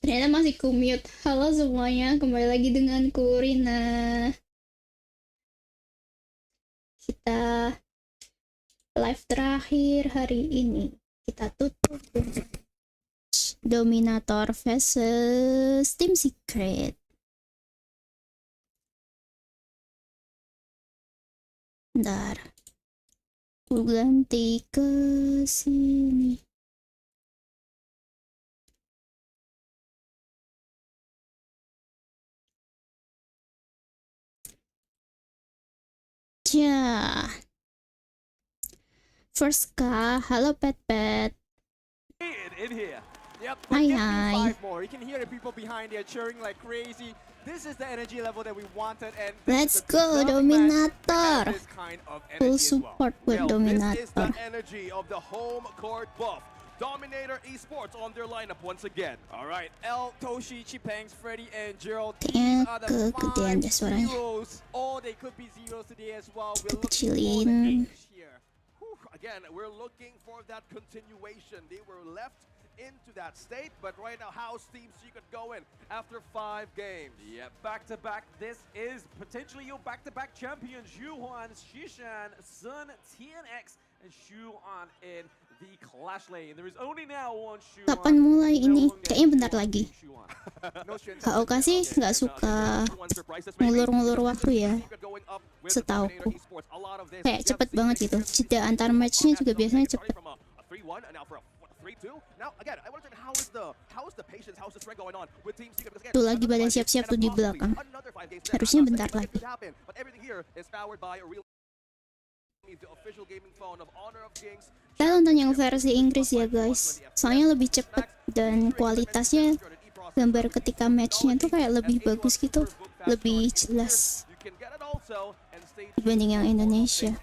Ternyata masih commute. Halo semuanya, kembali lagi denganku Rina. Kita live terakhir hari ini. Kita tutup dengan Dominator versus Team Secret. Bentar. Aku ganti ke sini. Ya. First ka, halo Pet. In here. Yep, Hi, hi. more. You can hear the people behind there cheering like crazy. This is the energy level that we wanted, and Let's go Dominator. Kind of Full support with Dominator. This is the energy of the home court buff. Dominator Esports on their lineup once again. All right, L, Toshi, Chipangs, Freddy, and Gerald. These are the Kegedean deh suaranya. zeros. Or they could be zeros today as well. We're looking for Kecilin. the H here. Again, we're looking for that continuation. They were left into that state, but right now, how's Team Secret going after 5 games? Yeah, back-to-back. This is potentially your back-to-back champions. Yuan, Shishan, Sun, TNX, and Shuan in the Clash lane. There is only now one Shuan. Kapan mulai ini? Kayaknya bentar lagi. HOK sih nggak suka ngulur-ngulur waktu ya, setauku. Kayak cepet banget gitu. Jeda antar matchnya juga biasanya cepet. Tuh lagi pada siap-siap tuh di belakang. Harusnya bentar lagi. Kita nonton yang versi Inggris ya guys, soalnya lebih cepet dan kualitasnya gambar ketika matchnya tuh kayak lebih bagus gitu, lebih jelas dibanding yang Indonesia.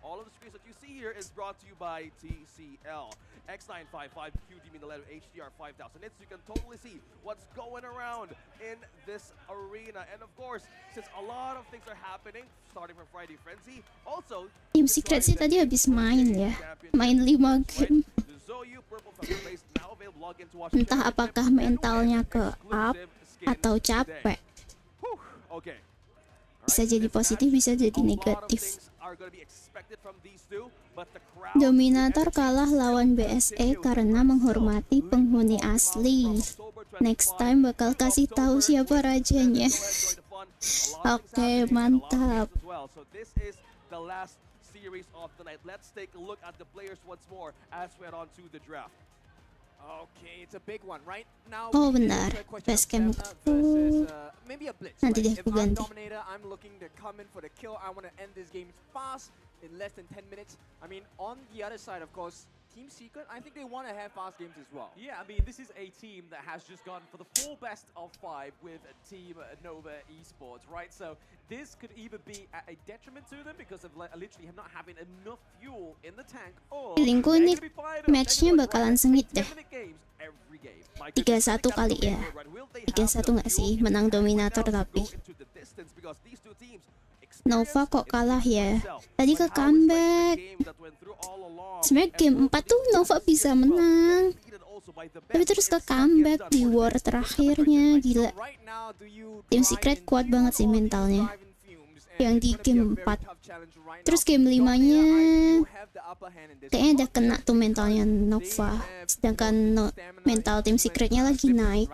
All of the screens that you see here is brought to you by TCL. X955 QD mean the letter HDR 5000 nits. You can totally see what's going around in this arena. And of course, since a lot of things are happening, starting from Friday Frenzy, also Team Secret sih tadi habis main ya, main 5 game. Entah apakah mentalnya ke up atau capek. Bisa jadi positif, bisa jadi negatif. Dominator kalah lawan BSE karena menghormati penghuni asli. Next time bakal kasih tahu siapa rajanya. Oke, mantap. Okay, it's a big one right now. Oh benar, facecam nanti deh aku ganti. Dominator, I'm looking to come in for the kill. I want to end this game fast in less than 10 minutes. I mean, on the other side, of course, Team Secret, I think they want to have fast games as well. Yeah, I mean, this is a team that has just gone for the 4 best of 5 with Team Nobar Esports, right? So this could either be a detriment to them because of literally not having enough fuel in the tank, or Feelingku ini matchnya bakalan sengit deh. 3-1 kali ya. 3-1 nggak sih? Menang Dominator tapi Nova kok kalah ya? Tadi ke comeback. Sebenarnya game 4 tuh Nova bisa menang, tapi terus ke comeback di war terakhirnya. Gila, Team Secret kuat banget sih mentalnya yang di game 4. Terus game 5 nya kayaknya udah kena tuh mentalnya Nova, sedangkan mental Team Secretnya lagi naik.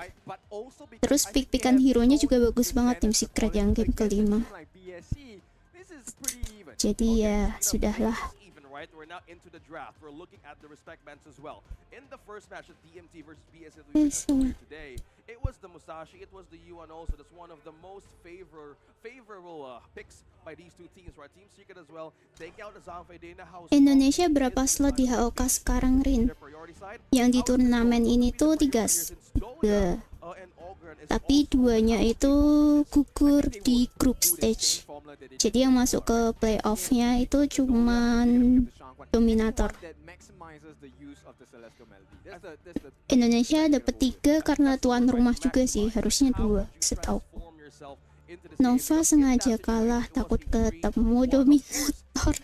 Terus pick-pickan hero-nya juga bagus banget Team Secret yang game kelima. Jadi ya sudahlah. Right, we're now into the draft. We're looking at the respect bands as well. In the first match of DMT versus BSW today, it was the Musashi, it was the UNO, so that's one of the most favorable picks by these two teams, right? Team Secret as well. Take out the Zanfei in the house. Indonesia berapa slot di HOK sekarang, Rin? Yang di turnamen ini tuh 3. Tapi 2-nya itu gugur di group stage. Jadi yang masuk ke playoff-nya itu cuman Dominator. Indonesia dapat 3 karena tuan rumah juga sih, harusnya 2 setahu. Nova sengaja kalah takut ketemu Dominator.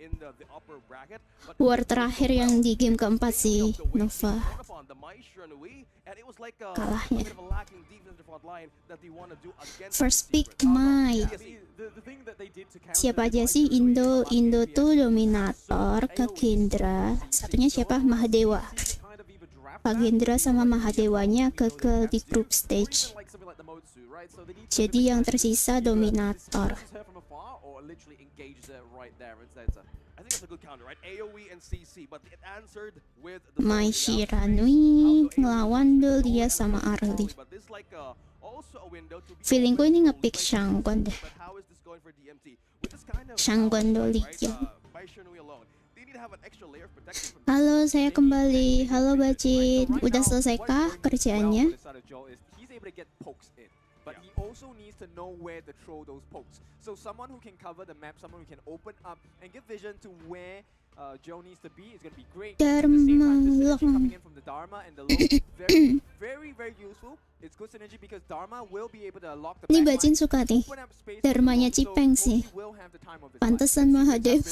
in the upper bracket. But War terakhir yang di game keempat sih Nova kalahnya. First pick Mai. Siapa aja sih? Indo tuh Dominator, Kagendra, satunya siapa? Mahadewa. Kagendra sama Mahadewanya gagal di group stage. Jadi yang tersisa Dominator. Mai Shiranui ngelawan Dolia sama Arli. Feelingku ini nge-pick Shangguan deh. Shangguan Dolia. Halo, saya kembali. Halo Bacin, udah selesaikah kerjaannya? But he also needs to know where to throw those pokes. So someone who can cover the map, someone who can open up and give vision to where Joe needs to be is going to be great. At the same time, the synergy coming in from the Dharma and the low, very useful. It's good synergy because Dharma will be able to lock the Ini backline, Bacin suka nih. open up space, Dharmanya so Cipeng sih. Toshi will have the time of his life. Pantesan Mahadewa.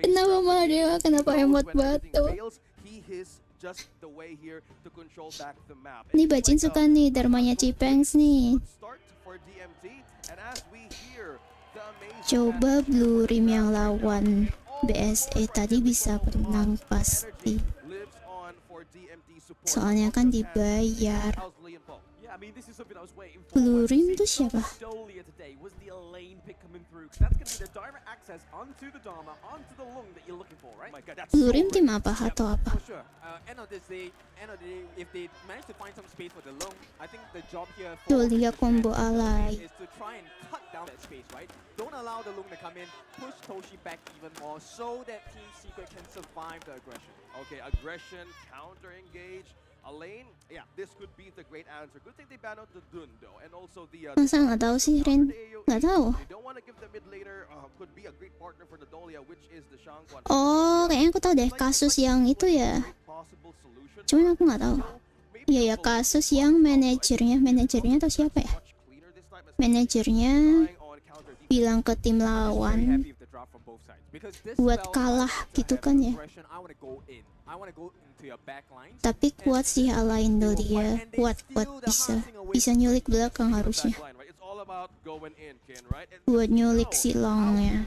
Kenapa Mahadewa? Kenapa emot batu? Just the way here to control back the map. Ini Bacin suka nih Dharmanya Cipengs nih. Coba Blue Rim yang lawan BSE tadi bisa menang pasti. Soalnya kan dibayar. Blue Rim tuh siapa? Blue Rim tim apa atau apa? Dolia combo alay. Don't allow the Lung to come in, push Toshi back even more so that Team Secret can survive the aggression. Okay, aggression, counter engage. Lane, yeah, this could be the great answer. Good thing they ban out the Dun though, and also the. Masa nggak tahu sih Ren? Nggak tahu. They don't want to give the mid laner. Could be a great partner for the Dolia, which is the Shangguan. Oh, kayaknya aku tahu deh kasus yang itu ya. Cuman aku nggak tahu. Iya ya, kasus yang manajernya atau siapa ya? Manajernya bilang ke tim lawan buat kalah gitu kan ya. Tapi kuat sih alain Dolia, kuat bisa nyulik belakang harusnya. Buat nyulik silongnya.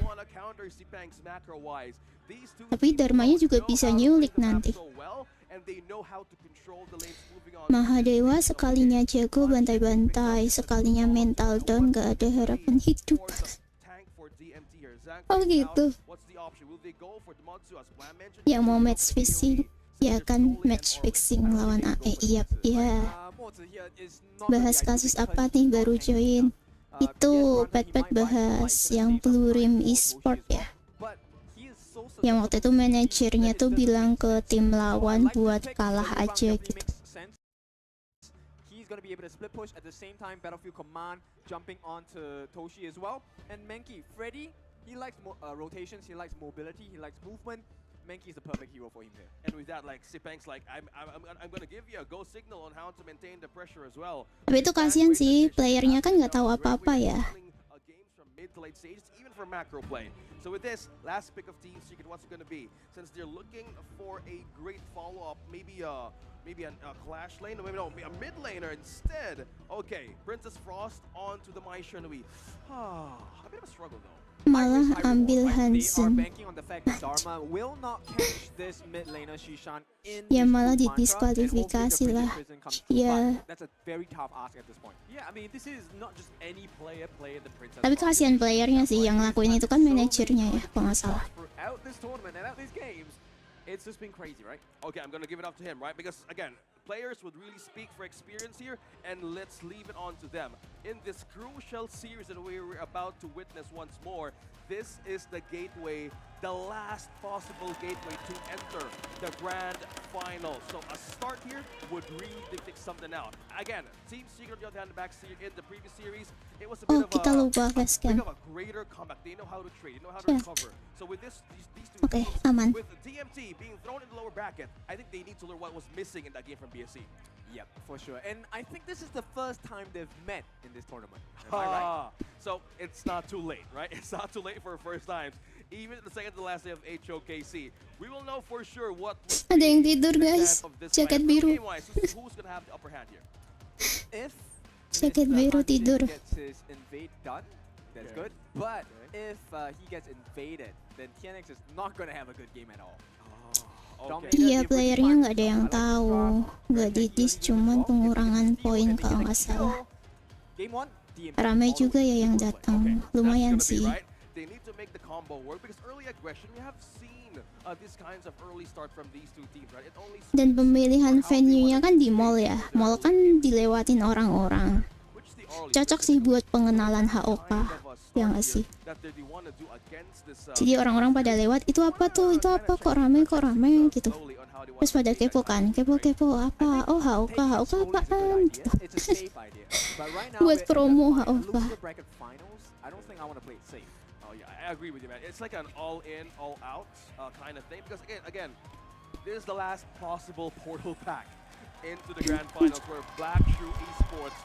Tapi Dharmanya juga bisa nyulik nanti. Mahadewa sekalinya jago bantai-bantai, sekalinya mental down gak ada harapan hidup. Oh gitu. Yang mau match fixing, ya kan match fixing lawan AE. Iya, ya. Bahas kasus apa nih baru join? Itu pet bahas yang Blue Rim Esports ya. Yang waktu itu manajernya tuh bilang ke tim lawan buat kalah aja gitu. Going to be able to split push at the same time. Battlefield Command jumping onto Toshi as well. And Menki, Freddy, he likes rotations, he likes mobility, he likes movement. Menki is the perfect hero for him here. And with that, like Sipeng's like, I'm going to give you a go signal on how to maintain the pressure as well. Tapi itu kasihan sih, playernya kan nggak tahu apa-apa ya. Mid to late stages, even for macro play. So with this last pick of Team Secret, what's it going to be? Since they're looking for a great follow-up, maybe a clash lane, maybe no, a mid laner instead. Okay, Princess Frost onto the Mai Shenhui. A bit of a struggle though. Malah ambil Hansen. Ya malah didiskualifikasi lah. Ya. Tapi kasihan playernya sih, yang lakuin itu kan manajernya ya, kalau nggak salah. It's just been crazy, right? Okay, I'm gonna give it up to him, right? Because again, players would really speak for experience here, and let's leave it on to them. In this crucial series that we're about to witness once more, this is the gateway, the last possible gateway to enter the grand final. So a start here would really dictate something out. Again, Team Secret on the hand back in the previous series, it was a bit of a greater comeback. They know how to trade, they know how to recover. So with these two teams, aman. with the DMT being thrown in the lower bracket, I think they need to learn what was missing in that game from BSC. Yep, for sure. And I think this is the first time they've met in this tournament. Am I right? So it's not too late, right? It's not too late for first times. even the second to last day of HOKC. We will know for sure what Ada yang tidur guys, jaket biru. Who's gonna have the upper hand here? If Jaket biru tidur. gets his invade done, that's good. But if he gets invaded, then TNX is not gonna have a good game at all. Okay. Iya, playernya nggak ada yang tahu, nggak didis, cuman pengurangan poin kalau nggak salah. Game 1, DMT. Ramai juga ya yang datang, lumayan That's gonna be sih. right. They need to make the combo work because early aggression we have seen these kinds of early start from these two teams, right? It only Dan pemilihan venue-nya kan di mall ya, mall kan dilewatin orang-orang. which is the early Cocok sih buat pengenalan HOK, ya nggak sih? that they wanna do against this Jadi orang-orang pada lewat, itu apa tuh, itu apa, kok rame gitu. slowly on how they Terus pada kepo kan, kepo apa, oh HOK apaan gitu. It's a safe idea. But right now, Buat promo in the HOK. loser bracket finals, I don't think I want to play it safe. Oh yeah, I agree with you, man. It's like an all-in, all-out kind of thing because again, this is the last possible portal pack into the grand finals where Black Shoe Esports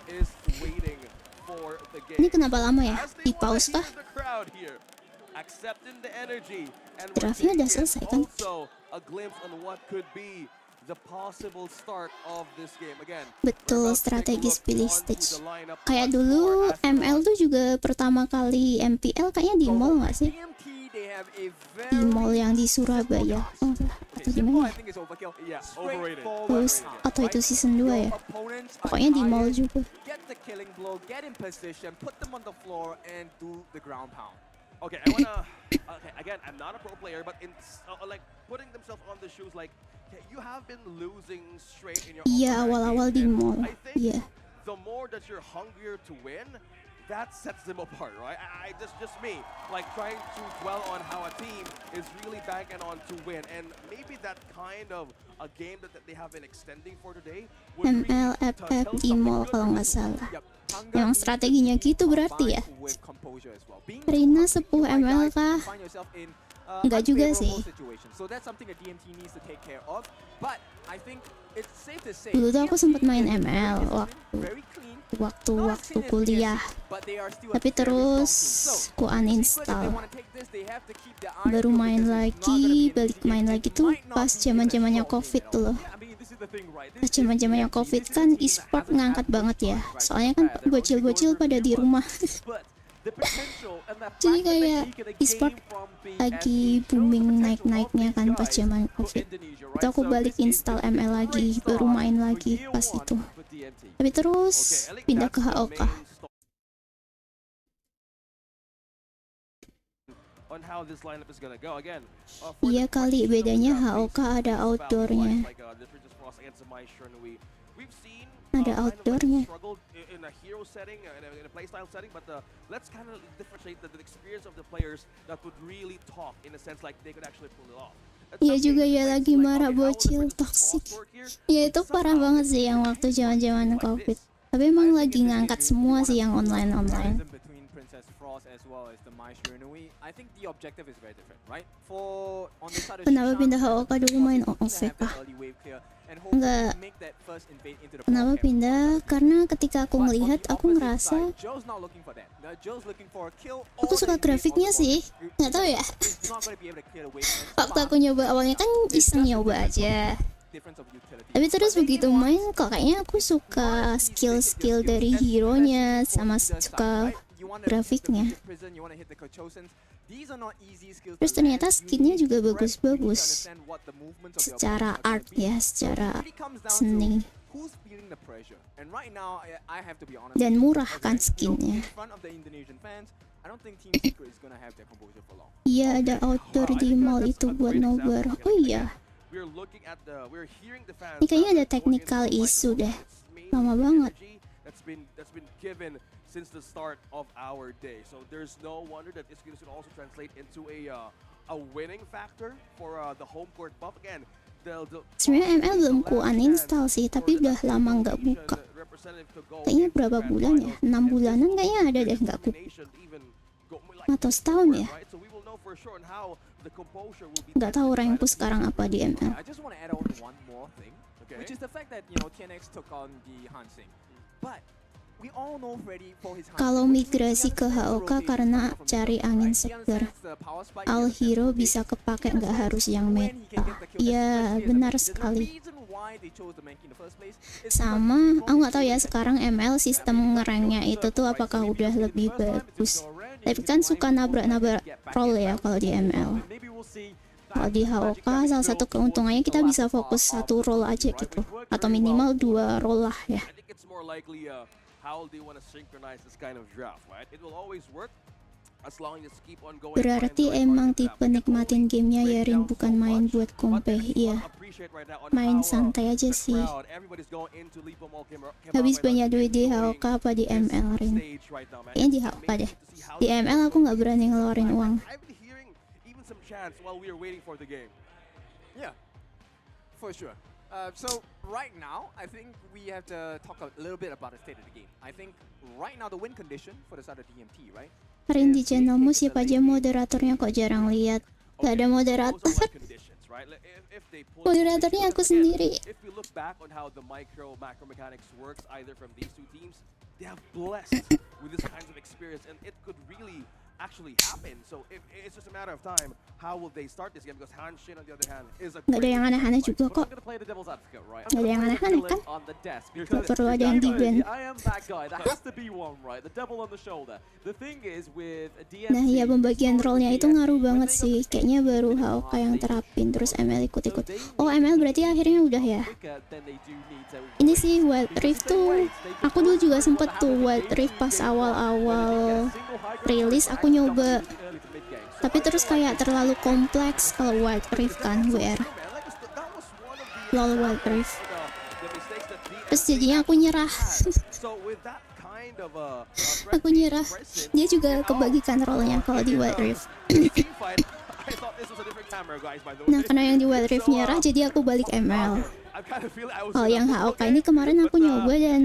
is waiting for the game. Ini kenapa lama ya? As they Di pause wanna kah? hear the crowd here, accepting the energy, and Draftnya udah we're selesai getting kan? also a glimpse on what could be the possible start of this game. Again, Betul, strategis pilih stage. Kayak dulu ML tuh juga pertama kali MPL kayaknya di mall nggak sih? DMT, they have a Di very mall yang di Surabaya. Oh, atau di simple, mana? I think it's overkill. Yeah, overrated. Terus, atau itu season 2 ya? Opponents are Pokoknya di mall tired. juga. Get the killing blow, get in position, put them on the floor, and do the ground pound. Okay, I wanna. Okay, again, I'm not a pro player, but in like putting themselves on the shoes, like you have been losing straight in your. Iya, online awal-awal games, di and mall. I think Iya. the more that you're hungrier to win, that sets them apart, right? I just me, like trying to dwell on how a team is really banking on to win, and maybe that kind of a game that they have been extending for today. would really MLFF tell di something mall good kalau for nggak the salah. Yep. Yang strateginya gitu berarti ya? With composure as well. Being Rina too hungry, 10 you might ML die, kah? you find yourself in, Nggak juga unfavorable sih. situation. So that's something that DMT needs to take care of. But I think it's safe to say Dulu tuh aku DMT sempet main is very ML disciplined, very clean, waktu not as clean as kuliah. DMT, but they are still a Tapi very strong terus team. So, ku secret if they uninstall. wanna take this, they have to keep their eyes Baru peeled main because it's not lagi, gonna be an balik easy main game. lagi It tuh might not pas be even a zaman-zamannya short COVID game tuh at all. loh. Yeah, I mean, this is the thing, right? This Pas is zaman-zamannya DMT. COVID This is kan a team that e-sport hasn't ngangkat had banget much ya. fun, right? Soalnya kan They're bocil-bocil already going pada di through rumah. But the potential and the Jadi fact that kayak they can e-sport gain from being lagi as shows the booming potential naik-naiknya of kan these pas guys zaman for COVID. Indonesia, Itu right? aku So balik this is install a ML great lagi, start baru main for lagi year pas one itu. for DMT. Tapi terus Okay, I think pindah ke that's the HOK. main story on how this lineup is gonna go again. For Iya the kali, question of bedanya the HOK basic ada foul outdoornya. points, like, the Princess Frost against the Maestro and we've seen Ada kind of like outdoornya. struggled in a hero setting, in a playstyle setting, but let's kind of differentiate the experience of the players that would really talk in a sense like they could actually pull it off. Iya juga ya, lagi marah bocil toxic. Ya itu parah banget sih yang waktu zaman-zaman COVID. Tapi emang lagi ngangkat semua sih yang online-online. Between Princess Frost as well as the Maestro Inui, I think the objective is very different, right? For on the side of Kenapa Shishan, pindah HOK dulu main looking to OOC have that kah? early wave clear and Enggak. hopefully make that first invade into the Kenapa ball camp. pindah? Karena ketika aku But on ngelihat, the aku opposite ngerasa side, Joe's not looking for that. Now, Joe's looking for a kill aku or suka invade grafiknya on the sih. ball camp. Nggak tahu ya. He's not gonna be able to clear the wave as Waktu fast. aku nyoba awalnya kan iseng nyoba aja. Difference of utility. Tapi terus begitu main kok kayaknya aku suka skill-skill dari hero-nya sama suka grafiknya. Terus ternyata skinnya juga bagus-bagus. Secara art ya, secara seni. Dan murah kan skinnya. Iya ada outdoor di mall itu buat Nobar. Oh iya. Ini kayaknya ada technical issue deh. Lama banget. That's been given since the start of our day. So there's no wonder that this could also translate into a winning factor for the home court buff again. Sebenarnya ML belum ku uninstall sih, tapi udah lama nggak buka. Kayaknya berapa bulan ya? 6 bulanan kayaknya ada deh nggak buka. Atau setahun ya? Nggak tahu rankku sekarang apa di ML. I just want to add on one more thing, which is the fact that TNX took on the Hansing, but Kalau migrasi ke HOK karena cari angin segar. All hero bisa kepake, nggak harus yang meta. Iya, benar sekali. Sama, aku nggak tahu ya sekarang ML sistem ngerangnya itu tuh apakah udah lebih bagus. Tapi kan suka nabrak-nabrak role ya kalau di ML. Kalau di HOK salah satu keuntungannya kita bisa fokus satu role aja gitu, atau minimal 2 role lah ya. Berarti emang tipe nikmatin gamenya ya Rin, bukan main buat kompe. Iya, main santai aja sih. Habis banyak duit di HOK apa di ML Rin? Kayaknya di HOK deh. Di ML aku nggak berani ngeluarin uang. For sure. So right now, I think we have to talk a little bit about the state of the game. I think right now the win condition for the side of DMT, right? Rin di channelmu siapa aja moderatornya, kok jarang lihat? Gak ada moderator. Moderatornya aku sendiri. If we look back on how the macro mechanics works either from these two teams, they have blessed with this kinds of experience, and it could really actually happen. So it's just a matter of time. How will they start this game? Because Hanshin on the other hand is a Gak ada yang aneh-aneh juga kok. Gak ada yang aneh-aneh kan? Gak perlu ada yang di-ban. Nah ya, pembagian role-nya itu ngaruh banget sih. Kayaknya baru HOK yang terapin, terus ML ikut-ikut. Oh, ML berarti akhirnya udah ya. Ini sih Wild Rift tuh, aku dulu juga sempet tuh Wild Rift pas awal-awal rilis aku nyoba, tapi terus kayak terlalu kompleks kalau Wild Rift kan, WR lol Wild Rift, terus jadinya aku nyerah. Aku nyerah. Dia juga kebagikan role-nya kalau di Wild Rift. Nah karena yang di Wild Rift nyerah, jadi aku balik ML. Kalau yang HOK ini kemarin aku nyoba dan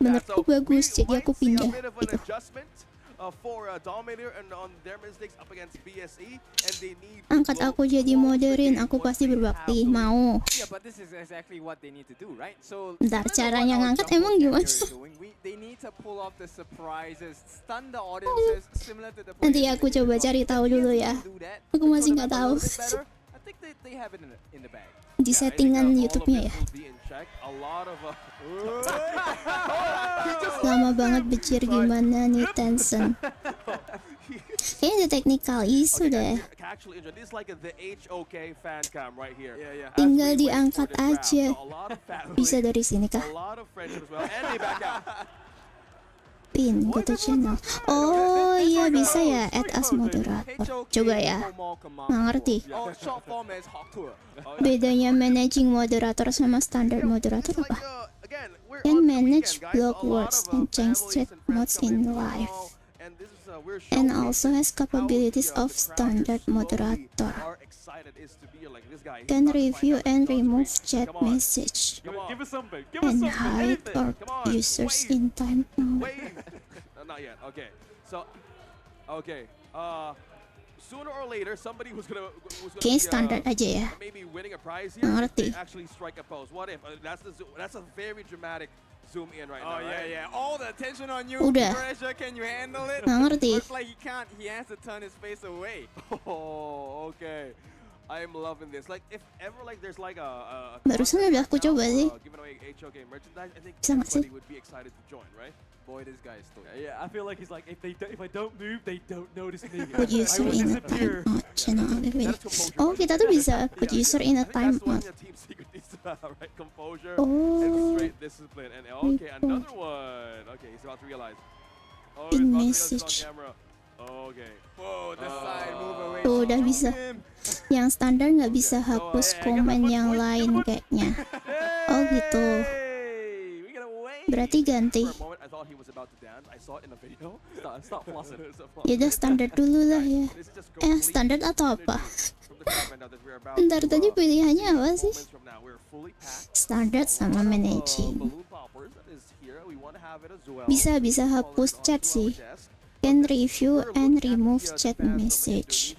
menurutku bagus, jadi aku pindah gitu. Angkat aku jadi modern, aku pasti berbakti. Mau. Bentar, caranya ngangkat emang gimana? Nanti aku coba cari tahu dulu ya. Aku masih nggak tahu. Di settingan YouTube-nya ya. Lama banget becir gimana nih Tencent. Kayaknya ada technical issue deh. Tinggal diangkat aja. Bisa dari sini kah? Pin, go to channel. Oh iya bisa ya, add as moderator. Coba ya. Nggak ngerti. Bedanya managing moderator sama standard moderator apa? Can manage block words and change chat modes in live. And also has capabilities of standard moderator. Can review and remove chat message. And hide or users in time mode. Not yet. Okay. So, okay. Sooner or later, somebody who's gonna Kayaknya standar aja ya. maybe winning a prize here Ngerti. actually strike a pose. What if that's a very dramatic zoom in right Oh now. Right? yeah, yeah. All the attention on you. Udah. Pressure, can you handle it? Nggak ngerti. Looks like he can't. He has to turn his face away. Oh, okay. I'm loving this. Like if ever like there's like a Barusan udah aku coba sih. giving away HOK merchandise, I think Bisa nggak sih? everybody would be excited to join, right? Boy, this guy is still. Yeah, I feel like he's like, if I don't move, they don't notice me. Put user in a time out. Channel activity. Oh, kita tuh bisa put user in a time out. Team secret needs to have, right? Composure Oh. and straight discipline. And okay, another one. Okay, he's about to realize. Oh, he's In about to realize message. it's on camera. Okay. Whoa, the side move away. Tuh udah bisa. Yang standar nggak bisa hapus komen yang lain kayaknya. Oh gitu. Hey, we got away. Berarti ganti. For a moment, I thought he was about to dance. I saw it in the video. Stop flossing. Ya udah standar dulu lah ya. This is just complete Standar atau apa? from the comment out that we're about Bentar to, tadi pilihannya apa sih? moments from now. We're fully packed. Standar sama managing. Balloon poppers that is here. We want to have it as well. Bisa hapus chat sih. Can review and remove chat message.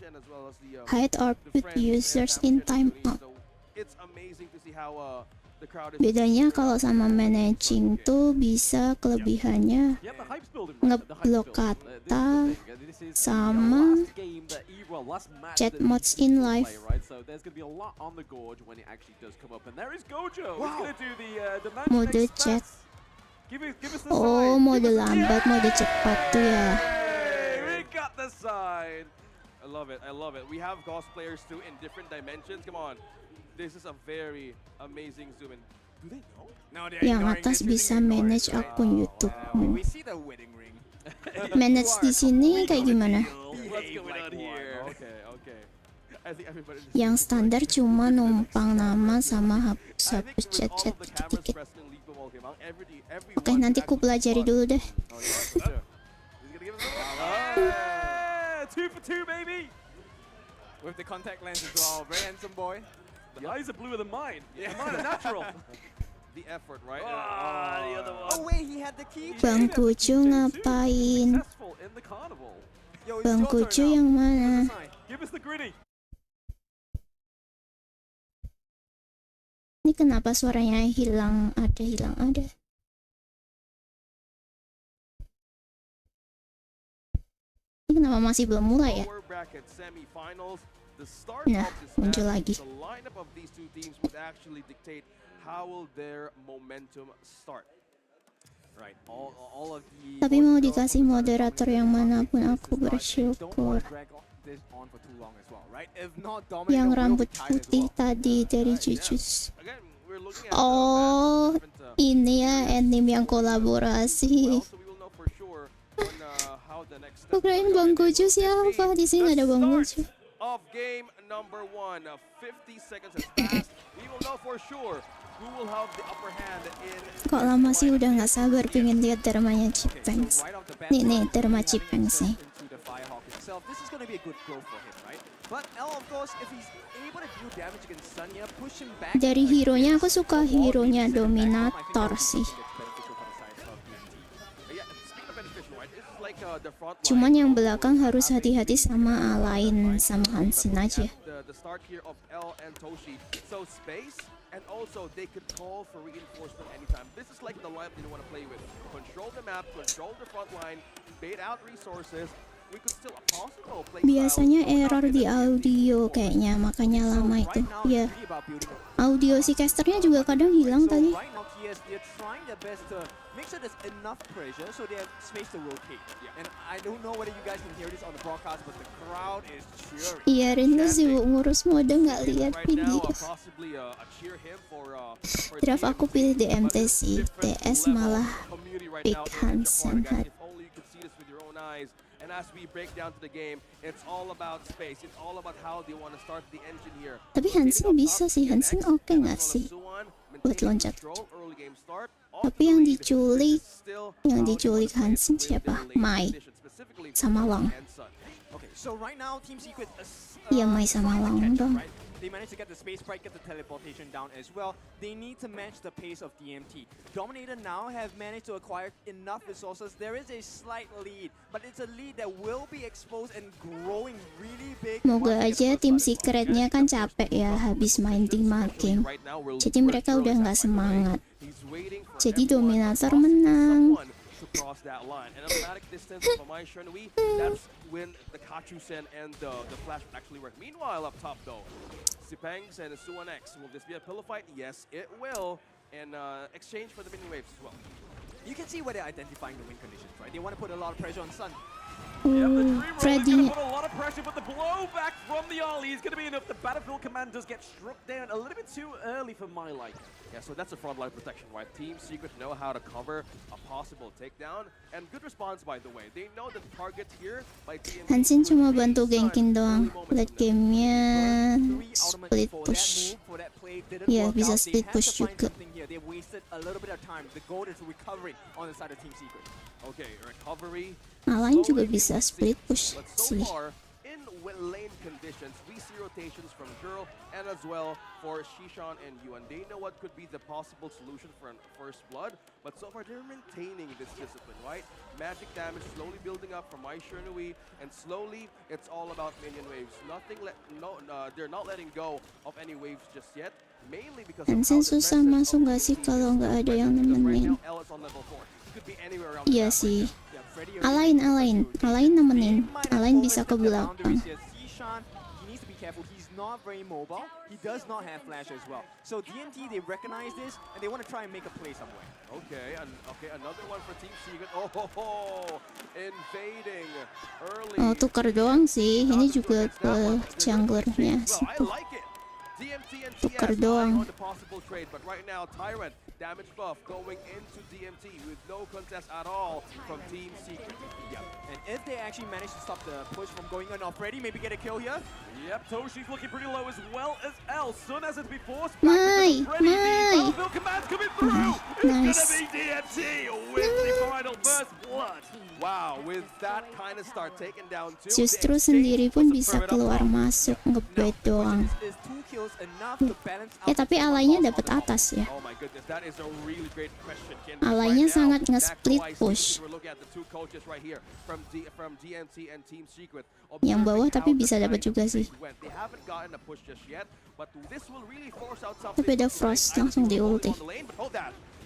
Hide or put users in timeout. It's amazing to see how The crowd is Bedanya kalau sama managing tuh bisa kelebihannya Yeah, the hype's building. ngeblok kata sama chat mods in live. Right, so there's gonna be a lot on the gorge when it actually does come up, and there is Gojo. He's gonna do the Mode chat. Give us the Oh, sign. mode lambat, mode cepat tuh ya. Hey, we got the sign. I love it. I love it. We have cosplayers too in different dimensions. Come on. This is a very amazing zoom in. Do they know? No, they're Yang ignoring atas this, bisa using ignoring, manage right? akun YouTube-mu. We see the wedding ring. Manage di sini kayak gimana? What's going on here? Okay, okay. I think everybody. Yang standar cuma numpang nama sama hapus chat-chat All of the cameras dikit-dikit. present in League of All Gaming. Oke, nanti ku pelajari dulu deh. Oh, yeah, for sure. He's gonna give us a 2 for 2, baby. With the contact lens as well. Very handsome boy. The eyes are bluer than mine. Yeah, mine are natural. the effort, right? The other one. Oh wait, he had the key. Bang Kucu ngapain? Successful in the carnival. Yo, it's Bang your turn Kucu now. yang Give us a mana? sign. Give us the gritty. Ini kenapa suaranya hilang ada. Ini kenapa masih belum mulai ya? Lower bracket semifinals. The start Nah, of this muncul match, lagi. the lineup of these two teams would actually dictate how will their momentum start. Right. All of the. Tapi mau dikasih moderator yang manapun aku bersyukur. Yang rambut putih tadi dari Jujus. Again, we're looking at Oh, different, ini ya anime yang kolaborasi. so we will know for sure when, how the next Aku kirain Bang Gojo siapa? Di sini nggak ada Bang Gojo. of game number 1. 50 seconds has passed. We will know for sure who will have the upper hand in. Kok lama sih udah nggak sabar pengen lihat dermanya Cipengs. Nih derma Cipengs nih. This is going to be a good goal for him, right? But L, of course, if he's able to do damage against Sunya, push him back. Dari hero-nya aku suka hero-nya Dominator sih. Yeah, speaking of beneficial, right? This is like the front line. Cuman yang belakang harus hati-hati sama Alain sama Hansin aja. The start here of L and Toshi. So space, and also they could call for reinforcement anytime. This is like the lineup they want to play with. Control the map, control the front line, bait out resources. We could still a possible play Biasanya error di audio kayaknya, makanya lama itu. Ya, audio si casternya juga kadang hilang tadi. Right now, TS, they're trying their best to make sure there's enough pressure so they have space to rotate. And I don't know whether you guys can hear this on the broadcast, but the crowd is cheering. Iya, Rindu sibuk ngurus mode nggak lihat right now, video. possibly a cheer him for Draft aku pilih DMT sih, TS malah community right Big now in Hansen. Japan. If only you could see this with your own eyes. And as we break down to the game, it's all about space. It's all about how they want to start the engine here. Tapi Hansen bisa sih, Hansen oke nggak sih buat loncat. Tapi yang diculik Hansen siapa? Mai sama Long. Okay, so right now, Team Secret Iya, Mai sama Long dong. They managed to get the space sprite, get the teleportation down as well. They need to match the pace of DMT. Dominator now have managed to acquire enough resources. There is a slight lead, but it's a lead that will be exposed and growing really big. Moga aja tim secretnya kan capek ya habis main tim game. Jadi mereka udah nggak semangat. Jadi Dominator menang. Cross that line. And automatic distance from my Shenui, that's when the Kachusen and the flash would actually work. Meanwhile, up top though, Sipangs and Suan X, will this be a pillow fight? Yes, it will. And exchange for the mini waves as well. You can see where they're identifying the win conditions, right? They want to put a lot of pressure on Sun. Freddy. Put a lot of pressure, but the blowback from the Ollie is going to be enough. The Battlefield command does get struck down a little bit too early for my liking. Yeah, so that's a frontline protection, right? Team Secret know how to cover a possible takedown. And good response, by the way. They know the target here by TMT. Hansin cuma bantu ganking doang. Late gamenya split push. Ya, bisa split push juga. They wasted a little bit of time. The goal is recovery on the side of Team Secret. Okay, recovery. Alain juga bisa split push But so sih. far, in lane conditions, we see rotations from Girl and as well for Shishan and Yuan. They know what could be the possible solution for a first blood, but so far they're maintaining this discipline, right? Magic damage slowly building up from Nui, and slowly it's all about minion waves. They're not letting go of any waves just yet, mainly because of Hansen susah masuk gak sih kalau nggak ada yang nemenin? Iya sih. Alain nemenin. Alain bisa ke belakang. Careful, he's not very mobile. He does not have flash as well. So DMT, they recognize this and they want to try and make a play somewhere. Okay, another one for Team Secret. Invading early. Oh, tukar doang sih. Ini juga ke junglernya situ. Tukar doang. But right now, Tyrant damage buff going into DMT with no contest at all from Team Secret. Yep. And if they actually manage to stop the push from going on already, maybe get a kill here. Yep, Toshi's looking pretty low as well as L. Sun has it to be forced back. Mai. Battlefield command's coming through. Nice. It's gonna be DMT with the final first blood. Wow, with that kind of start taken down too. Justru sendiri pun bisa keluar masuk ngebet doang. Is 2 kills enough to balance out? Tapi alainya dapat atas ya. Oh my goodness, that is a really great question. Alainya sangat nge-split push. Yang bawah tapi bisa dapat juga sih. Tapi ada Frost langsung di ulti.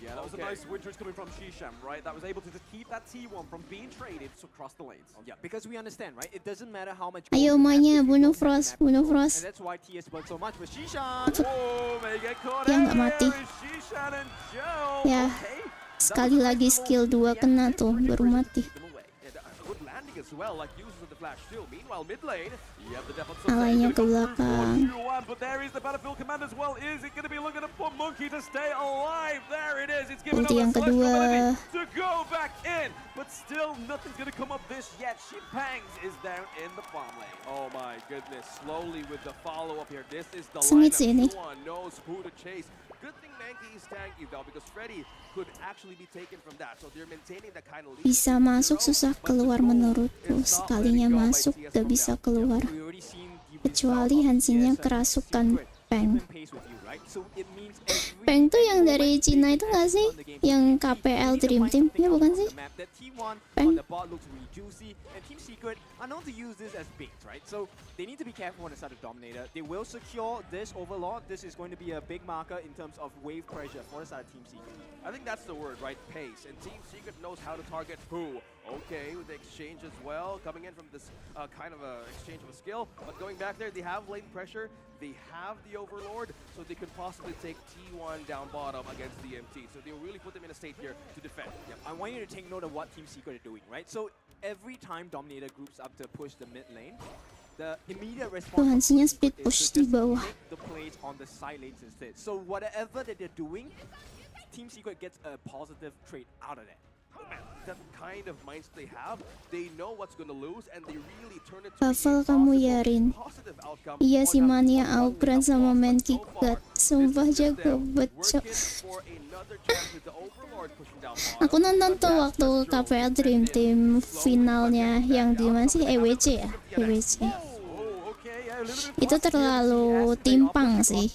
Yeah, that was a nice win coming from Shisham, right? That was able to just keep that T1 from being traded across the lanes. Yeah, because we understand, right? It doesn't matter how much. Ayo mainnya, bunuh Frost. And that's why TS worked so much with Shishan. Oh, may get caught Dia nggak mati. Shishan and Joe. Ya, sekali lagi skill 2 kena tuh, baru mati. Alainya ke belakang. But there is the Battlefield command as well. Is it going to be looking for Monkey to stay alive? There it is. It's given Ulti yang kedua. to go back in. But still, nothing's going to come of this yet. Shipangs is down in the farm lane. Oh my goodness. Slowly with the follow-up here. This is the Sengit sih ini. One knows who to chase. Good thing Mankey is tanky though, because Freddy could actually be taken from that. So they're maintaining that kind of lead. Bisa masuk, susah keluar menurutku. Sekalinya masuk, gak bisa keluar. Kecuali Hansinya kerasukan Peng. Peng tuh yang dari Cina itu gak sih? Yang KPL Dream Team, ya bukan sih? Peng. Team Secret are known to use this as bait, right? So they need to be careful on the side of Dominator. They will secure this Overlord. This is going to be a big marker in terms of wave pressure for the side of Team Secret. I think that's the word, right? Pace. And Team Secret knows how to target who. Okay, with the exchange as well, coming in from this kind of a exchange of a skill. But going back there, they have lane pressure. They have the Overlord, so they could possibly take T1 down bottom against DMT. So they'll really put them in a state here to defend. Yep. I want you to take note of what Team Secret are doing, right? So every time Dominator groups up to push the mid lane, the immediate response Hansinya speed push di bawah. make the plays on the side lanes instead. So whatever that they're doing, Team Secret gets a positive trade out of that. That kind of mindset they have, they know what's gonna lose, and they really turn it to Buffalo kamu Yarin. Iya si Mania Augran sama main kikat. Sumpah jago becok. Aku nonton tuh waktu KPL Dream Team finalnya yang di mana sih? EWC ya? EWC. Itu terlalu timpang sih.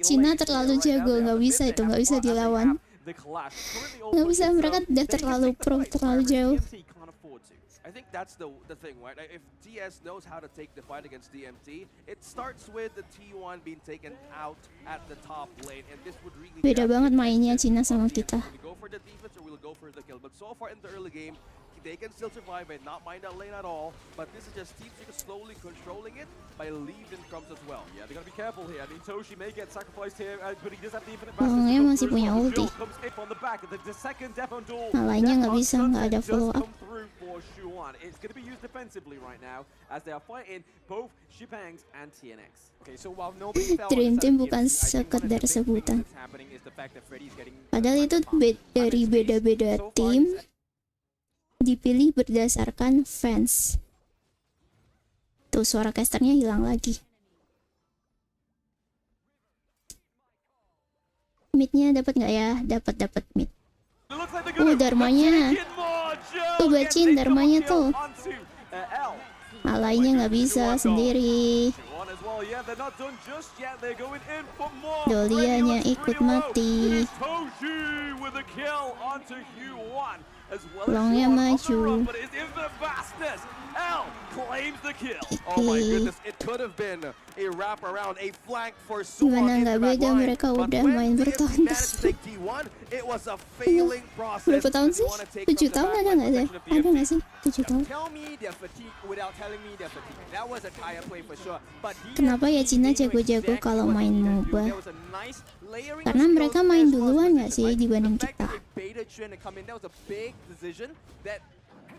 Cina terlalu jago, nggak bisa dilawan. Nggak bisa, mereka udah terlalu pro, terlalu jauh. I think that's the thing, right? If TS knows how to take the fight against DMT, it starts with the T1 being taken out at the top lane, and this would really Beda banget mainnya Cina sama kita. We'll go for the defense or we'll go for the kill. But so far in the early game, they can still survive and not mind that lane at all. But this is just Team Secret slowly controlling it by leaving crumbs as well. Yeah, they gotta be careful here. I mean, Toshi may get sacrificed here, but he does have the infinite Orangnya masih punya ulti. Alainya nggak bisa, nggak ada follow up. It's gonna be used defensively right now as they are fighting both Shipangs and TNX. Okay, so while nobody fell Dream on the Team side of bukan DMT, I think one of the sekedar big sebutan. things that's happening is the fact that Freddy's getting Padahal itu dari beda-beda tim dipilih berdasarkan fans. Tuh suara casternya hilang lagi. Midnya dapat nggak ya? Dapat mid. Dharmanya. Tuh bacin Dharmanya tuh. Alainya nggak bisa sendiri. Shuan as well. Yeah, they're not done just yet. They're going in for more. Dolianya ikut mati. Toshi with a kill onto Huan as well. Longnya maju. But it's in the fastest. L claims the kill. Oh my goodness, it could have been a wrap around, a flank for Suwon. Gimana nggak beda, mereka udah main bertahun-tahun. It was a failing process. Berapa tahun sih? 7 tahun ada nggak sih? Ada nggak sih? 7 tahun. Tell me they're fatigued without telling me they're fatigued. That was a tire play for sure. But Kenapa ya Cina jago-jago kalau main MOBA? there was a nice layering Karena of mereka skills main as well as duluan nggak position, sih right? dibanding The fact kita? that they baited Shen to come in, that was a big decision that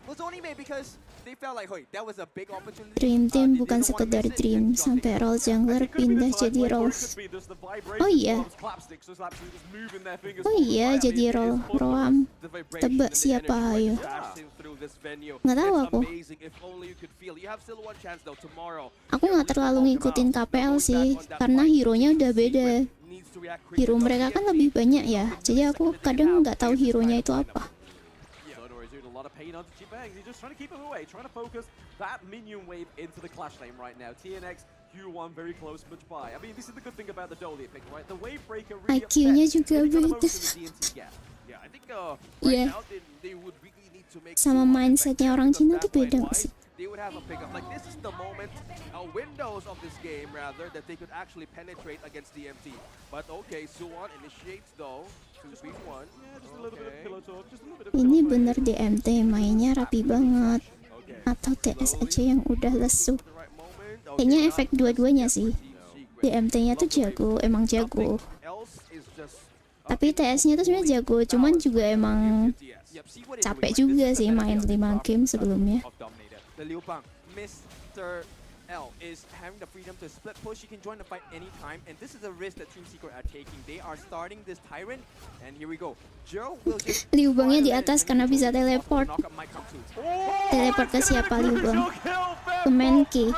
was only made because they felt like, hey, that was a big opportunity. Dream Team They bukan didn't wanna sekedar miss it. dream, sampai role jungler pindah jadi role. Oh iya. Oh iya, jadi role roam. Tebak siapa, ayo. Nggak tahu aku. Aku nggak terlalu ngikutin KPL sih, karena hero-nya udah beda. Hero mereka kan lebih banyak ya, jadi aku kadang nggak tahu hero-nya itu apa. A lot of pain onto Chibangs. He's just trying to keep him away, trying to focus that minion wave into the clash lane right now. TNX, Q1 very close, much by. I mean, this is the good thing about the Dolia pick, right? The wave breaker really IQ-nya upsets juga any kind of beda. motion the DMT get. Yeah, I think Iya. right now they would really need to make Sama Suwon mindsetnya effective orang because Cina that tuh beda line nggak sih? wise, they would have a pickup. Like this is the moment, windows of this game rather, that they could actually penetrate against DMT. But okay, Suwon initiates though. 2v1. Yeah, just a little bit of pillow talk, just a little bit of Ini pillow bener DMT mainnya rapi banget. Okay. Atau TS aja yang udah lesu. The right moment. Kayaknya efek dua-duanya sih. DMT-nya tuh jago, emang jago. Else is just Tapi TS-nya tuh sebenarnya jago, cuman juga emang Yep, see what they're capek doing, right? juga This is sih the main benefit 5 game sebelumnya. of Dominator. The Liu Bang, Mr. L is having the freedom to split push. He can join the fight anytime, and this is a risk that Team Secret are taking. They are starting this Tyrant, and here we go. Jero will just Liu Bangnya di atas karena bisa teleport. knockup might come too. Teleport ke siapa Liu Bang? Ke Menki.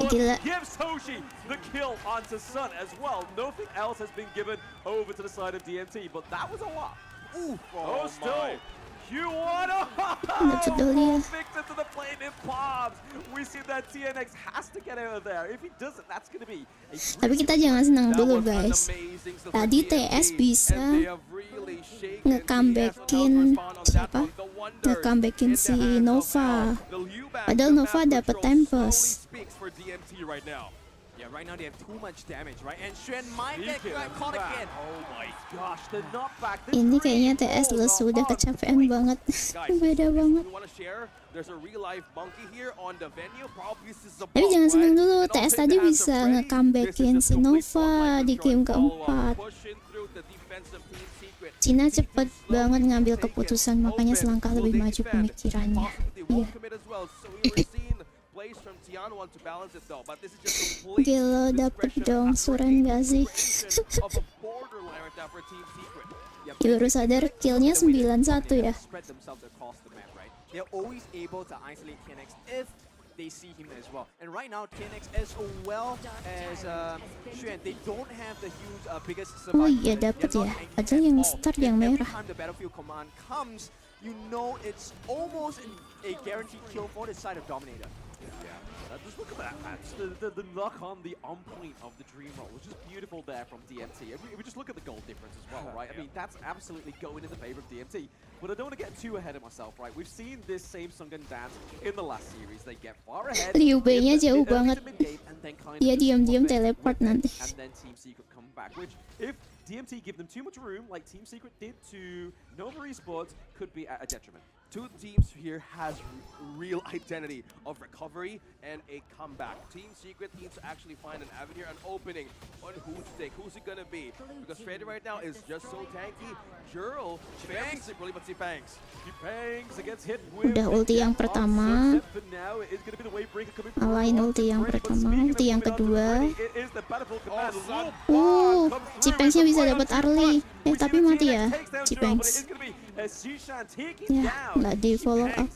Gila. Gives Toshi the kill onto Sun as well. Nothing else has been given over to the side of DMT, but that was a lot. Oh, still. Q1 Dapat Dolia. Victor to the plane in palms. We see that TNX has to get out of there. If he doesn't, that's going to be a Tapi kita jangan senang dulu guys. Tadi TS bisa nge-comebackin siapa? Nge-comebackin si Nova. Padahal Nova dapat Tempest. Yeah, right now they have too much damage, right? And Shen might get He can caught back. again. Oh my gosh, the knockback. This Ini really kayaknya TS goes lesu, udah on kecapean point. banget. Beda banget. There's a real life monkey here on the venue. Probably this is a Tapi bomb, jangan senang right? dulu, And TS also tadi it has bisa a ready. nge-comebackin This is si the complete Nova spotlight di control game follow-up, keempat. pushing through the defensive Team Secret. Cina cepet banget ngambil keputusan, makanya selangkah lebih maju pemikirannya. Possibly they Iya. won't commit as well. So we were seeing plays from Tian want to balance it though, but this is just complete Gila, dapet discretion dong, after Suren gak sih? of a borderline right now for Team Secret. Yeah, Ya, baru sadar killnya 9-1 ya. spread themselves across the map, right? They're always able to isolate TNX if they see him as well. And right now, TNX as well as Xuan, they don't have the huge biggest Oh survivor. iya They're dapet not ya. tanking Padahal at yang all. start And yang every merah. time the battlefield command comes, you know it's almost a guaranteed kill for the side of Dominator. Just look at that, man. Just the knock on the on point of the Dream Roll was just beautiful there from DMT. If we just look at the goal difference as well, right? I mean, that's absolutely going in the favor of DMT. But I don't want to get too ahead of myself, right? We've seen this same Sungun dance in the last series. They get far ahead. Liu Bei-nya in the jauh early to banget. mid-game, and then kind of Dia just diam-diam flop it teleport with it, nanti. And then Team Secret come back, which if DMT give them too much room, like Team Secret did to Nobar Esports, could be at a detriment. Two teams here has real identity of recovery and a comeback. Team Secret needs to actually find an avenue, an opening on who to take. Who's it gonna be? Because Freddy right now is just so tanky. Jurl, very simply, but see Banks. Bangs against hit with Udah ulti yang pertama. Alain ulti yang pertama, ulti yang kedua. Cipengs-nya bisa dapat early. Tapi mati ya, Cipengs. Ya, nggak di follow up.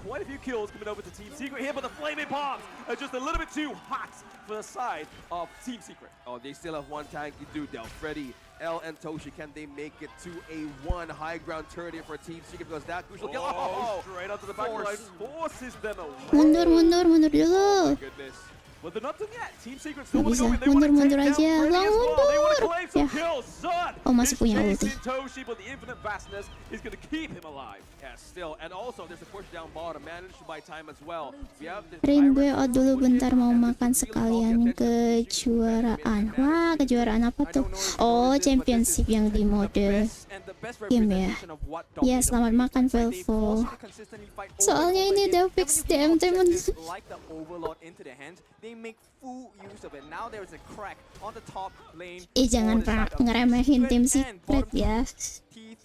quite a few kills coming over to Team Secret here, but the flaming bombs are just a little bit too hot for the side of Team Secret. Oh, they still have one tanky dude though. Freddy, L, and Toshi, can they make it to a one high ground turret here for Team Secret? Because that crucial kill. Oh, straight onto the back line, forces them away. Mundur Oh dulu. my goodness. But they're not done yet. Team Secret still Nggak want to bisa. go in. They want to Mundur take aja. down Freddy Lang as well. They want to mundur. claim some Ya. kills. Zod Oh, masih is punya ulti. chasing Toshi, but the infinite vastness is going to keep him alive. Yeah, still. And also, there's a push down bottom. Managed to buy time as well. We have the Rin, gue out dulu bentar mau makan sekalian kejuaraan. Wah, kejuaraan apa tuh? Oh, championship yang di mode game ya. Ya, selamat makan Velvo. Soalnya ini udah fix DMT like the overlord into their hands, they make full use of it. Now there is a crack on the top lane. Jangan ngeremehin tim Secret ya.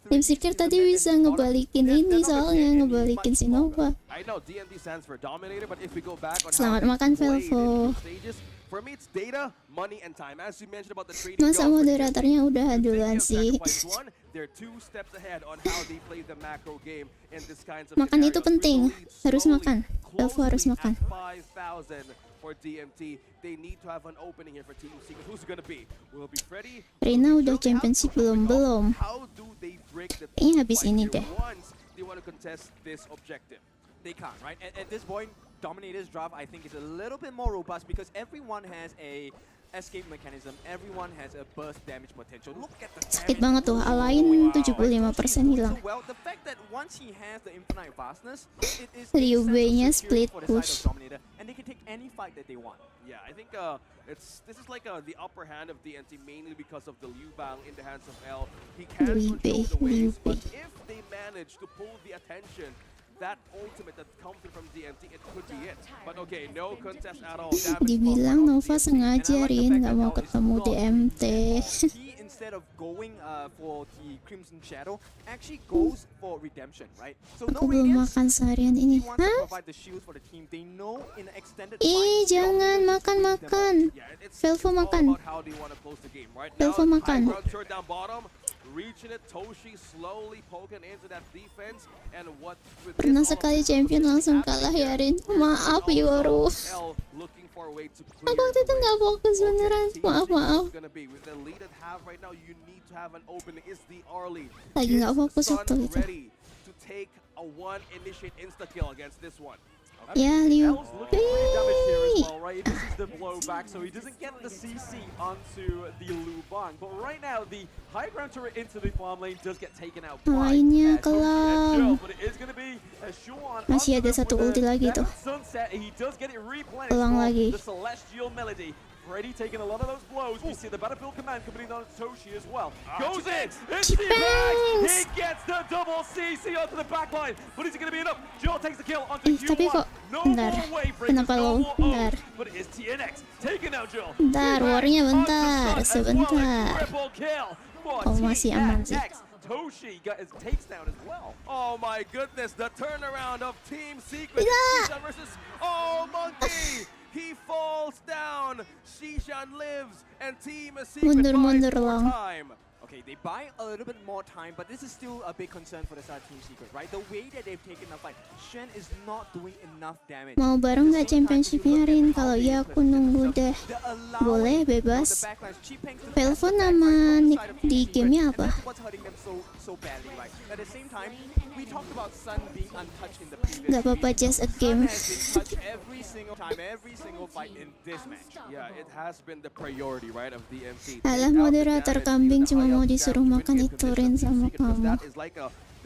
Tim Secret tadi bisa ngebalikin ini soalnya ngebalikin si Nova. I know DMT stands for Dominator, but if we go back on Selamat how makan, they played Velvo. in stages, for me it's data, money, and time. As you mentioned about the trading Masa goals, moderatornya udah duluan sih. they're 2 steps ahead on how they play the macro game in this kinds of Makan itu scenarios. penting. With the lead Harus slowly makan. Velvo harus closing makan. at 5,000 for DMT. They need to have an opening here for Team Secret. Who's it gonna be? Will it be Freddy? Rina udah championship belum? How do they break the Kayaknya habis fight ini here deh. once they want to contest this objective? They can't, right? At this point, Dominator's draft, I think, is a little bit more robust because everyone has a escape mechanism. Everyone has a burst damage potential. Look at the Sakit damage. banget tuh, alain 75% hilang. Well, the fact that once he has the infinite vastness, it is Liu a sense of Bei-nya security split for the side of push. Dominator, and they can take any fight that they want. Yeah, I think this is like the upper hand of DNT mainly because of the Liu Bang in the hands of L. He can Liu control the Bei. waves, but if they manage to pull the attention, that ultimate that comes in from DNT, it could be it. But okay, no contest at all. Damage Dibilang from Nova DNT. sengaja Rin nggak mau ketemu DMT. He, instead of going for the Crimson Shadow, actually goes for redemption, right? So Aku no belum radiance. makan seharian He ini. wants to Hah? provide the shield for the team. They know in an extended Ih, fight, jangan Dominator makan. Yeah, it's Velvo all makan. about how they want to close the game. Right Velvo now, makan. high ground turret down bottom, reaching it. Toshi slowly poking into that defense, and what with this Pernah all of sekali this champion is langsung happening kalah ya here. Rin. Maaf Also, Yoru. L looking for a way to Aku clear waktu the itu way. nggak fokus Okay, beneran. Team Maaf Secret maaf. is gonna be with the lead that have right now. You need to have an opening. Is the early. Lagi nggak Is fokus Sun waktu itu. ready to take a one initiate insta kill against this one? Ya Liu L's looking pretty damaged here as Bei. well, right? This is the blowback, so he doesn't get the CC onto the Liu Bang. But right now, the high ground turret into the farm lane does get taken out by Lainnya Toshi and kelam. Jill, but it is going to be Sean Masih ada satu ulti lagi tuh. Sunset. He does get it replenished Kelang from lagi. the Celestial Melody. Freddy taking a lot of those blows. We see the Battlefield Command coming in on Toshi as well. Goes in. It's Chipangs. He gets the double CC onto the back line. But is it going to be enough? Jill takes the kill onto Tapi Q1. kok No bentar. more wave breakers, Kenapa no lo? more Bentar. O's, but it is TNX taking out Jill. Bentar, warnya bentar, sebentar. Triple kill for Oh, masih aman sih. TNX. Toshi takes down as well. Oh my goodness, the turnaround of Team Secret. Tidak. Shishan versus Monkey. He falls down. Shishan lives and Team Secret Mundur buys more lang. time. Okay, they buy a little bit more time, but this is still a big concern for the side of Team Secret, right? The way that they've taken the fight, Shen is not doing enough damage. Mau bareng nggak championshipnya Rin? Kalau iya aku nunggu deh. The allowance Boleh, from the bebas. backlines, Chipangs to the Velvo back nama line nick side of di Team Secret, gamenya and apa? that's what's hurting them so badly, right? At the same time, we talked about Sun being untouched in the previous Nggak apa-apa, week. just a Sun game. has been touched every single time, every single fight in this match. Yeah, it has been the priority, right, of DMT. Alah, Take out the moderator damage, kambing use the cuma high mau up disuruh damage to makan win itu position Rin of Team sama Secret, because kamu. that is like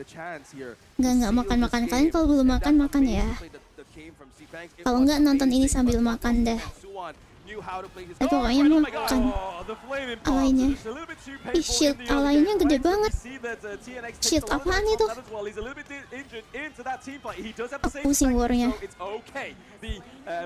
the chance here to Nggak seal makan this makan. game. Kalian kalau belum And makan that makan ya. amazing play that came from Cpangs, it Kalau was nggak nonton ini amazing, sambil but makan deh. and Suwon knew how to play his Pokoknya right, oh my God. makan. Oh, the flaming bombs Alainya. are just a little bit too Ih, painful shield in the early alainya game, gede right? So we banget. see that, TNX takes Shield a little bit apaan of itu? that as well. He's a little bit injured into that team fight. He does have the same Pusing perspective, warnya. so it's okay. The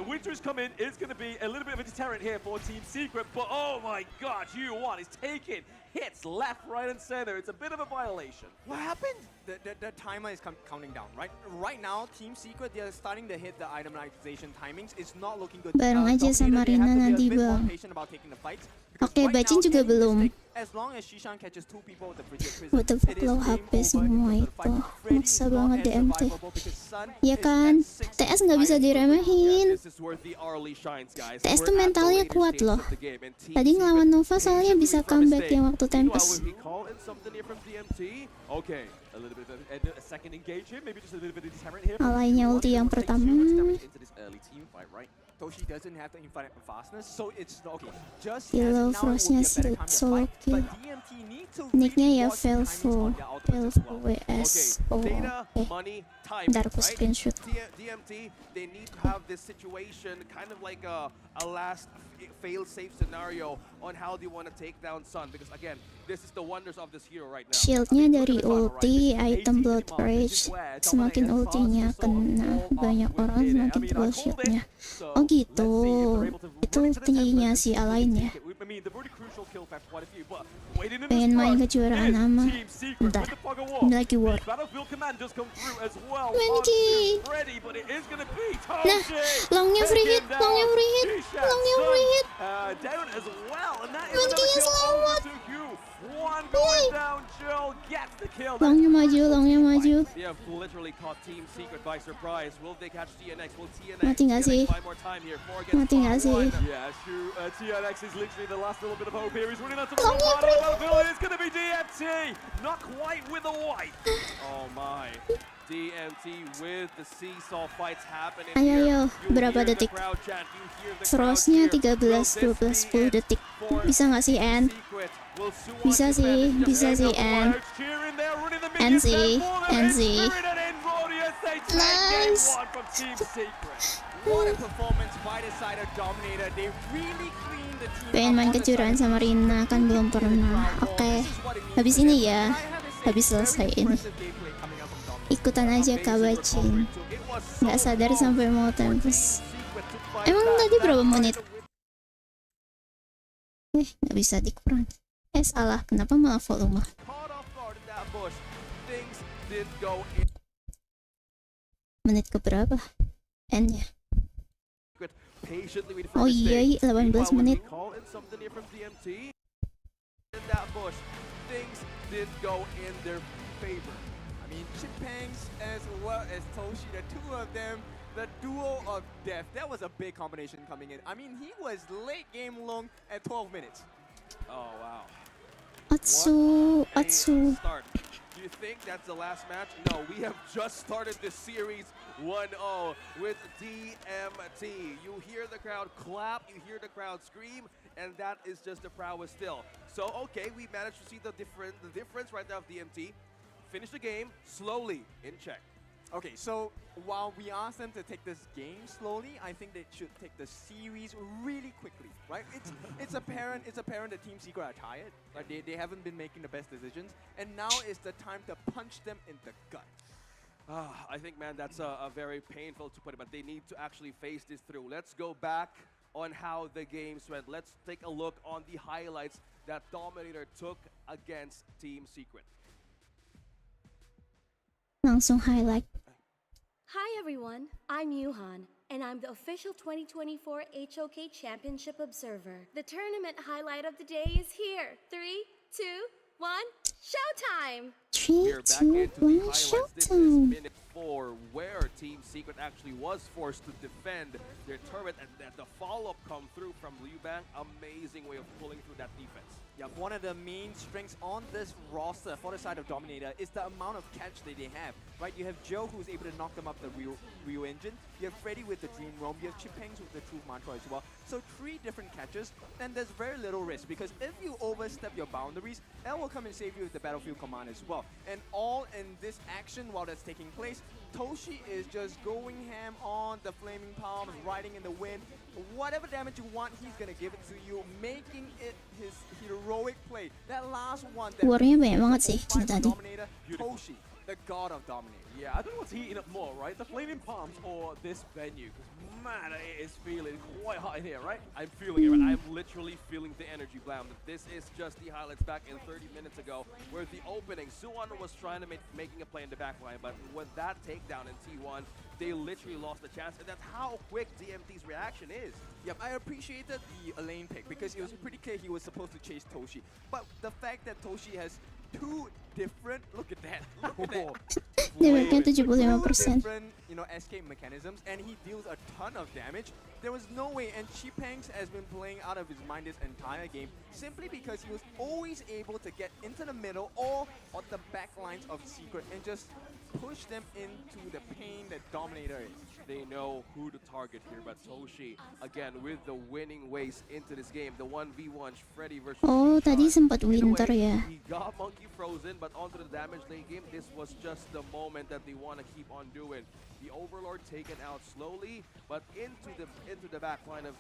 Winters come in. It's going to be a little bit of a deterrent here for Team Secret, but oh my God, U1 is taking hits left, right, and center. It's a bit of a violation. What happened? The timer is counting down, right? Right now, Team Secret, they're starting to hit the itemization timings. It's not looking good. Bareng aja Dominator, sama they have Rina to be a nanti, bit more Bang. patient about taking the fights Oke, right Bacin now, juga taking this belum. stick, as long as Shishan catches 2 people with the frigid prison, What the fuck, it is low game HP over semua in terms of the itu. fight. Freddy is Maksa not banget as DMT. survivable because Sun Ya is kan, at 6 TS nggak bisa Yeah, diremehin. this is where the early shines, guys. TS We're tuh at the mentalnya later kuat stages loh. of the game, and Team Tadi ngelawan Secret Nova soalnya patiently bisa from comeback mistake. yang waktu Meanwhile, Tempest. will he call in something here from DMT? Okay. A little bit of a second engage here, maybe just a little bit of deterrent here. from Alainya Q1. ulti yang They wanna take pertama. too much damage into this early team fight, right? Toshi doesn't have the infinite fastness, so it's okay. Just Kilo as now it will Frostnya be a better time to solo fight, kill. but DMT need to Nicknya really ya watch the timings Velvo. on their ultimates as Velvo well. WS. Oh, Data, oke. money, time. Bentar aku right? screenshot. DMT, they need to have this situation kind of like a last fail-safe scenario on how they want to take down Sun. Because again, this is the wonders of this hero right now. Shieldnya dari ulti, item Blood Rage. Semakin ultinya kena banyak orang, semakin tebal shieldnya. Oh gitu, itu ultinya si Alain ya. Pengen main kejuaraan ama. Bentar, ini lagi war. Menki. Nah, longnya free hit, longnya free hit, longnya free hit. Menkinya selamat. Yay. Longnya maju, longnya maju. They have literally caught Team Secret by surprise. Will they catch TNX? Will TNX Mati nggak sih? buy more time here? 4 against Mati nggak sih? 1. Yeah, true. TNX is literally the last little bit of hope here. He's running out to the Longnya wrong part of the free battlefield. It's going to be DMT. Not quite with the white. Oh my. DMT with the seesaw fights happening Ayo, here. ayo. You Berapa hear the detik? crowd chant, you hear the crowd Frostnya cheer. 13, Will this 12, be 10 it detik. for Bisa nggak sih, N? Secret? Will Suwon Bisa defend? sih, Just bisa end sih, up N. Cheering there, running the And minions see, there for them. and It's see. Spirit and Inglorious. They take game Nice. 1 from Team Secret. What a performance by the side of Dominator. They really cleaned the team Pengen up main on the kejuaraan side. sama Rina, kan belum pernah. Oke, habis ini ya, habis selesai ini. Ikutan aja Kak Bacin. Nggak sadar sampai mau Tempest. Emang tadi berapa menit? Nggak bisa dikurang. Salah, kenapa malah volume? Caught off guard in that bush. Things didn't go in. Menit keberapa? N-nya. Patiently waiting for Oh a iya, mistake. 18 Meanwhile, menit. will he call in something here from DMT? In that bush, things didn't go in their favor. I mean, Chippangs as well as Toshi, the two of them, the duo of death. That was a big combination coming in. I mean, he was late game long at 12 minutes. Oh wow. Atsu, A Atsu. start. Do you think that's the last match? No, we have just started this series 1-0 with DMT. You hear the crowd clap, you hear the crowd scream, and that is just the prowess still. So okay, we managed to see the difference right now of DMT. Finish the game slowly in check. Okay, so while we asked them to take this game slowly, I think they should take the series really quickly, right? It's apparent that Team Secret are tired, right? They haven't been making the best decisions, and now is the time to punch them in the gut. I think, man, that's a very painful to put it, but they need to actually face this through. Let's go back on how the games went. Let's take a look on the highlights that Dominator took against Team Secret. Langsung highlight. Hi everyone, I'm Yuhan, and I'm the official 2024 HOK Championship Observer. The tournament highlight of the day is here. 3, 2, 1, showtime! 3, We're back 2, into the 1, highlights. This is showtime. minute 4, where Team Secret actually was forced to defend their turret, and the follow-up come through from Liu Bang. Amazing way of pulling through that defense. Yeah, one of the main strengths on this roster for the side of Dominator is the amount of catch that they have, right? You have Joe who's able to knock them up the Rio engine. You have Freddy with the Dream Roam. You have Chippangs with the Truth Mantra as well. So 3 different catches, and there's very little risk because if you overstep your boundaries, L will come and save you with the Battlefield Command as well. And all in this action while that's taking place, Toshi is just going ham on the Flaming Palms, riding in the wind. Whatever damage you want, he's gonna give it to you, making it his heroic play. That last one that Warnya banyak banget sih fight tadi. Dominator, Toshi, the god of Dominator. Yeah, I don't know what's heating up more, right? The Flaming Palms or this venue? Because man, it is feeling quite hot in here, right? I'm feeling it. I'm literally feeling the energy, Blam. This is just the highlights back in 30 minutes ago, where the opening, Suwon was trying to making a play in the back line, but with that takedown in T1, they literally lost the chance, and that's how quick DMT's reaction is. Yep, I appreciated the lane pick because it was pretty clear he was supposed to chase Toshi. But the fact that Toshi has two different, look at that, Damage-nya two 75%. different, escape mechanisms, and he deals a ton of damage. There was no way, and Chipangs has been playing out of his mind this entire game simply because he was always able to get into the middle or on the back lines of Secret and just push them into the pain that Dominator is. They know who to target here, but Toshi, again, with the winning ways into this game, the 1v1 Freddy versus Oh, tadi Shishan. sempat In a winter way, ya. He got Monkey frozen, but onto the damage lane game, this was just the moment that they want to keep on doing. The Overlord taken out slowly, but into the back line of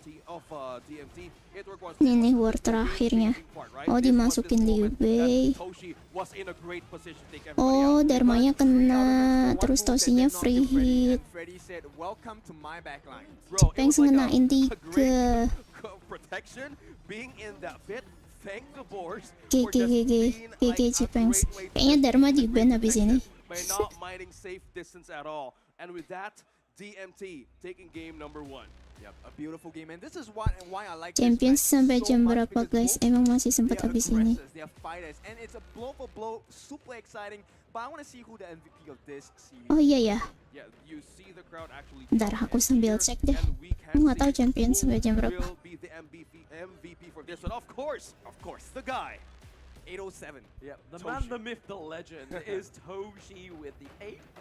DMT, it requires Ini war terakhirnya. Oh, dimasukin Liu Bei. Toshi was in a great position to take everybody Oh, out. Dharmanya kena, terus Toshinya free hit. Freddy said, "Welcome to my backline." Bro, it Chipangs was like ngenain a great 3. protection, being in that pit, thank the boards GG, for just GG, being like GG a Chipangs. great way to Kayaknya Dharma defend di-ban habis ini. by not minding safe distance at all. And with that, DMT taking game number 1. Yep, a beautiful game, and this is why I like Champions this match sampai so jam much berapa because guys? both Emang masih they sempat are habis ini. aggressors, they are fighters, and it's a blow for blow, super exciting. But I want to see who the MVP of this series. Oh iya ya. Yeah, you see the crowd actually Bentar, aku sambil cek deh. and we Aku can nggak tahu see Champions who sampai jam berapa. will be the MVP for this one. Of course, the guy. 807. Yep, the Toshi. man, the myth, the legend is Toshi with the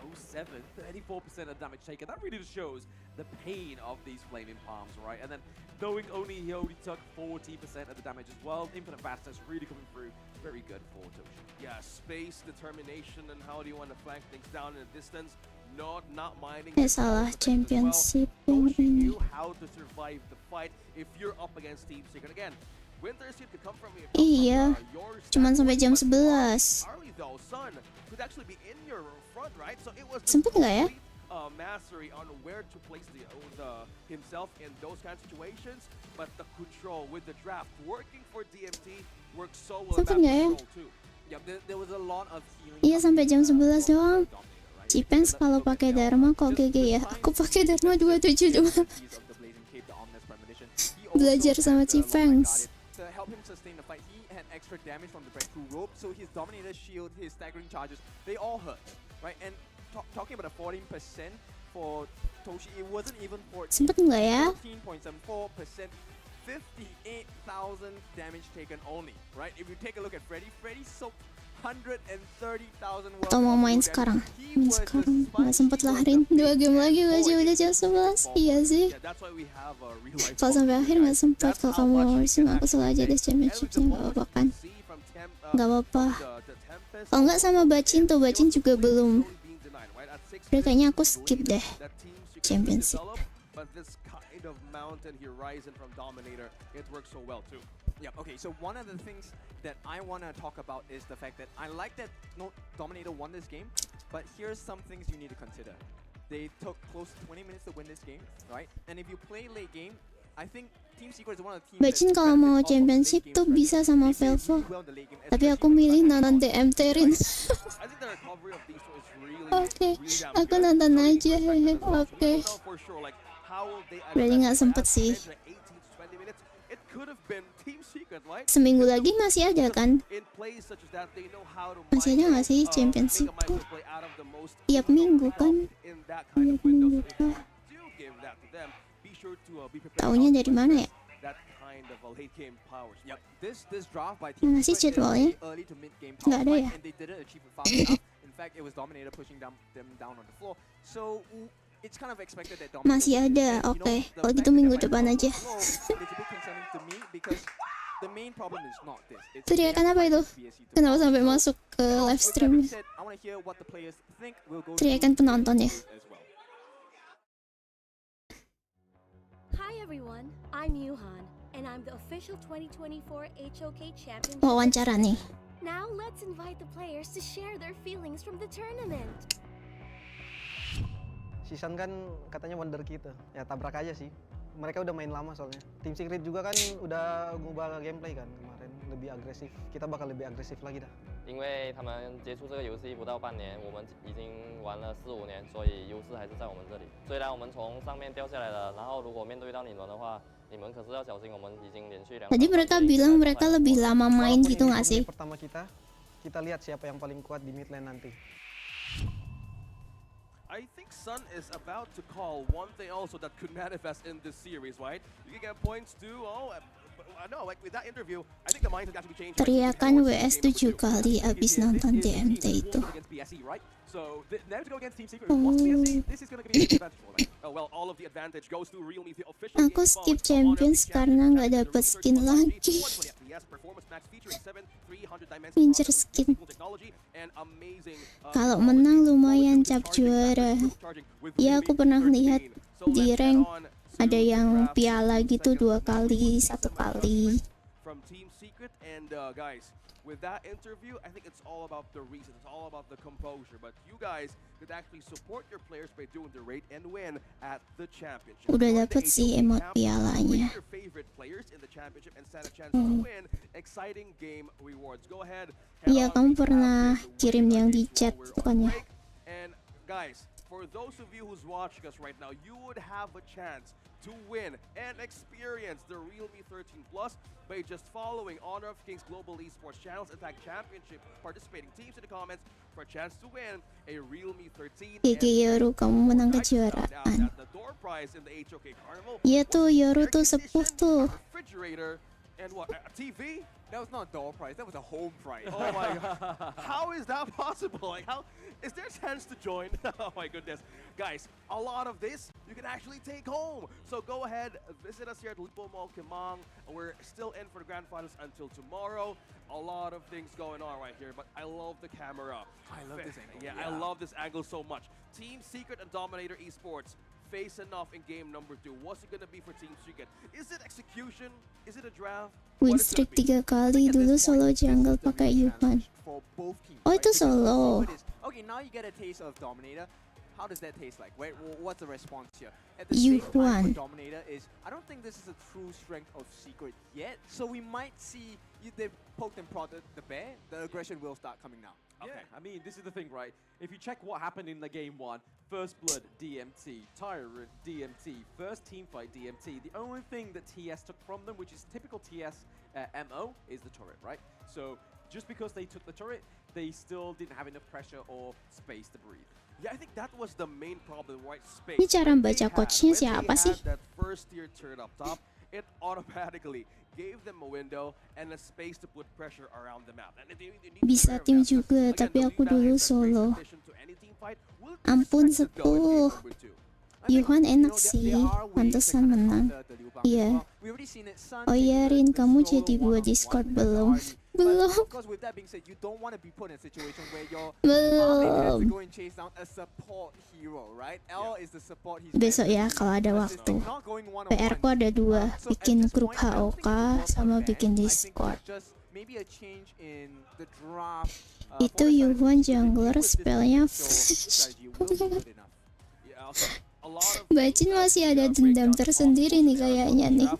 807, 34% of damage taken. That really just shows the pain of these flaming palms, right? And then knowing he only took 40% of the damage as well, infinite fastness really coming through. Very good for Toshi. Yeah, space, determination, and how do you want to flank things down in the distance. Not minding. Salah championship Toshi ini. knew how to survive the fight if you're up against Team Secret. Again, Winter Seed could come from Iya, cuman sampai jam 11. Early though, Sun could actually be in your front, right? So it was Sempet nggak ya? mastery on where to place himself in those kind of situations, but the control with the draft working for DMT works so well. Sempet in nggak ya? that control too. Yep, there was a lot of healing. Iya, sampai jam 11 doang. Dominator, right? Chipangs kalau pakai Dharma kok GG ya. Aku pakai Dharma 27 doang. Belajar sama Chipangs. To help him sustain the fight, he had extra damage from the breakthrough rope, so his Dominator shield, his staggering charges, they all hurt, right? And talking about the 14% for Toshi, it wasn't even 14. Sempet nggak ya? 14.74%, 58,000 damage taken only, right? If you take a look at Freddy soaked 130,000 worth Atau mau of main blue damage. sekarang? He Main was the sekarang. Nggak sponge, sempet he was lahirin. the 2 game lagi big aja boy. udah jam 11. Iya sih. Yeah, that's why we have a real life. Kalau sampai akhir nggak sempat. Kalau kamu mau simak aku selalu aja deh championshipnya, nggak apa-apa kan? Nggak apa-apa. Kalau nggak sama Bacin tuh, Bacin juga belum. Udah kayaknya aku skip deh championship. But this kind of mountain here rising from Dominator, it works so well too. Yeah, okay, so one of the things that I want to talk about is the fact that I like that Dominator won this game, but here's some things you need to consider. They took close to 20 minutes to win this game, right? And if you play late game, I think Team Secret is one of the teams Bacin that kalau mau benefits off of championship late tuh games, bisa right? sama They play Velvo. really well in the late game, Tapi aku especially milih when nonton DMT Rin. I think the recovery of these two is really, Oke, really damn aku good. nonton So aja. we can expect this as well. So we Oke. don't know for sure, like, how will they Berarti nggak adjust sempet as sih. compared to 18 to 20 minutes. It could have been Team Secret, right? Seminggu lagi masih ada kan? In plays such as that, they know how to Masih ada nggak sih championship make a tuh? microplay out of the most Tiap minggu kan? in that kind of Tiap window. minggu So if kah? you do give that to them, be sure to be prepared. Taunya how to dari mana ya? address that kind of late game powers. Yep, this draft by Team Mana sih Secret is jadwalnya? a early to mid game Nggak ada power fight, ya? and they didn't achieve it fast enough. In fact, it was Dominator pushing them down on the floor. So it's kind of expected that Dominator Masih will win ada, this. And, oke. the Kalau fact gitu that minggu they're depan fighting aja. on the floor is a bit concerning to me because the main problem is not this. It's Teriakan they apa have itu? to BSC to Kenapa win. sampai So, masuk ke with live that stream? being said, I want to hear what the players think. We'll go Teriakan through penonton ya. as well. Hi everyone, I'm Yuhan, and I'm the official 2024 HOK Championship. Wawancara nih. Now let's invite the players to share their feelings from the tournament. Season kan katanya wonder kita, ya tabrak aja sih. Mereka udah main lama soalnya. Tim Secret juga kan udah ngubah gameplay kan kemarin, lebih agresif. Kita bakal lebih agresif lagi dah. 因为他们接触这个游戏不到半年，我们已经玩了4、5年，所以优势还是在我们这里。虽然我们从上面掉下来了，然后如果面对到你们的话，你们可是要小心，我们已经连续2。 Tadi mereka bilang mereka lebih lama main gitu nggak sih? Pertama kita lihat siapa yang paling kuat di mid lane nanti. I think Sun is about to call one thing also that could manifest in this series, right? You can get points too. Oh, no, like with that interview, I think the mindset actually changed. Teriakan WS 7 kali abis nonton DMT itu. So now to go against Team Secret, who wants BSC, this is going to be a big advantage for them. Oh well, all of the advantage goes to Realme, the official. Aku skip Champions karena nggak dapet skin lagi. Ranger skin. Kalau menang lumayan cap juara. Ya aku pernah lihat di rank ada yang piala gitu 2 kali, 1 kali. From Team Secret and guys, with that interview, I think it's all about the reason. It's all about the composure. But you guys could actually support your players by doing the raid and win at the championship. Udah dapet sih emot pialanya. Your favorite players in the championship and stand a chance to win exciting game rewards. Go ahead. Iya, kamu pernah kirim yang di chat bukan ya? And guys, for those of you who's watching us right now, you would have a chance to win and experience the Realme 13 Plus by just following Honor of Kings Global Esports Channels Attack Championship participating teams in the comments for a chance to win a Realme 13. GG Yoru, kamu menang kejuaraan. Iya tuh, Yoru tuh sepuh tuh. Refrigerator and what? A TV? That was not a door prize, that was a home prize. Oh my god. How is that possible? Like, how is there a chance to join? Oh my goodness. Guys, a lot of this you can actually take home. So go ahead, visit us here at Lipo Mall Kimang. We're still in for the grand finals until tomorrow. A lot of things going on right here, but I love the camera. I love this angle. Yeah, I love this angle so much. Team Secret and Dominator Esports face enough in game number 2. What's it gonna be for Team Secret? Is it execution? Is it a draft? Win streak 3 kali, dulu solo jungle pakai Yuhan. Oh itu solo. Okay, now you get a taste of Dominator. How does that taste like? What's the response here? At the same time, for Dominator is, I don't think this is a true strength of Secret yet. So we might see they've poked and prodded the bear. The aggression will start coming now. Yeah, I mean, this is the thing, right? If you check what happened in the game 1, First Blood, DMT, Tyrant, DMT, First Teamfight, DMT, the only thing that TS took from them, which is typical TS MO, is the turret, right? So just because they took the turret, they still didn't have enough pressure or space to breathe. Yeah, I think that was the main problem, right? Space. Ini cara baca coachnya siapa sih? That first tier turret up top, it automatically gave them a window and a space to put pressure around the map. And they Bisa tim juga, tapi aku dulu solo. Ampun sepuh. Yuhan enak sih, pantesan menang. Iya. Oh iya Rin, kamu jadi buat Discord belum? Belum. Belum. Besok ya kalau ada waktu. PR ku ada 2, bikin grup HOK sama bikin Discord. Itu Yuhan jungler spellnya flash. Bacin masih ada dendam tersendiri nih kayaknya nih.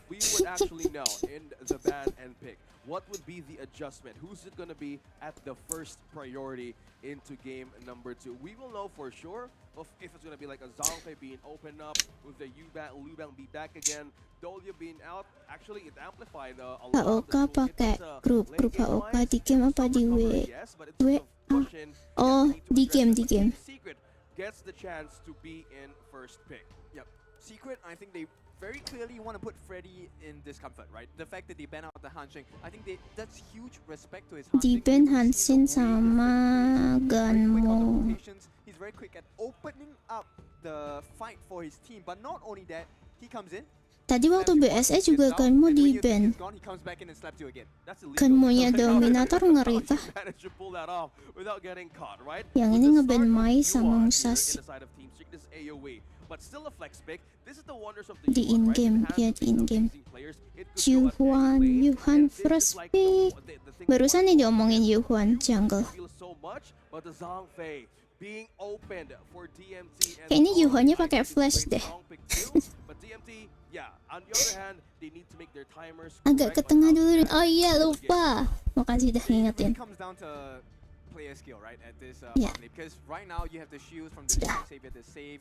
What would be the adjustment? Who's it going to be at the first priority into game number 2? We will know for sure if it's going to be like a Zhangfei being opened up, with the Lubang be back again, Dolia being out. Actually, it amplified a lot of HOK pakai grup HOK di game apa di Oh, di game. Secret gets the chance to be in first pick. Yep. Secret, I think they very clearly want to put Freddy in discomfort, right? The fact that they ban out the Hanshin, I think that's huge respect to his Hanshin. Di ban Hanshin sama Ganmo. He's very quick at opening up the fight for his team, but not only that, he comes in. Tadi waktu BSE juga Ganmo di ban. Ganmo-nya Dominator ngeri kah? Yang ini ngeban Mai sama Musashi. Di in-game, ya di in-game. Yuhan first pick. Barusan nih diomongin Yuhan jungle. being opened for DMT. Kayaknya Yuhannya pakai flash deh. But DMT, yeah, on the other hand, they need to make their timers Agak ke correct, tengah but dulu. how Oh iya, to lupa. Makasih udah ngingetin. It comes down to player skill, right? At this Yeah. farm lane. Because right now you have the shields from the Sudah. Savior to save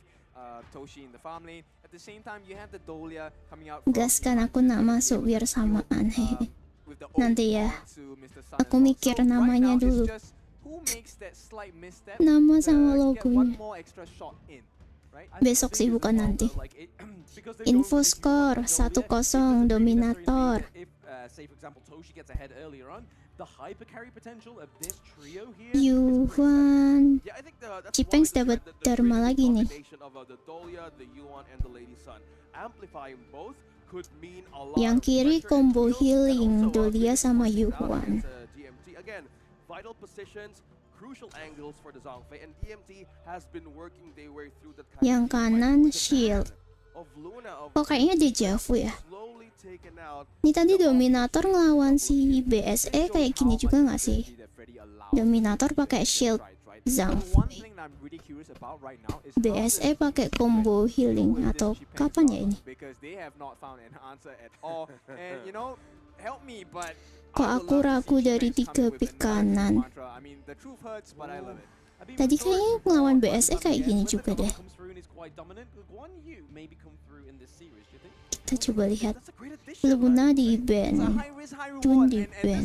Toshi in the farm lane. At the same time, you have the Dolia coming out. from Gas kan behind aku nak to be masuk able biar to samaan. heal, with the ult Nanti ya. onto Mr. Sun Aku as well. mikir So right namanya now it's dulu. just who makes that slight misstep Nama to sama get one logonya. more extra shot in, right? Besok sih, bukan nanti. Info skor 1-0 Dominator. Say for example Toshi gets ahead earlier on, the hyper carry potential of this trio here. Yuhan. Yeah, I think that's Cipengs why dapat the Dharma really lagi nih. combination of the Dolia, the Yuan, and the Lady Sun. Amplifying both could mean a lot Yang of kiri pressure combo and kills, and healing also, Dolia biggest sama push it out Yuan. against, DMT. Again, vital positions, crucial angles for the Zhongfei, and DMT has been working their way through that kind Yang of fight kanan with the shield. ban of Luna, of Oh kayaknya dejavu ya. slowly taken out. Nih tadi Dominator ngelawan si BSE kayak gini juga nggak sih? Dominator pakai shield Zhongfei. BSE pakai combo healing atau kapan ya ini? Kok aku ragu dari 3 pick kanan? Tadi kayaknya ngelawan BSE kayak gini juga deh. Kita coba lihat. Luna di ban, Jun di ban,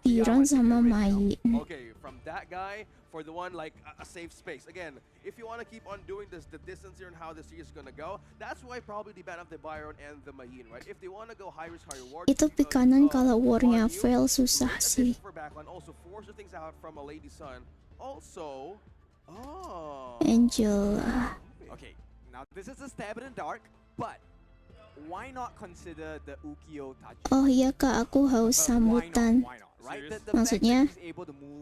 Iron sama Mai. Okay, from that guy for the one like a safe space. Again, if you want to keep on doing this, the distance here and how the series is gonna go, that's why probably the ban of the Byron and the Mahin, right? If they want to go high risk, high reward. Itu pick kanan kalau warnya fail susah sih. For backline, also force things out from a Lady Sun. Also, Angela. Okay, now this is a stab in the dark, but why not consider the Ukyo Tachi? Oh iya kak, aku haus sambutan. Maksudnya,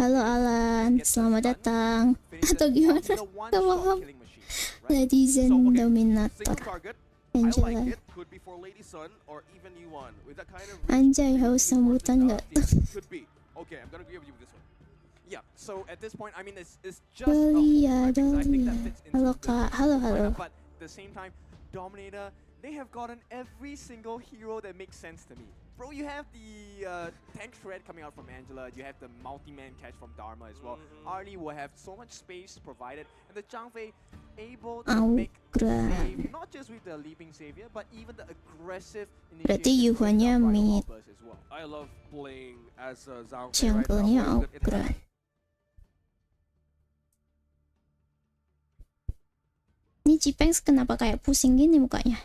halo Alan, selamat datang. Atau gimana? Gak paham. Ladies and Dominator. Angela. Anjay, haus sambutan gak tuh? Okay, I'm gonna give you this one. Yeah, so at this point, I mean, it's just Dolia, a whole I think that Dolia. fits into Halo the kak, halo halo. But at the same time, Dominator, they have gotten every single hero that makes sense to me. Bro, you have the tank shred coming out from Angela, you have the multi-man catch from Dharma as well. Arlie will have so much space provided, and the Zhongfei able to make save, not just with the leaping savior, but even the aggressive Berarti initiation with Yuhannya the Rhino mid. Outburst as well. I love playing as Zhongfei right now. Jungle-nya It Okra. Ini Cipengs kenapa kayak pusing gini mukanya?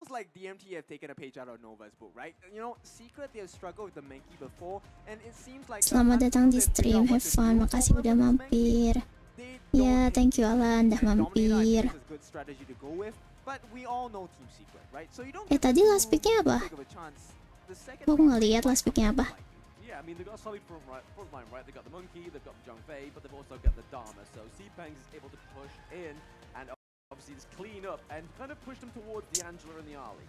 It's like DMT have taken a page out of Nova's book, right? You know, Secret they have struggled with the Mankey before, and it seems like Selamat datang di stream, have fun, makasih udah mampir. Ya, thank you Alan, udah mampir. Tadi last pick-nya apa? Aku ngeliat last pick-nya apa. Yeah, I mean they've got a solid front line, right? They've got the Monkey, they've got the Zhongfei, but they've also got the Dharma. So Cpangs is able to push in and obviously just clean up and kind of push them towards the Angela and the Ali.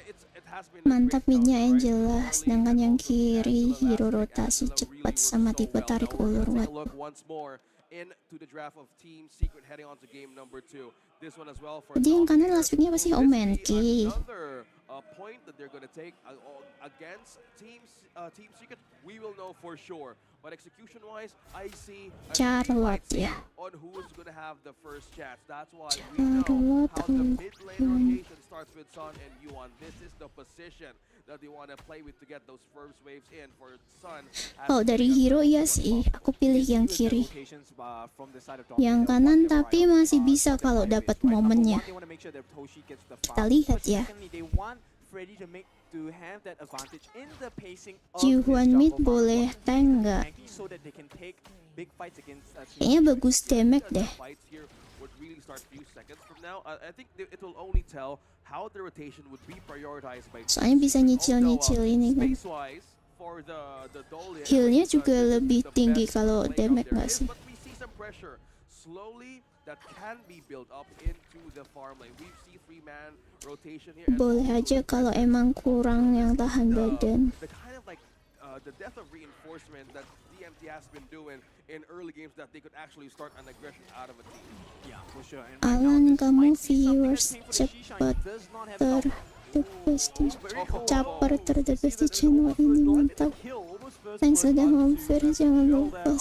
it has been Mantap midnya Angela, sedangkan yang kiri hero rotasi cepat sama tipe tarik ulur. Look once more into the draft of Team Secret heading on to game number 2. This one as well for Tadi yang kanan last pick-nya apa sih? Oh, Mankey. another point that they're going to take against Team Secret, we will know for sure. But execution-wise, I see a Charlotte, fight yeah. on who's going to have the first chance. That's why we know how the mid lane rotation starts with Sun and Yuan. This is the position that they want to play with to get those first waves in for Sun. Oh, dari hero iya sih, aku pilih yang kiri. Yang kanan tapi masih bisa kalau dapat momennya. Kita lihat ya. Jihuan mid boleh tank nggak? Kayaknya bagus damage deh. Soalnya bisa nyicil-nyicil ini kan. Healnya juga lebih tinggi kalau damage nggak sih? that can be built up into the farm lane. We see 3-man rotation here. and Boleh aja kalau emang kurang yang tahan badan. the kind of like the death of reinforcement that DMT has been doing in early games, that they could actually start an aggression out of a team. Yeah, for sure. And Alan, kamu viewers cepat the best caper the best channel ini, mantap. Thanks udah mampir, jangan lupa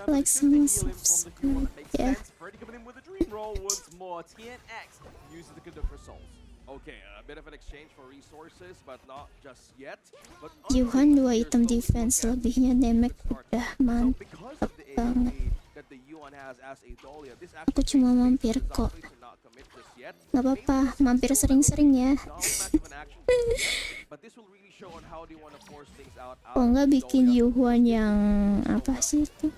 like sama subscribe ya. Freddy coming in with a dream roll once more. TNX uses the conduct for souls. Okay, a bit of an exchange for resources, but not just yet. But Yuhan 2 item defense, lebihnya damage udah mantap banget. that the Yuan has as a Dahlia, this Aku cuma mampir kok. not commit just yet. Gak apa-apa, mampir sering-sering ya. Not much of an action yet, but this will really show on how they want to force things out. Kok nggak bikin Yuhan yang apa sih itu?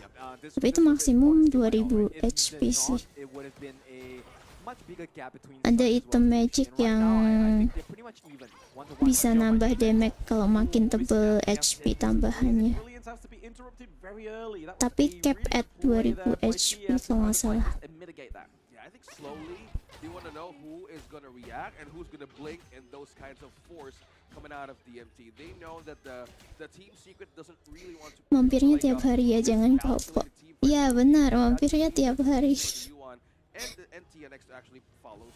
Tapi itu maksimum 2000 HP sih. it would have been a much bigger gap between Ada sides as item well. magic And right yang now, I think they're pretty much even. 1-1. bisa nambah damage kalau makin tebel HP tambahannya. Brilliance has to be interrupted very early. That was Tapi a cap really at good play 2000 there by HP TS kalau nggak to try salah. and mitigate that. Yeah, I think slowly they want to know who is going to react and who's going to blink in those kinds of force coming out of DMT. They know that the team secret doesn't really want to. Mampirnya tiap hari ya, jangan kelompok. Iya benar, mampirnya tiap hari. And the NTNX actually follow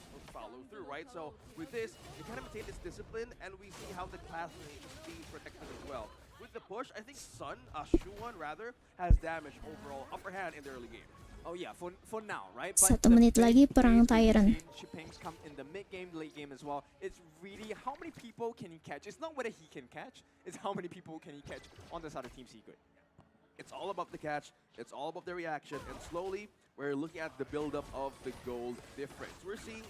through, right? So with this, they kind of maintain this discipline, and we see how the class is being protected as well. With the push, I think Shuan rather, has damage overall, upper hand in the early game. Oh yeah, for now, right? 1 menit lagi perang Tyrant. Chippings come in the mid game, late game as well. It's really how many people can he catch? It's not whether he can catch, it's how many people can he catch on the side of Team Secret. It's all about the catch, it's all about the reaction, and slowly we're looking at the build-up of the gold difference. We're seeing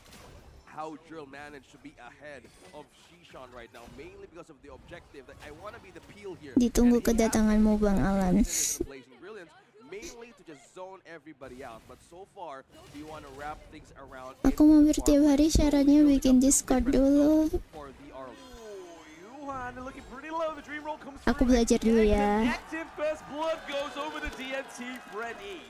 how Drill managed to be ahead of Shishan right now, mainly because of the objective that I want to be the peel here. Ditunggu kedatanganmu Bang Alan. Blazing Brilliance, mainly to just zone everybody out, but so far we want to wrap things around. Aku mampir tiap hari, syaratnya bikin Discord dulu. For the early. Yuhan looking pretty low. The dream roll comes Aku through. belajar dulu ya. Active first blood goes over the DNT Freddy.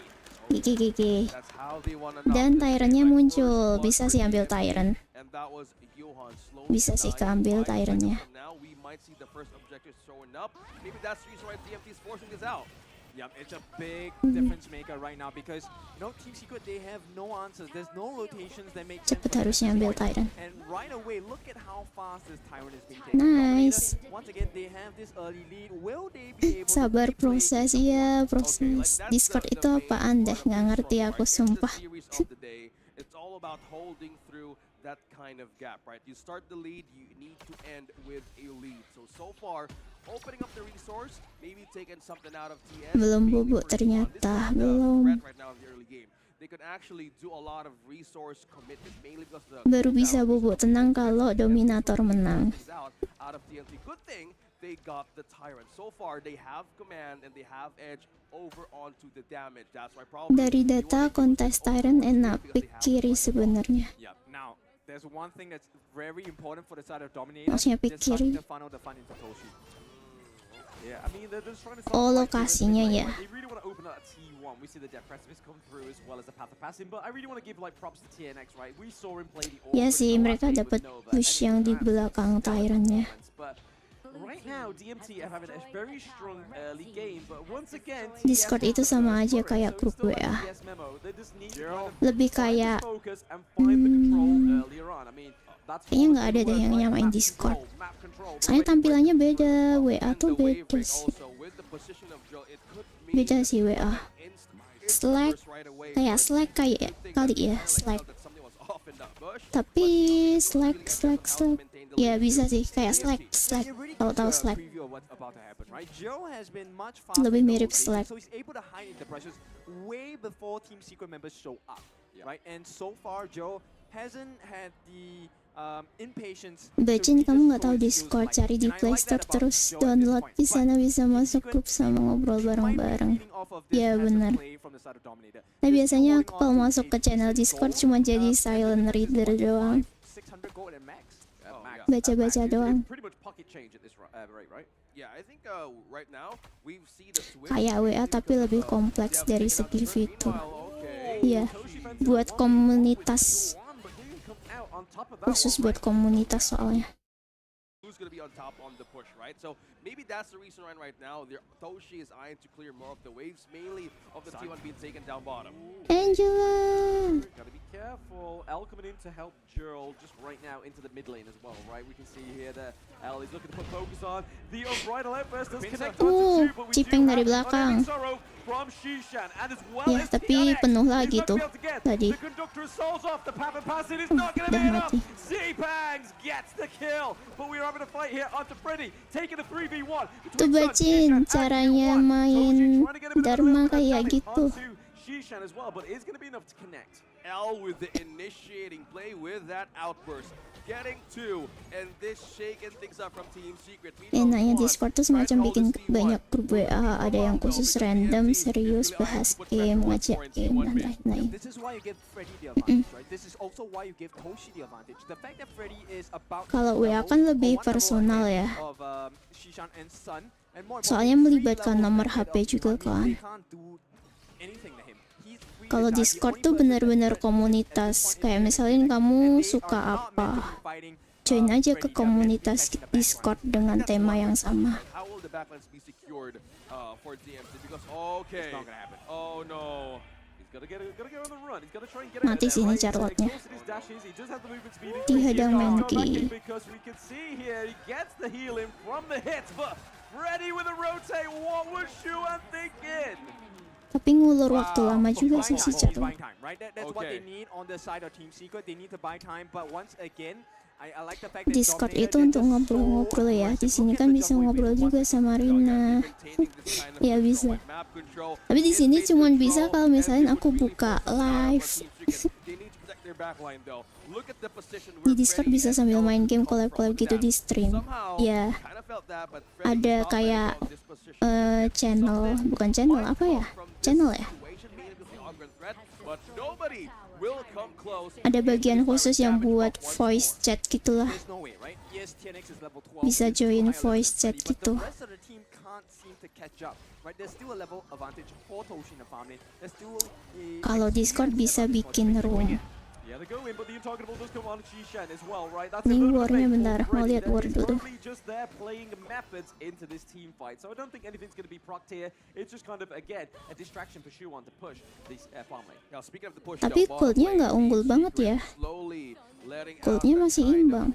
Gigi. That's how they want to knock Dan this Tyrantnya game. muncul, First bisa blood sih for ambil DMT, Tyrant. and that was Johan slowly Bisa sih dying. keambil 5 seconds Tyrantnya. from now, we might see the first objectives showing up. Maybe that's the reason why DMT is forcing this out. Yeah, it's a big difference maker right now because Team Secret, they have no answers. There's no rotations that make sense. Cepet harusnya ambil Tyrant. And right away, look at how fast this Tyrant is being taken. Nice. Dominator, once again, they have this early lead. Will they be able Sabar to proses, iya proses. Discord itu apaan deh, nggak ngerti aku sumpah. It's all about holding through that kind of gap, right? You start the lead, you need to end with a lead. So far, opening up the resource, maybe taking something out of TS. Belum mainly bubuk for Yuan. This ternyata, is the belum. threat right now in the early game. They could actually do a lot of resource commitment, mainly because the Baru bisa bubuk tenang kalau Dominator menang. out of TNT. Good thing they got the Tyrant. So far, they have command and they have edge over onto the damage. That's why probably Dari data kontes Tyrant enak pick kiri sebenarnya. Yeah, now, there's one thing that's very important for the side of Dominator. Maksudnya pick They're starting kiri. to funnel the fun into Toshi. Yeah, I mean, they're just trying to Oh, start lokasinya ya. They really want to open up that T1. We see the Death Precipice come through as well as the Path of Passing, but I really want to give props to TNX, right? We saw him play the Ya Orb sih, with mereka Nova, dapat with Nova, push and yang di it's belakang Tyrantnya. But right now, DMT are having a very strong early game, but once again, Discord itu sama aja kayak grup WA. Lebih kayak kayaknya nggak ada deh yang nyamain Discord. Soalnya tampilannya beda, WA tuh beda sih. Beda sih WA. Slack kayak Slack kayak kali ya Slack. Tapi Slack ya bisa sih kayak Slack kalau tahu Slack. Lebih mirip Slack. So he's able to hide in the pressures way before Team Secret members show up, right? And so far, Joe hasn't had the impatience. Bacin, kamu nggak tahu Discord, cari di Play Store terus download, di sana bisa masuk grup sama ngobrol bareng-bareng. Ya benar. Nah biasanya aku kalau masuk ke channel Discord cuma jadi silent reader doang, baca-baca doang. Yeah, I think right now we've seen the switch. Kayak WA tapi lebih kompleks dari segi fitur. Okay. Iya, buat komunitas, khusus buat komunitas soalnya. Who's going to be on top on the push, right? So maybe that's the reason right now Toshi is eyeing to clear more of the waves, mainly of the T1 being taken down bottom. Angela! Gotta be careful. L coming in to help Jurl just right now into the mid lane as well, right? We can see here that L is looking to put focus on the unbridled outburst. Does connect onto two, but we Cipeng do dari have belakang. unending sorrow from Shishan, and as well Ya, as tapi TNX. penuh lagi He's not tuh gonna be able to get tadi. the conductor souls off. The Papa passing is not gonna be Udah enough. mati. Z-Pangs gets the kill, but we're having a fight here onto Freddy, taking a 3v1. Tuh bacin caranya main Dharma kayak gitu. Shishan as well, but it's gonna be enough to connect. L with the initiating play with that outburst. Getting two, and this shaking things up from Team Secret. Enaknya Discord tuh semacam bikin banyak grup WA, ada yang khusus random, serius, bahas game, ngajak game, dan lain-lain. This is why you give Freddy the advantage, right? This is also why you give Toshi the advantage. The fact that Freddy is about Kalau WA kan lebih personal ya, of Shishan and Sun, and more soalnya importantly, melibatkan 3 nomor levels HP ahead of juga T1, kan. they can't do anything to him. He's free to Kalau die. The Discord only tuh person bener-bener that can komunitas, at this point kayak is misalnya Freddy, kamu and they suka are not apa, meant to be fighting, join aja ke Freddy. They are meant to be komunitas catching the backline. Discord dengan tema yang sama. How will the backlines be secured for DMC? Because okay, It's not gonna happen. oh no. He's gotta get on the run. He's gotta try and get out of Mati there, sini right? Charlotte-nya. Exhausted his dashes. He does have the movement speed. Dihadang He's gonna go Menki. back in because we can see here he gets the healing from the hits, but Freddy with a rotate. What was Shuan thinking? Tapi ngulur waktu lama juga sih si He's Charlotte. buying time, right? That's what they Okay. need on the side of Team Secret. They need to buy time, but once again, I like the fact that Discord Dominator, itu they're untuk just ngobrol-ngobrol so ya. Di aggressive. sini Look kan at the bisa jungle ngobrol wave. juga sama Rina. Ya bisa. Tapi di sini cuma bisa kalau misalnya aku buka live. Di Discord bisa sambil main game collab-collab gitu di stream. Ya, ada kayak channel, bukan channel, apa ya? Channel ya? Ada bagian khusus yang buat voice chat gitulah. There's no way, right? Yes, TNX is level 12. Bisa join voice chat but gitu. the rest of the team can't seem to catch up, right? There's still a level advantage for Toshi in the farm lane. There's still a Kalau Discord bisa bikin room. Yeah, they go in, but the intargetable does come on Shishan as well, right? That's Ini a little bit war-nya painful bentar, for mau Freddy lihat that war he's dulu. probably just there playing methods into this team fight. So I don't think anything's going to be procced here. It's just kind of, again, a distraction for Shuan to push this farm lane. Now, speaking of the push, Tapi though, goldnya nggak unggul banget ya. Goldnya masih imbang.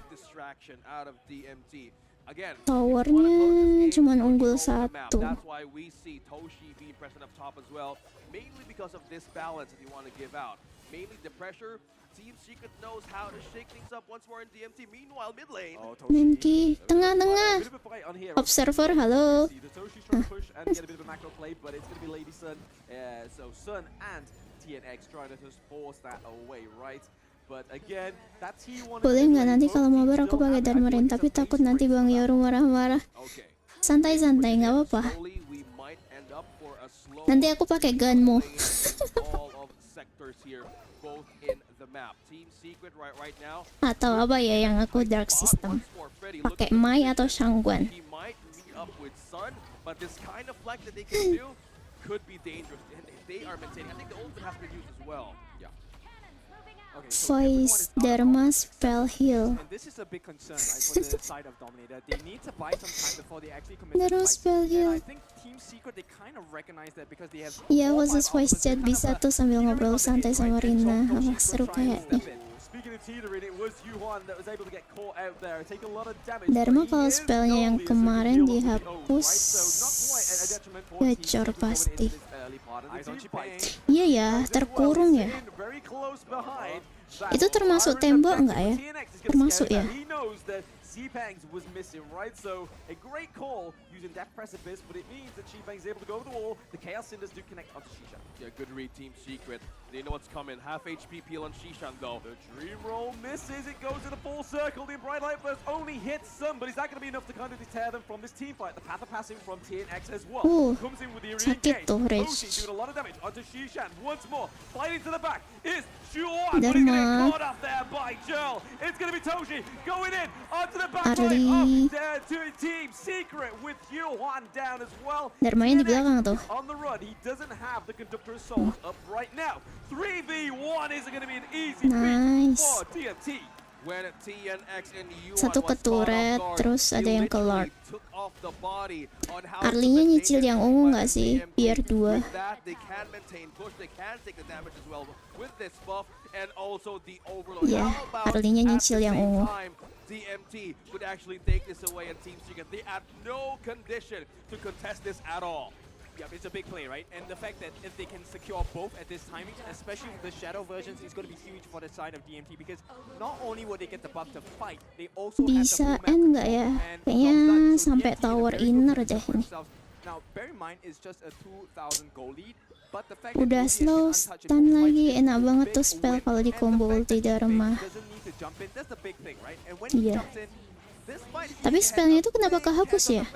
Towernya cuma unggul satu. That's why we see Toshi being present up top as well, mainly because of this balance that you want to give out. Mainly the pressure. Team Secret knows how to shake things up once more in DMT. Meanwhile, mid lane. Menki, tengah-tengah. Bit of a fight on here. Observer, halo. See the Toshi's trying to push and get a bit of a macro play, but it's going to be Lady Sun. So Sun and TNX trying to just force that away, right? But again, that's T1. Boleh nggak nanti kalau mabar aku pakai Darmarin, tapi takut nanti Bang Yoru marah-marah. Santai-santai, nggak apa-apa. Nanti aku pakai gunmu. Atau apa ya yang aku dark system? Pakai Mai atau Shangguan? But this kind of flank that they can do could be dangerous, and if they are maintaining, I think the ultimate has been used as well. Yeah. Okay, so Voice Dharma spell heal. and this is a big concern, right, for the side of Dominator. They need to buy some time before they actually commit to the Dharma fight. spell And heal. I think Team Secret, they kind of recognize that because they have Iya, all khusus 5 voice options, chat they're bisa kind of tuh sambil teetering ngobrol on the santai edge, sama right? And so Rina. Toshi Wah, should seru try and kayaknya. step in. Speaking of teetering, it was Yuhan that was able to get caught out there, taking a lot of damage. Dharma but he kalau is spellnya yang goalie, so he kemarin can deal with the dihapus, right? So not quite a detriment for gacor Team Secret going pasti. into this early part of the Eyes on team fight. Chipeng. Iya ya, terkurung ya. Very close behind. Itu termasuk tembok nggak ya? Termasuk ya. He knows that Z-Pangs was missing, right? So a great call using that precipice, but it means that Z-Pangs is able to go over the wall. The Chaos Cinders do connect onto Shishan. Yeah, good read, Team Secret. They know what's coming. Half HP peel on Shishan though. The Dream Roll misses. It goes to the full circle. The Bright Light Burst only hits some, but is that going to be enough to kind of deter them from this team fight? The path of passing from TNX as well. Comes in with the sakit re-engage. tuh, Rage. Toshi doing a lot of damage onto Shishan. Once more, fighting to the back is Shuan. But he's Dharma. getting caught up there by Nigel. It's going to be Toshi going in onto the back Arli. line of Team Secret with Yuan down as well. Darmayan di belakang tuh. On the run, he doesn't have the conductor assault up right now. 3v1 isn't going to be an easy feat Nice. for TMT. When TNX and Yuan Satu ke was caught off turret, guard, terus ada he yang ke literally Lord. took off the body on how to Arlinya maintain nyicil it yang by ungu the nggak sih? TMT. Biar 2. With that, they can maintain push, they can take the damage as well with this buff and also the overload. Yeah, How about Arlinya at nyicil the yang same ungu. time, DMT could actually take this away and Team Secret, they had no condition to contest this at all. Yeah, it's a big play, right? And the fact that if they can secure both at this timing, especially with the Shadow versions, is going to be huge for the side of DMT because not only will they get the buff to fight, they also Bisa have the end nggak ya? Kayaknya sampai tower inner deh ini. Now, bear in mind, it's just a 2,000 gold lead. But the fact Udah that slow stun lagi, enak banget tuh spell kalau di combo ulti Dharma. Iya. Tapi spellnya itu kenapa kehapus ya?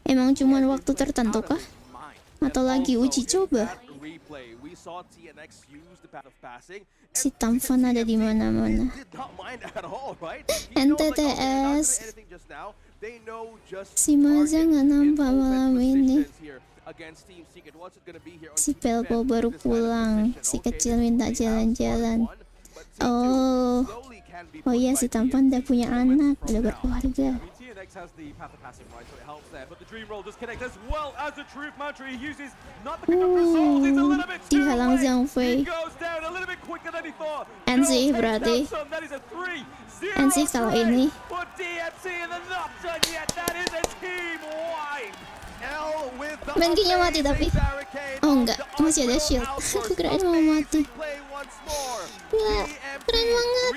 Emang cuma waktu tertentu kah? Atau lagi uji coba? Si Tamfan ada di mana-mana. NTTS. Si Maza nggak nampak malam ini. Si Pelpo baru pulang. Si kecil minta jalan-jalan. Oh iya, si Tampan udah punya anak, udah berkeluarga. Dihalang Zhang Fei. NC berarti. NC kalau ini. Benkinya mati tapi. Oh enggak, masih ada shield. Aku kirain mau mati. Nggak, keren banget.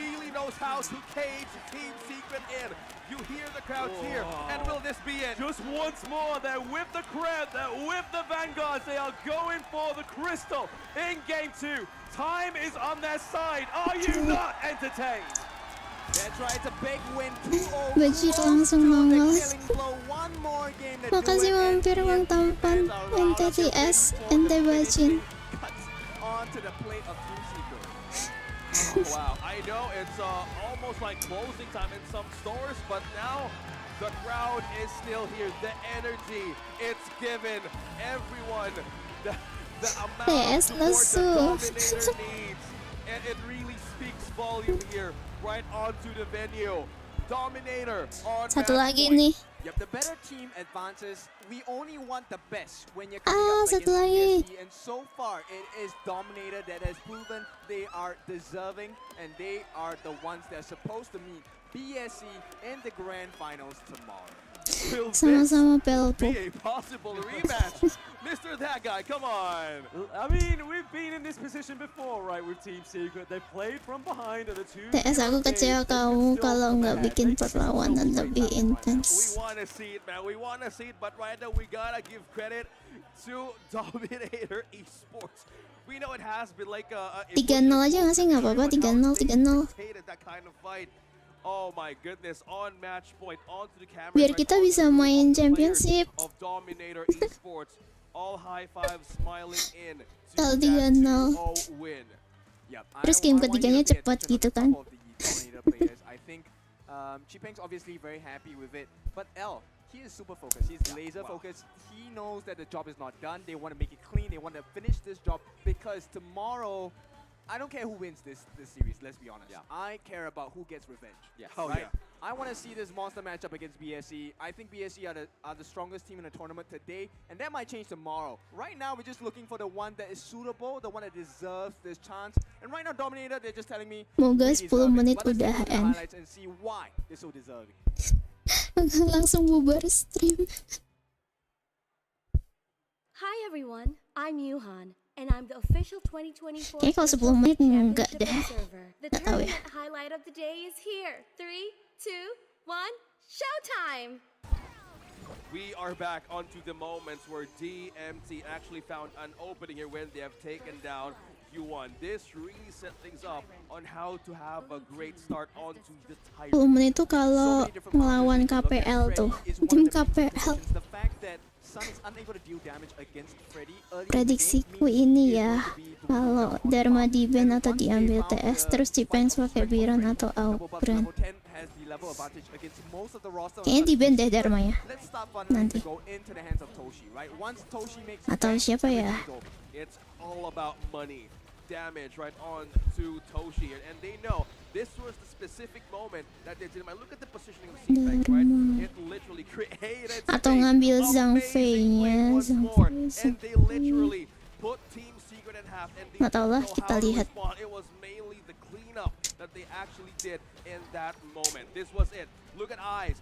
You hear the crowd cheer, and will this be it? Just once more, they're with the crowd, they're with the Vanguards, they are going for the crystal in game 2. Time is on their side. Are you not entertained? That's right, it's a big win. Bajir langsung nongol. Makasih mampir Bang Tampan. NTTS, NT Bajin. Onto the plate of Team Secret. Oh, wow, I know it's almost like closing time in some stores, but now the crowd is still here. The energy, it's given everyone the amount of support that Dominator needs. And it really speaks volume here, right onto the venue. Dominator on Satu match lagi point. nih. Yep, the better team advances. We only want the best when you're Satu lagi. PSG, and so far it is Dominator that has proven they are deserving and they are the ones that are supposed to meet BSC in the grand finals tomorrow. Will Sama-sama this Pelpo. be a possible rematch? Mr. That Guy, come on. I mean, we've been in this position before, right, with Team Secret. They played from behind at the 2. TS aku kecewa kamu kalau nggak bikin perlawanan lebih We intens. want to see it, man. We want to see it, but right now we gotta give credit to Dominator Esports. We know it has been like a 3-0 aja nggak sih? Nggak apa-apa, 3-0, 3-0. that kind of fight. Oh my goodness, on match point, onto the camera. Biar kita bisa main championship. Of Dominator Esports. All high five smiling in. Kalau 3-0. Win. Terus game ketiganya cepat gitu kan? I think Chipeng's obviously very happy with it, but L, he is super focused. He's laser focused. He knows that the job is not done. They want to make it clean. They want to finish this job because tomorrow, I don't care who wins this series. Let's be honest. I care about who gets revenge. Right? I want to see this monster matchup against BSC. I think BSC are the strongest team in the tournament today, and that might change tomorrow. Right now, we're just looking for the one that is suitable, the one that deserves this chance. And right now, Dominator, they're just telling me. Moga we 10 deserve it. menit But let's udah look at the end. highlights and see why they're so deserving. Langsung bubar stream. Hi everyone, I'm Yuhan, and I'm the official 2024 Kayaknya kalau 10 menit enggak Championship deh. Observer. The Nggak tahu ya. tournament highlight of the day is here. 3, 2, 1, showtime! We are back onto the moments where DMT actually found an opening here when they have taken down Yuan. This really set things up on how to have a great start onto the title. Ulum itu kalau ngelawan KPL tuh, tim KPL. The fact that Sun is unable to deal damage against Freddy early in the game Prediksiku means ini he is ya, going to be kalau Dharma di ban atau diambil TS, terus Cipengs pakai Biran atau Outbrand. Level 10 has the level advantage against most of the roster. Kayaknya di ban deh Dharma ya. Let's start fun Nanti. to go into the hands of Toshi, right? Once Toshi makes Atau siapa ya? It's all about money. Damage right on to Toshi, and they know this was the specific moment that they did. Look at the positioning of Cpeng, right? It literally created Atau space. ngambil Amazing Zhang-Fei-nya, play once more, Zhang-Fei. and they literally put Team Secret in half, and they Nggak tahu lah, didn't know kita how to lihat. respond. It was mainly the cleanup that they actually did in that moment. This was it. Look at eyes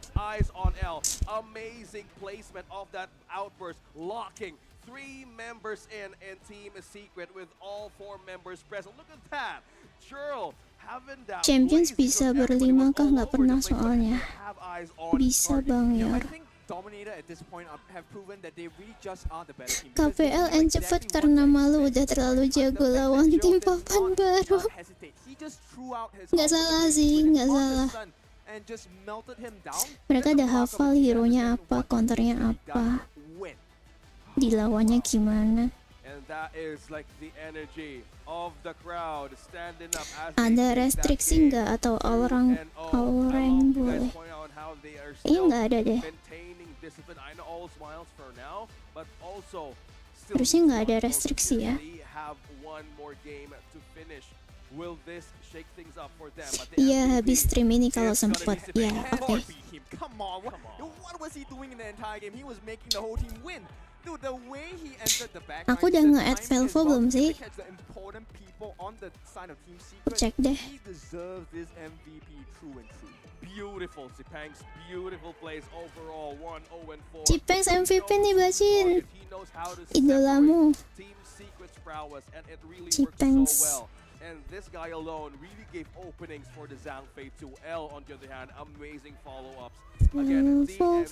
on L. Amazing placement of that outburst, locking 3 members in Team Secret with all 4 members present. Look at that. Churl having that Champions blazing bisa from everybody berlima was kah? all Nggak over pernah the place, but soalnya. have eyes on Bisa target. Bang I Yor. think Dominator at this point have proven that they really just are the better team. KPL and cepet karena malu udah terlalu jago lawan tim papan baru. Nggak salah sih, nggak salah. Mereka udah hafal hero-nya apa, counternya apa, dilawannya gimana. And that is like the energy of the crowd standing up as they Ada take that restriksi game nggak atau all 2-0. rank And I love boleh? you guys point out how they are Kayaknya still nggak ada deh. maintaining discipline. I know all smiles for now, but also still Harusnya nggak ada strong restriksi focus. ya. They have one more game to finish. Will this shake things up for them? But the Iya, MVP habis stream ini kalau is gonna sempet. be Ya, oke. Come on, what was he doing in the entire game? He was making the whole team win. Dude, the way he entered the back Aku udah nge-add Velvo belum sih? Cek deh. He deserves this MVP true and true. Beautiful, Zipangs. Beautiful plays overall. 1-0-4. Cipengs MVP nih Bacin. He knows how to Idolamu. separate Team Secret's prowess, and it really Cipengs. works so well. And this guy alone really gave openings for the Zhang-Fei to L. On the other hand, amazing follow-ups. Again, Velvo.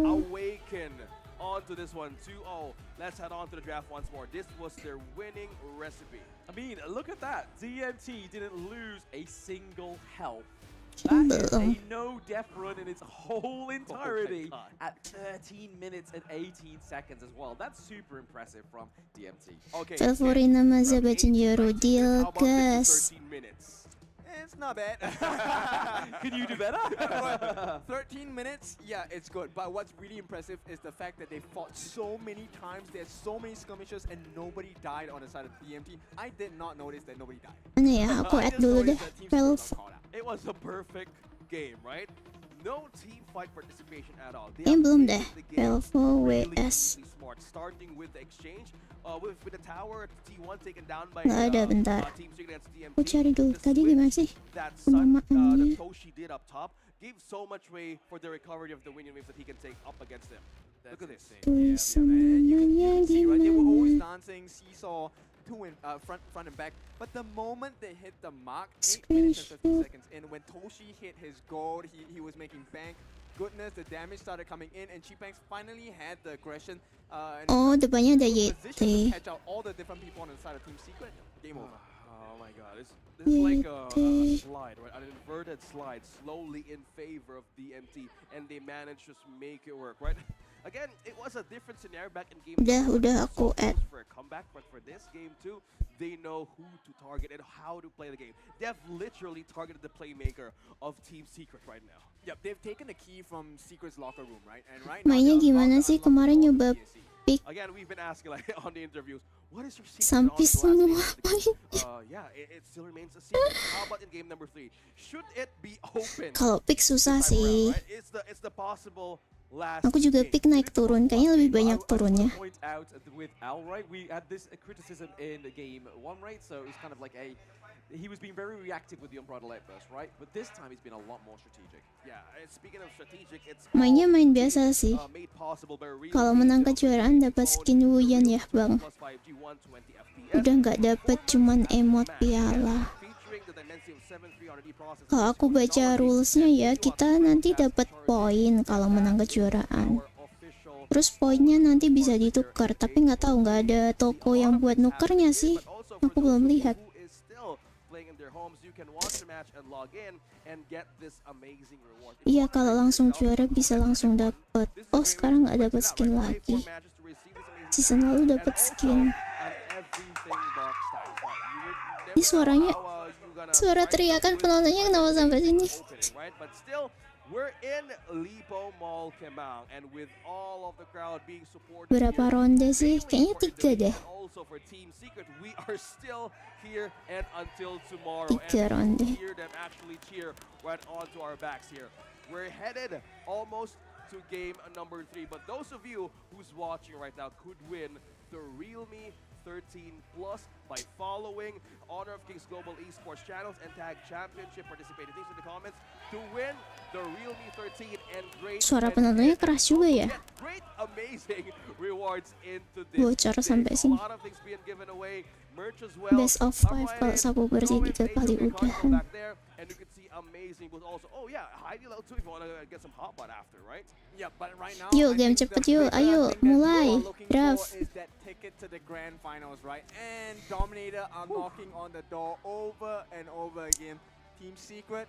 awaken onto this one. 2-0. Let's head on to the draft once more. This was their winning recipe. I mean, look at that. DMT didn't lose a single health. That is a Belum. no-death run in its whole entirety God. at 13 minutes and 18 seconds as well. That's super impressive from DMT. Okay. Favorin nama from Zabacin 18 Yoro seconds, deal how about 6 to gas. 13 minutes? It's not bad. Can you do better? 13 minutes, yeah, it's good. But what's really impressive is the fact that they fought so many times. There's so many skirmishes and nobody died on the side of DMT. I did not notice that nobody died. Mana ya? Aku add dulu deh. Velvo. It was a perfect game, right? No team fight participation at all. They Ini have belum played deh. the game Velvo really, WS. really smart. Starting with the exchange, with the tower T1 taken down by Nggak ada, bentar. Team Secret against DMT. Aku cari dulu. The Tadi switch gimana sih? that Sun, Penamaannya. that Toshi did up top gave so much way for the recovery of the winning waves that he can take up against them. Look at this. Tulisannya See, right? They were always gimana? dancing seesaw front and back. But the moment they hit the mark, 8 minutes and 50 Screenshot. seconds in, when Toshi hit his gold, he was making bank. Goodness, the damage started coming in, and Chipangs finally had the aggression. And Oh, depannya ada position to YT. catch out all the different people on the side of Team Secret. Game over. Oh my god, this is like a Yete. slide, right? An inverted slide slowly in favor of DMT, and they managed to just make it work, right? Again, it was a different scenario back in game Udah so aku add. close for a comeback, but for this game too, they know who to target and how to play the game. They've literally targeted the playmaker of Team Secret right now. Yep, they've taken the key from Secret's locker room, right? And right now Mainnya they're about gimana to sih? unlock Kemarin the nyoba PSC. pick Again, we've been asking like on the interviews, what is your secret sampis on the semua last game of the game? mainnya. Yeah, it still remains a secret. How about in game number 3? Should it be open? Kalau pick susah this time sih. around, right? It's the possible last Aku juga game. pick naik turun. Kayaknya lebih banyak I wanna turunnya. point out with Al, right? We had this criticism in game 1, right? So it's kind of like he was being very reactive with the unbridled outburst, right? But this time he's been a lot more strategic. Yeah, and speaking of strategic, it's Mainnya all main biasa sih. made possible by real Kalau team menang building, kejuaraan dapat skin Wuyan ya, Bang. plus 5G, 120 FPS, Udah nggak dapet cuman emot piala. featuring the Dimensity of 7300D processor. Kalau aku baca rulesnya ya, kita nanti dapat poin kalau menang kejuaraan. Our official Terus poinnya nanti bisa ditukar, tapi nggak tahu, nggak ada toko yang buat nukernya sih. Aku belum lihat. Who is still playing in their homes, you can watch the match and log in and get this amazing reward. Iya, kalau langsung juara bisa langsung dapet. Oh, sekarang nggak dapet skin lagi. Season lalu dapet skin. Ini suaranya, suara teriakan penontonnya kenapa sampai sini? Berapa ronde sih? Kayaknya 3 deh. 3 ronde. We're headed almost to game number 3, but those of you who's watching right now could win the Realme 13 Plus by following Honor of Kings Global Esports channels and tag championship participating teams in the comments to win the Realme 13 and great. Suara penontonnya keras juga ya. Great amazing rewards into this. Bocor sampai sini. A lot of things being given away. Merch as well. Best of 5 kalau sapu bersih 3 kali udahan. And you can see amazing but also highly level too if you want to get some hot pot after, right? Yeah, but right now Yuk, game cepet yuk. Ayo, mulai. Draft. Is that ticket to the grand finals, right? And Dominator are knocking on the door over and over again. Team Secret,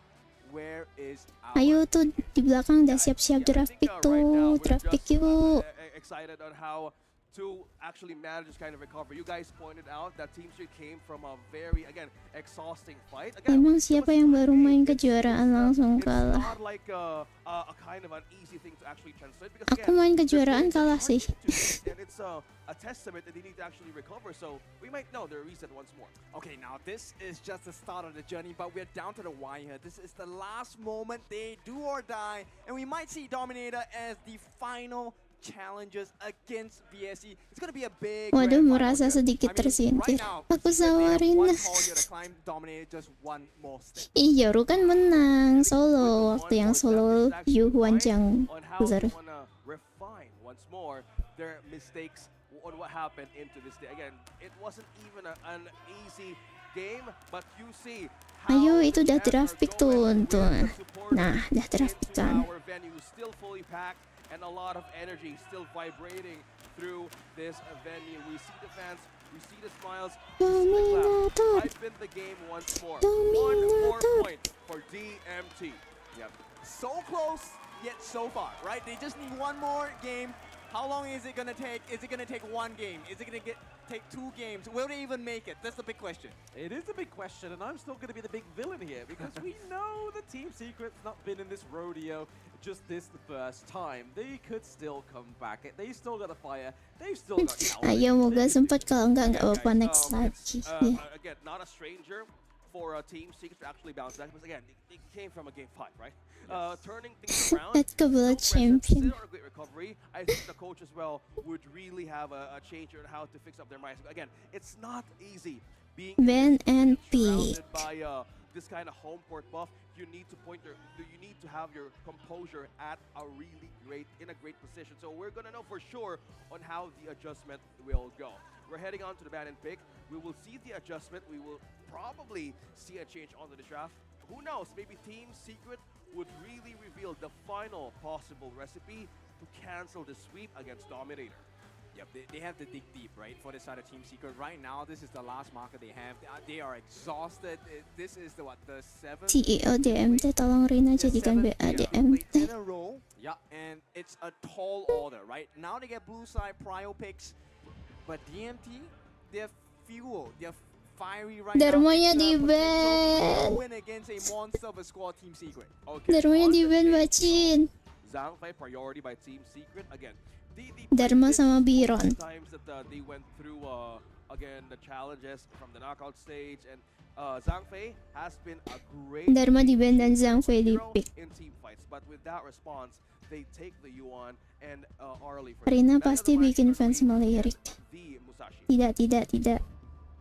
where is our Ayo tuh di belakang udah siap-siap draft pick tuh. Draft pick yuk. Excited on how to actually manage this kind of recovery. You guys pointed out that Team Street came from a very, again, exhausting fight. Again, Emang siapa yang baru main kejuaraan langsung kalah? it's not like a kind of an easy thing to actually translate because Aku main kejuaraan kalah sih. and it's a testament that they need to actually recover. So we might know their reset once more. Okay, now this is just the start of the journey, but we're down to the wire here. This is the last moment. They do or die, and we might see Dominator as the final challengers against VSE. It's gonna be a big. Waduh, merasa sedikit tersintir. Aku sawarin. Iya, Ru kan menang solo waktu yang solo Yu Huanjiang besar. Their mistakes on what happened into this day. Again, it wasn't even an easy game, but you see. Ayo, itu udah draft pick tuh. Nah, udah draft pick kan. Our venue is still fully packed and a lot of energy still vibrating through this venue. We see the fans, we see the smiles, we see the claps. I've been the game once more. One more point for DMT. Yep. So close, yet so far, right? They just need one more game. How long is it gonna take? Is it gonna take one game? Is it gonna take 2 games? Will they even make it? That's the big question. It is a big question, and I'm still going to be the big villain here because we know the Team Secret's not been in this rodeo just this the first time. They could still come back. They still got a fire. They've still got Ayo, moga sempat, kalau enggak apa-apa next lagi. Again, not a stranger for a Team Secret to actually bounce back, because again, they came from a game 5, right? Turning things around. Let's go with champion. Still a great recovery. I think the coach as well would really have a change on how to fix up their minds. Again, it's not easy being Ben and surrounded by this kind of home court buff. You need to you need to have your composure at a really great position. So we're gonna know for sure on how the adjustment will go. We're heading on to the ban and pick. We will see the adjustment. We will probably see a change onto the draft. Who knows? Maybe Team Secret would really reveal the final possible recipe to cancel the sweep against Dominator. Yep, they have to dig deep, right, for this side of Team Secret. Right now, this is the last marker they have. They are exhausted. This is the 7th CEO DMT, tolong Rina jadikan BA DMT. in a row. Yeah, and it's a tall order, right? Now they get blue side prio picks, but DMT, they're fuel, they're fiery right Darmanya now. di-ban. Win against a monster of a squad, Team Secret. Okay. Darmanya di-ban, Bacin. Zhangfei priority by Team Secret again. Dharma sama Biron. Times that they went through again the challenges from the knockout stage, and Zhangfei has been a great Dharma di-ban dan Zhangfei di-pick. in team fights, but with that response, they take the Yuan and Arlie. Rina pasti bikin fans melirik. The Musashi. Tidak.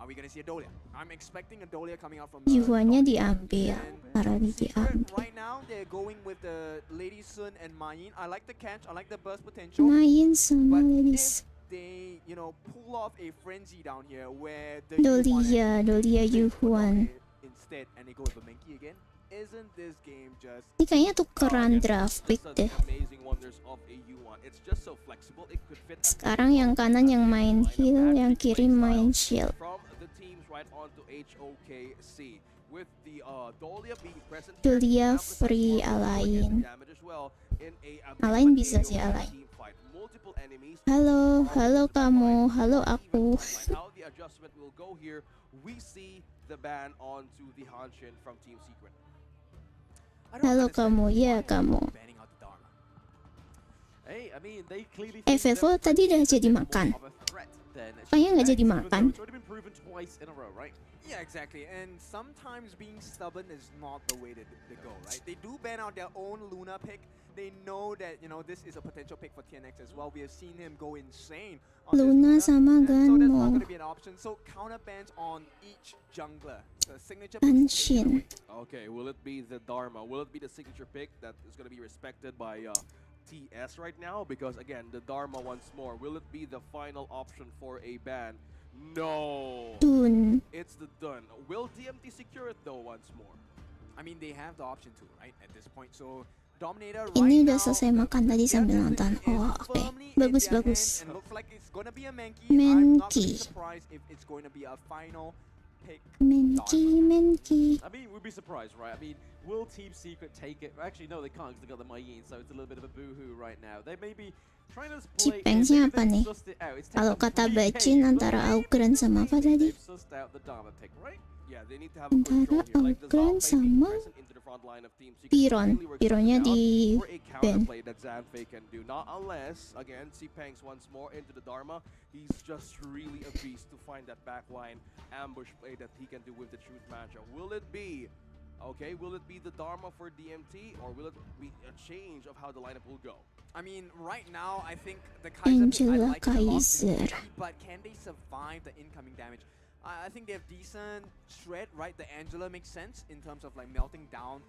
Are we gonna see a Dolia? I'm expecting a Dolia coming out from Yuannya diambil. Arali diambil. Right now they're going with the Lady Sun and Mayin. I like the catch, I like the burst potential. Main sama But ladies. if they, pull off a frenzy down here where the Dolia Yuhuan. instead, and they go with Bamenki again, isn't this game just Ini kayaknya tukeran draft pick deh. Amazing wonders of a U1. It's just so flexible. It could fit Sekarang yang kanan yang main heal, yang kiri main shield. from the teams right onto HOKC. With the Dolia being present here, Julia Amplifies free also alain. damage as well in a Alain bisa sih alain. team fight. Multiple enemies. Halo, halo kamu, halo aku. Like how the adjustment will go here, we see the ban onto the Hanshin from Team Secret. I don't Halo understand kamu, ya why kamu. they're banning out the Dharma. Hey, I mean, they clearly Vevo tadi udah jadi makan. Kayaknya nggak jadi makan. It's already been proven twice in a row, right? Yeah, exactly. And sometimes being stubborn is not the way to go, right? They do ban out their own Luna pick. They know that, you know, this is a potential pick for TNX as well. We have seen him go insane on Luna this sama and so that's not Ganmo. going to be an option. So counter bans on each jungler. The signature picks taken Hanshin. away. Okay, will it be the Dharma? Will it be the signature pick that is going to be respected by TS right now? Because again, the Dharma once more. Will it be the final option for a ban? No. Dun. It's the Dun. Will DMT secure it though once more? I mean, they have the option to, right, at this point. So Dominator Ini right udah now, selesai makan tadi their sambil destiny nonton. is Oh, oke. firmly in Bagus, their bagus. hands and looks like it's gonna be a Menki. I'm not Menki. really surprised if it's going to be a final pick. Menki, Menki. I mean, we'd be surprised, right? I mean, will Team Secret take it? Actually, no, they can't because they got the Mayin, so it's a little bit of a boo-hoo right now. They may be trying to play... Cipeng siapa nih? Kalau kata Bacin antara Augran sama apa tadi? They've sussed out the Dharma pick, right? Yeah, they need to have a Antara control here. Like the Augran Zalfei being sama present into the front line of Team Secret Piron. really works Pironnya out di for a ban. counterplay that Zanfei can do. Not unless, again, Cpangs once more into the Dharma. He's just really a beast to find that backline ambush play that he can do with the Truth Mantra. Will it be, okay, will it be the Dharma for DMT or will it be a change of how the lineup will go? I mean, right now, I think the Kaiser pick, I Angela like it a lot, Kaiser. but can they survive the incoming damage? I think they have decent shred, right? The Angela makes sense in terms of like melting down.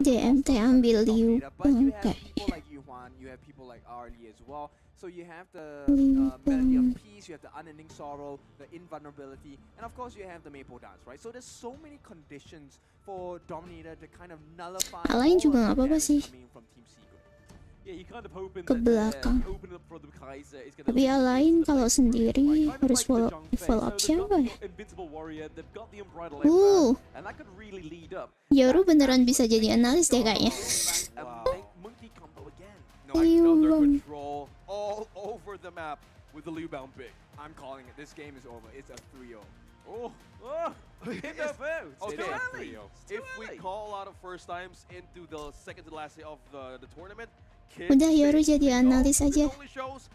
DMT ambil Liu. But you Oke. have people like Yuan, you have people like Arlie as well. So you have the Liu melody of Bang. peace, you have the unending sorrow, the invulnerability, and of course you have the Maple Dance, right? So there's so many conditions for Dominator to kind of nullify Alain all juga of nggak the apa-apa damage sih. coming from Team Secret. Yeah, you kind of hoping Ke that belakang. opening up for the Kaiser is going to Tapi Alain kalau sendiri harus follow up siapa ya? Invincible Warrior, they've got the Unbridled Uh. Emperor, and that could really lead up. Yoru beneran bisa jadi analis deh kayaknya. Monkey combo again. No, Liu another Bang. control all over the map with the Liu Bound pick. I'm calling it. This game is over. It's a 3-0. Oh, Oh, hit Yes. the boat. Okay. Too It's early. if Too we early. call a lot of first times into the second to last day of the tournament, Udah, Yoru jadi 3-0, analis this aja. only shows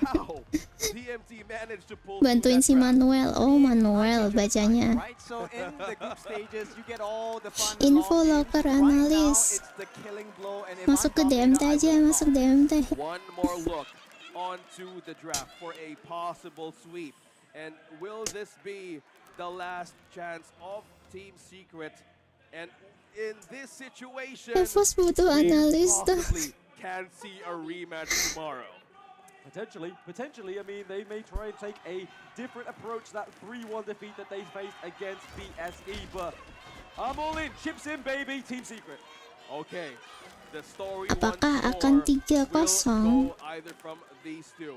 how DMT managed to pull Bantuin si through that round. Manuel. Oh, Manuel bacanya. Right, so in the group stages, you get all the fun. Info long locker games. Right now, analis. it's the killing blow, and if Masuk ke I'm DMT Dominator, I aja, will masuk not. DMT. One more look onto the draft for a possible sweep. And will this be the last chance of Team Secret? And in this situation, Evos butuh we analis tuh. possibly can see a rematch tomorrow. Potentially. I mean, they may try and take a different approach. That 3-1 defeat that they faced against BSE, but I'm all in. Chips in, baby. Team Secret. Okay, the story Apakah once akan more 3-0? will go either from these two.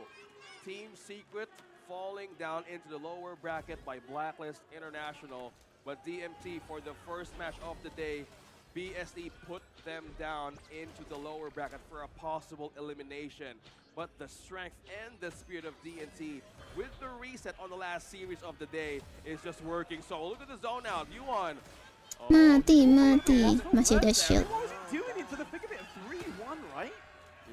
Team Secret falling down into the lower bracket by Blacklist International, but DMT for the first match of the day, BSE put them down into the lower bracket for a possible elimination. But the strength and the spirit of DMT with the reset on the last series of the day is just working. So look at the zone out. Yuan. Mati. Masih ada shield. What was he doing into the thick of it? 3-1, right?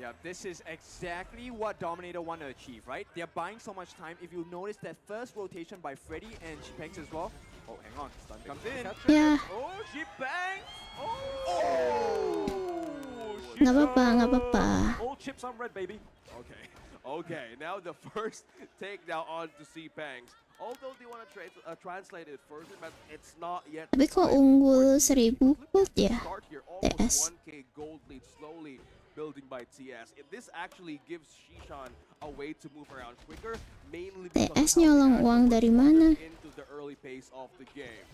Yeah, this is exactly what Dominator want to achieve, right? They're buying so much time. If you notice that first rotation by Freddy and Chipex as well. Oh, hang on. Stun comes in. Ya, Oh, she bangs. nggak apa-apa. All chips on red, baby. Okay. Now the first takedown onto Cpangs. Although they want to translate it further, but it's not yet. Tapi kok time unggul for TS 1000 gold to ya? start here. TS. Almost 1k gold lead slowly building by TS. This actually gives Shishan a way to move around quicker, mainly because of TS how nyolong they uang actually dari work mana? into the early pace of the game.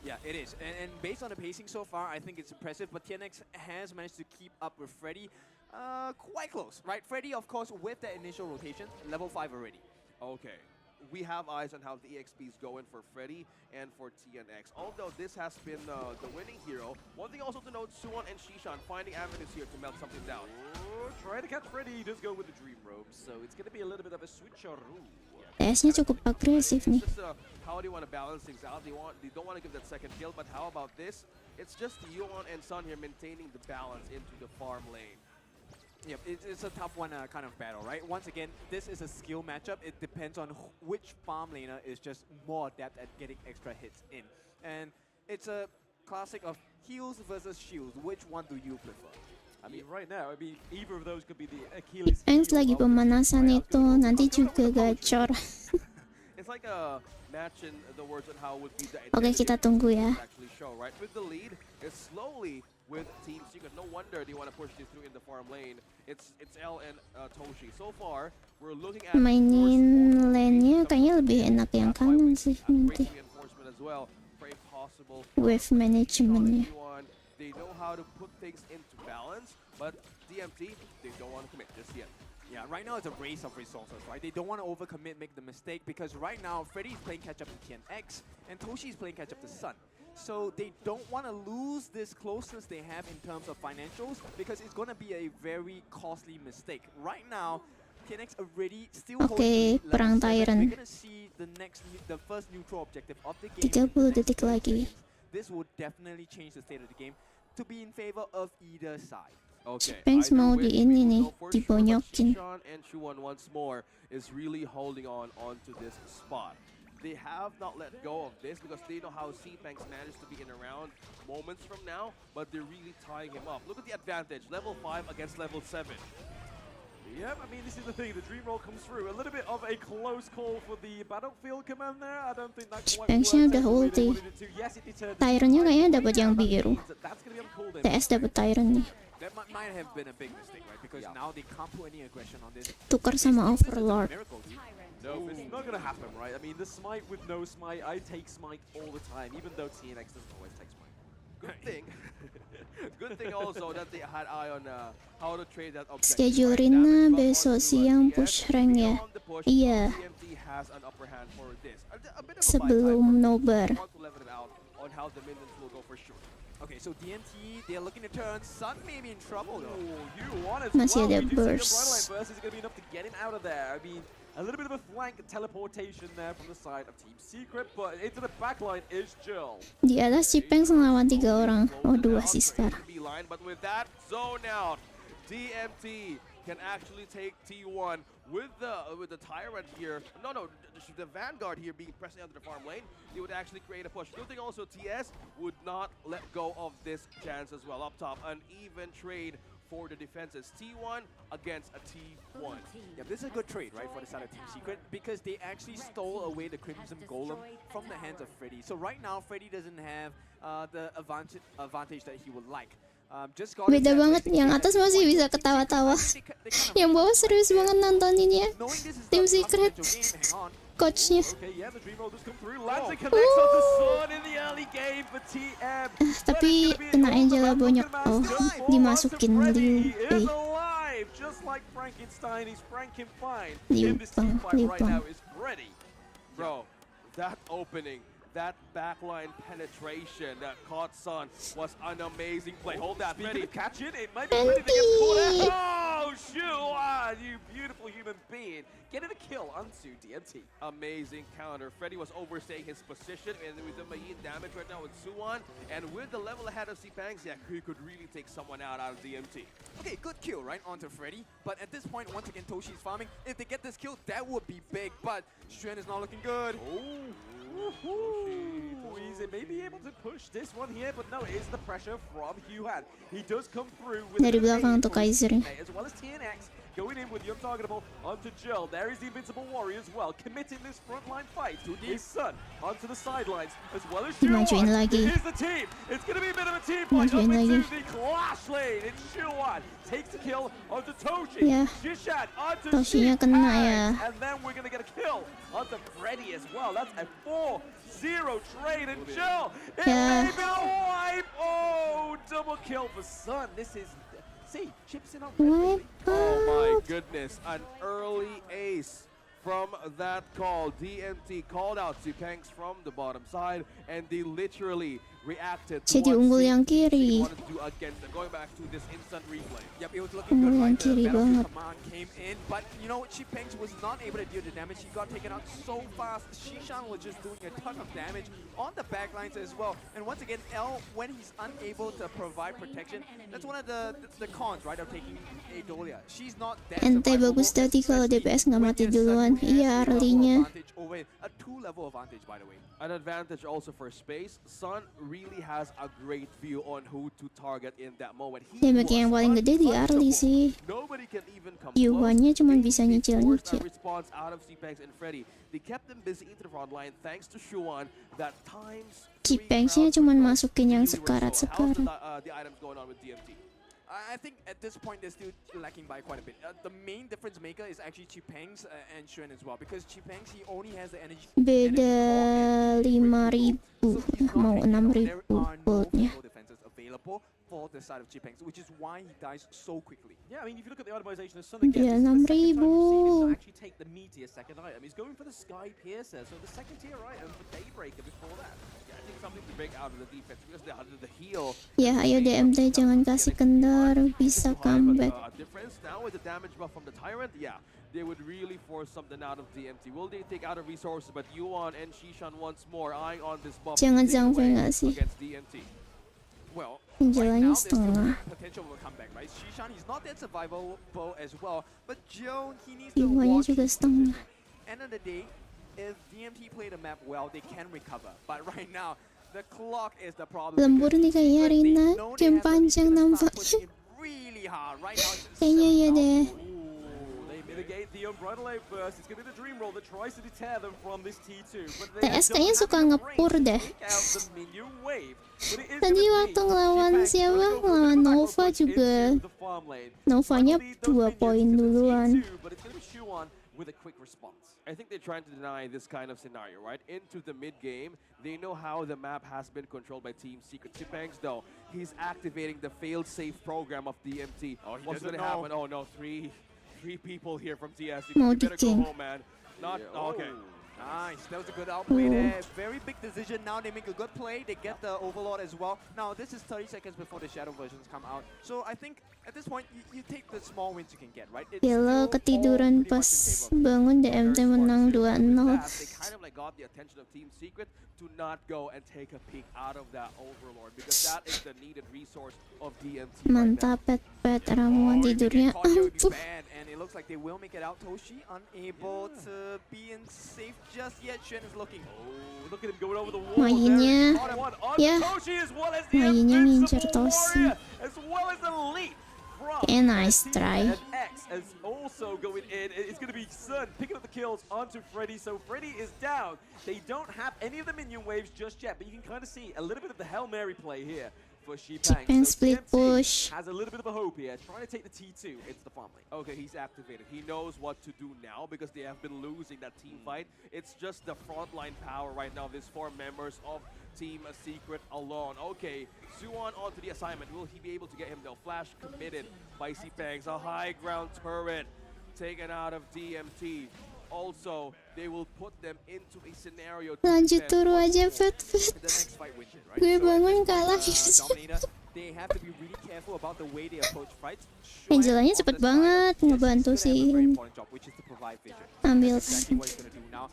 Yeah, it is. And based on the pacing so far, I think it's impressive. But TNX has managed to keep up with Freddy quite close, right? Freddy, of course, with that initial rotation, level 5 already. Okay. We have eyes on how the EXP is going for Freddy and for TNX. Although this has been the winning hero, one thing also to note, Suwon and Shishan finding avenues here to melt something down. Oh, trying to catch Freddy, he does go with the Dream Robe, so it's going to be a little bit of a switcheroo. PS-nya cukup agresif nih. It's just how do you want to balance things out? They don't want to give that second kill, but how about this? It's just Yuan and Sun here maintaining the balance into the farm lane. Yep, it's a tough one kind of battle, right? Once again, this is a skill matchup. It depends on which farm laner is just more adept at getting extra hits in. And it's a classic of heals versus shields. Which one do you prefer? I mean, right now, I mean, either of those could be the Achilles Thanks lagi pemanasan itu, nanti juga gacor. It's like a match in the words on how would be the Oke, kita tunggu ya. actually show, right? With the lead, it's slowly with Team Secret. No wonder they want to push this through in the farm lane. It's L and Toshi. So far, we're looking at Mainin lane-nya kayaknya lebih enak yang kanan sih nanti. reinforcement as well for a possible Wave management-nya. They know how to put things into balance, but DMT, they don't want to commit just yet. Yeah, right now it's a race of resources, right? They don't want to overcommit, make the mistake, because right now Freddy's playing catch-up to TNX, and Toshi's playing catch-up to Sun. So they don't want to lose this closeness they have in terms of financials, because it's going to be a very costly mistake. Right now, TNX already still Oke, perang Tyrant. We're going to see the first neutral objective of the game. 30 detik lagi. This will definitely change the state of the game to be in favor of either side. Okay. Spence either mau way, di ini we nih, know for sure, but dibonyokin. Shishan and Shuwon once more is really holding onto this spot. They have not let go of this because they know how C-Banks managed to be in around moments from now, but they're really tying him up. Look at the advantage, level 5 against level 7. Yep, I mean, this is the thing. The Dream Roll comes through. A little bit of a close call for the Battlefield command there. I don't think that quite Spence-nya worked udah out the way they ulti. wanted it to. Yes, it deterred. Tyrant-nya kayaknya dapat yang biru. That's going to be uncalled in. TS dapat Tyrant nih. That might have been a big mistake, right? Because now they can't put any aggression on this. Tukar sama Overlord. Miracle, dude. No, it's not going to happen, right? I mean, the smite with no smite, I take smite all the time, even though TNX doesn't always take smite. Good thing. Good thing also that they had eye on how to trade that objective. Schedule right? Rina Damage drop besok onto siang TS. push rank ya. Beyond the push, Iya. TMT has an upper hand for this. A bit of a Sebelum bite-sized Nobar. want to level it out on how the minions will go for sure. Okay, so DMT, they're looking to turn. Sun may be in trouble though. You want as Masih well. ada We do see the burst. Brightline burst is going to be enough to get him out of there. I mean, a little bit of a flank teleportation there from the side of Team Secret, but into the backline is Jill. Di atas Cipeng ngelawan 3 orang. Oh, 2 sih sekarang. But with that zone out, DMT can actually take T1 with the Tyrant here. No, the Vanguard here being pressing onto the farm lane. They would actually create a push. Good thing also TS would not let go of this chance as well. Up top, an even trade for the defenses. T1 against a T1. Yeah, this is a good trade, right, for the side of Team Secret, because they actually stole away the Crimson Golem from the hands of Freddy. So right now, Freddy doesn't have the advantage that he would like. Just got Beda banget, yang atas masih bisa ketawa-tawa. Yang bawah serius banget nontoninnya. Team Secret. Coachnya. Okay, yeah, the Dream Roll just come through. Lands and connects onto Sun in the early game for TM. Tapi kena Angela bonyok. Oh, dimasukin He is Liu. alive, just like Frankenstein. He's Frankenfine. Liu In this team fight right Bang. now is Freddy. Bro, that opening, that backline penetration that caught Sun was an amazing play. Hold that, Speaking Freddy. of catch it, it might be Freddy that gets caught out. Oh, shoot, you beautiful human being. Getting a kill onto DMT. Amazing counter. Freddy was overstaying his position, and with the Mayin damage right now with Suwon, and with the level ahead of C-Pangs, yeah, he could really take someone out of DMT. Okay, good kill, right, onto Freddy. But at this point, once again, Toshi's farming. If they get this kill, that would be big. But Xuan is not looking good. Is it maybe able to push this one here? But no, it is the pressure from Huan. He does come through with Dari an belakang amazing untuk Kaiser. as well as TNX going in with the untargetable onto Jill. There is the Invincible Warrior as well, committing this frontline fight to his son onto the sidelines, as well as Dimajuin Shuan. lagi. Here's the team. It's going to be a bit of a team fight up Dimajuin into lagi. the clash lane. It's Shuan takes the kill onto Toshi. Ya. Shishan onto Toshinya kena ya. And then we're going to get a kill onto Freddy as well. That's a 4 4-0 trade, and Jill, it Yeah. may be a wipe. Oh, double kill for Sun. This is, see, chips in on red, baby. Oh my goodness, an early ace from that call. DMT called out Zipangs from the bottom side, and they literally reacted to Jadi what unggul yang CPC kiri. wanted to do against them. Going back to this instant replay. Yep, it was looking good, Yang right? The kiri battlefield banget. command came in, but you know, Chipangs was not able to deal the damage. He got taken out so fast. Shishan was just doing a ton of damage on the backlines as well. And once again, L, when he's unable to provide protection, that's one of the cons, right, of taking a Dolia. She's not that Ente survivable, bagus tadi kalau especially DPS nggak when mati your duluan. Sun has Iya, a level early-nya. advantage over it. A 2-level advantage, by the way. An advantage also for space. Sun really has a great view on who to target in that moment. He Damage yang was paling gede di early untouchable. sih. Nobody can even come Yuannya close. cuma They bisa forced a nyicil-nyicil. response out of Zipangs and Freddy. They kept them busy into the front line thanks to Shuan that times Cipengsnya cuma masukin yang sekarat-sekarat. the items going on with DMT. I think at this point they're still lacking by quite a bit. The main difference maker is actually Chipangs and Xuan as well, because Chipangs, he only has the energy. Beda 5.000, mau 6.000 goldnya. Defenses available for the side of Chipangs, which is why he dies so quickly. Yeah, I mean, if you look at the itemization of Sun again, Dia this is the second time we've seen him 6.000. not actually take the meteor second item. He's going for the Sky Piercer, so the second tier item for Daybreaker before that. Yeah, I think something to break out of the defense because they're under the heel. Ya, ayo DMT jangan kasih kendor, bisa comeback. Difference now with the damage buff from the Tyrant, yeah, they would really force something out of DMT. Will they take out of resources? But Yuan and Shishan once more eyeing on this buff. Jangan take Zhangfei away nggak sih? against DMT. Well, Jalannya there's still setengah. potential of a comeback, right? Shishan, he's not that survivable as well, but Joe, he needs to Yuannya watch juga his setengah. position. End of the day, if DMT play the map well, they can recover. But right now, the clock is the problem. Lembur nih kayaknya Rina, game panjang nampaknya. Really hard right now. Kayaknya ya deh. Ooh, they mitigate the Unbridled burst. It's going to be the Dream Roll that tries to deter them from this T2. But they TS don't kayaknya have suka enough ngepur range to deh. take out the minion wave. But it is Tadi gonna waktu be ngelawan Chipangs siapa? gonna go for Ngelawan the Nova punch juga. into the farm lane. Novanya Trying to lead those 2 poin minions to the duluan. T2, but it's going to be Shuan with a quick response. I think they're trying to deny this kind of scenario, right? Into the mid game, they know how the map has been controlled by Team Secret. Chipangs, though, he's activating the fail-safe program of DMT. Oh, he What's doesn't gonna know. happen? Oh no, three people here from TS. Mau You better go di-king. home, man. Not okay. Nice, that was a good outplay there. Very big decision. Now they make a good play. They get the Overlord as well. Now this is 30 seconds before the Shadow versions come out. So I think at this point you take the small wins you can get, right? It's Yellow still all ketiduran pretty pas much in favor of bangun DMT menang 2-0. They kind of like got the attention of Team Secret to not go and take a peek out of that Overlord because that is the needed resource of DMT right now. Mantap, pet ramuan tidurnya. Ampun. And it looks like they will make it out. Toshi unable to be in safe just yet. Shen is looking. Oh, look at him going over the wall. Mainnya, There is one on ya. Toshi as well as the Mainnya ngincer Invincible Toshi. Warrior, as well as Elite from Nice Team try. X is also going in. It's going to be Sun picking up the kills onto Freddy. So Freddy is down. They don't have any of the minion waves just yet, but you can kind of see a little bit of the Hail Mary play here for Chipangs. Chipangs So split TMT push. has a little bit of a hope here, trying to take the T2 into the farm lane. Okay, he's activated. He knows what to do now because they have been losing that team fight. It's just the frontline power right now. These 4 members of Team Secret alone. Okay, Suwon onto the assignment. Will he be able to get him though? Flash committed by Chipangs. A high ground turret taken out of DMT. Also, they will put them into a scenario to Lanjut defend turu once aja, more. Fet. The next fight wins it, right? Gue So at bangun this point, kalah. Dominator, they have to be really careful about the way they approach fights. Angelanya Shuan cepet on the side banget of TS ngebantu is gonna have a very si important job, which is to provide vision. ambil. That's exactly what he's gonna do now.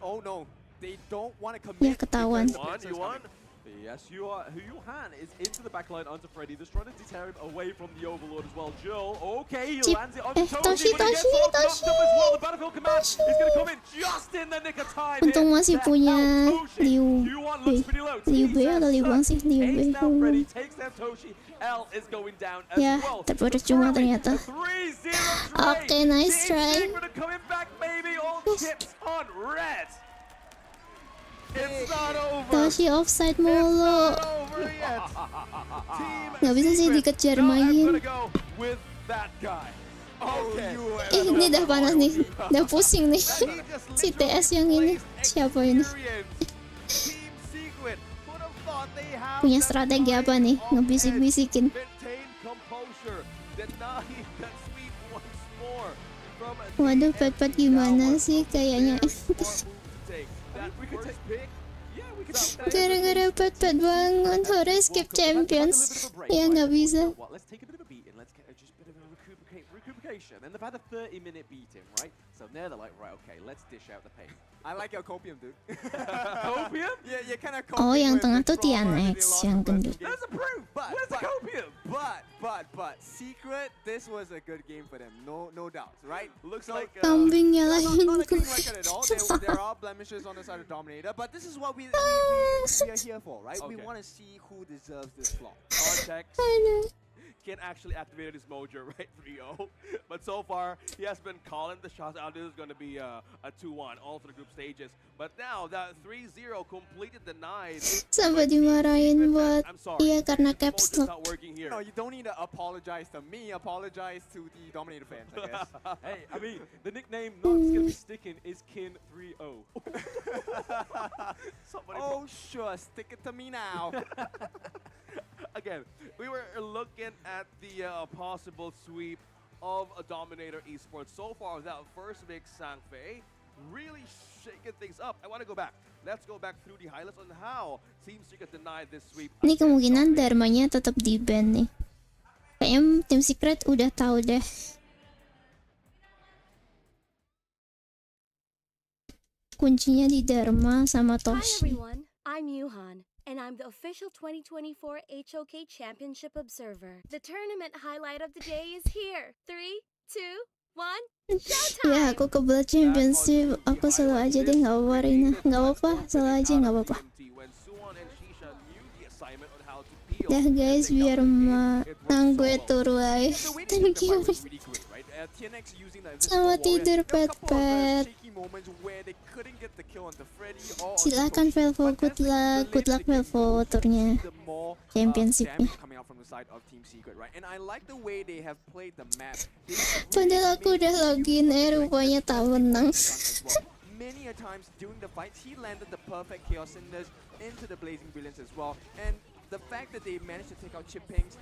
Oh no, they don't want to commit. Ya, ketahuan. because the You won? Pincer is coming. Yes, Yuhan is into the backline onto Freddy. Just trying to deter him away from the Overlord as well. Joel, okay, he Chip. lands it on Toshi, but he gets Toshi, knocked Toshi. up as well. The battlefield command is going to come in just in the nick of time. Untung here masih to punya help Toshi. Liu Yuan B. looks pretty low. Liu B Tease atau Liu Wang sih? Liu Ace B. down Freddy, takes down Toshi. L is going down as Ya, well. terputus cuma ternyata. 3-0 Oke, nice try. coming back, baby. All chips on red. It's not over. Toshi offside It's mulu. not over yet. Team Nggak bisa sih Secret. dikejar Now I'm main. gonna go with that guy. Okay. Ini udah panas nih, udah pusing nih. He just Si TS yang ini, literally siapa ini? experienced they have Punya that strategi apa kind nih? of Ngebisik-bisikin. edge. Maintain composure, deny that sweep once more from Waduh, the Pet-Pet empty gimana tower. sih kayaknya? Very smart move to take. That we could first take- pick, Yeah, we could take that. Gara-gara Pet-Pet bangun, harus skip champions. Ya nggak bisa. What? Let's take a bit of a beating. Let's get just a bit of a recuperation. And they've had a 30-minute beating, right? So now they're like, right, okay, let's dish out the pain. I like your copium, dude. Copium? Yeah, you kind of Oh, yang tengah tuh TNX, yang gendut. There's a proof. Where's the copium? But secret, this was a good game for them. No doubts, right? looks like Kambing Not nyalahin a ku. clean record at all. There are blemishes on the side of Dominator, but this is what we are here for, right? We Okay. want to see who deserves this flop. context. Aduh. Can actually activate his mojo, right? 3-0. But so far, he has been calling the shots out. This is going to be a 2-1, all for the group stages. But now that 3-0 completely denied. Sampai dimarahin buat I'm sorry. iya karena His caps mojo's lock. not working here. No, you don't need to apologize to me. Apologize to the Dominator fans, I guess. Hey, I mean, the nickname not going to be sticking is Kin30. Somebody Oh, sure. Stick it to me now. Again, we were looking at the possible sweep of a Dominator Esports. So far, that first big Sangfei really shaking things up. I want to go back. Let's go back through the highlights on how Team Secret denied this sweep. Ini against kemungkinan Dominator. Dharmanya tetap di ban nih. Kayaknya tim Secret udah tahu deh. Kuncinya di Dharma sama Hi Toshi. everyone, I'm Yuhan, and I'm the official 2024 HOK Championship Observer. The tournament highlight of the day is here. 3, 2, 1, showtime! Ya aku kebelet championship. Aku selalu aja deh, nggak apa-apa Rina. Nggak apa-apa, selalu aja nggak apa-apa. When Suwon and Shisha knew the assignment on how to peel Dah guys, and take biar down the game, ma it worked nang so gue well. turu aja. The way they Thank took the you. fight was really great, right? TNX using the invisible Selamat warrior. tidur, There were a couple of, Pet-Pet. shaky moments where they couldn't get the kill on the Freddy or on the Silakan Toshi. Velvo, But good as the luck later the game Velvo goes, turnya. the more Championship-nya. damage coming out from the side of Team Secret, right? And I like the way they have played the map. They really Padahal aku made udah use login of the rupanya strength tak that menang. as well. Many a times during the fights, he landed the perfect Chaos Cinders into the Blazing Brilliance as well. And the fact that they managed to take out Chip Pings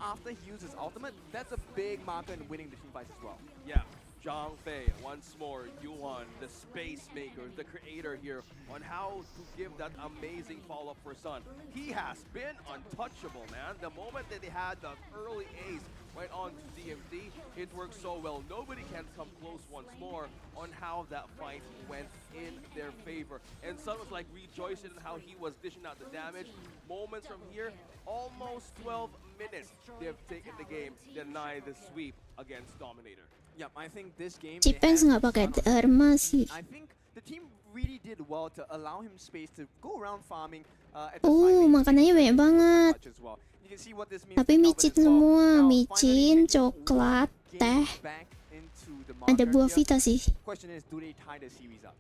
after he used his ultimate, that's a big marker in winning the team fights as well. Yeah, Zhang Fei, once more, Yuan, the space maker, the creator here, on how to give that amazing follow-up for Sun. He has been untouchable, man. The moment that they had that early ace right on to DMT, it worked so well. Nobody can come close once more on how that fight went in their favor. And Sun was like rejoicing in how he was dishing out the damage. Moments from here, almost 12 minutes, they've taken the game, deny the sweep against Dominator. Yeah, I think this game. Cipens nggak pakai Dharma sih. I think the team really did well to allow him space to go around farming at the Oh, side lane. makanannya banyak banget. As well. You can see what this means Tapi to Kelvin micin as well. semua, Now, micin, finally, they coklat, gain teh. back into the Ada marker buah here. Vita sih. Question is, do they tie the series up?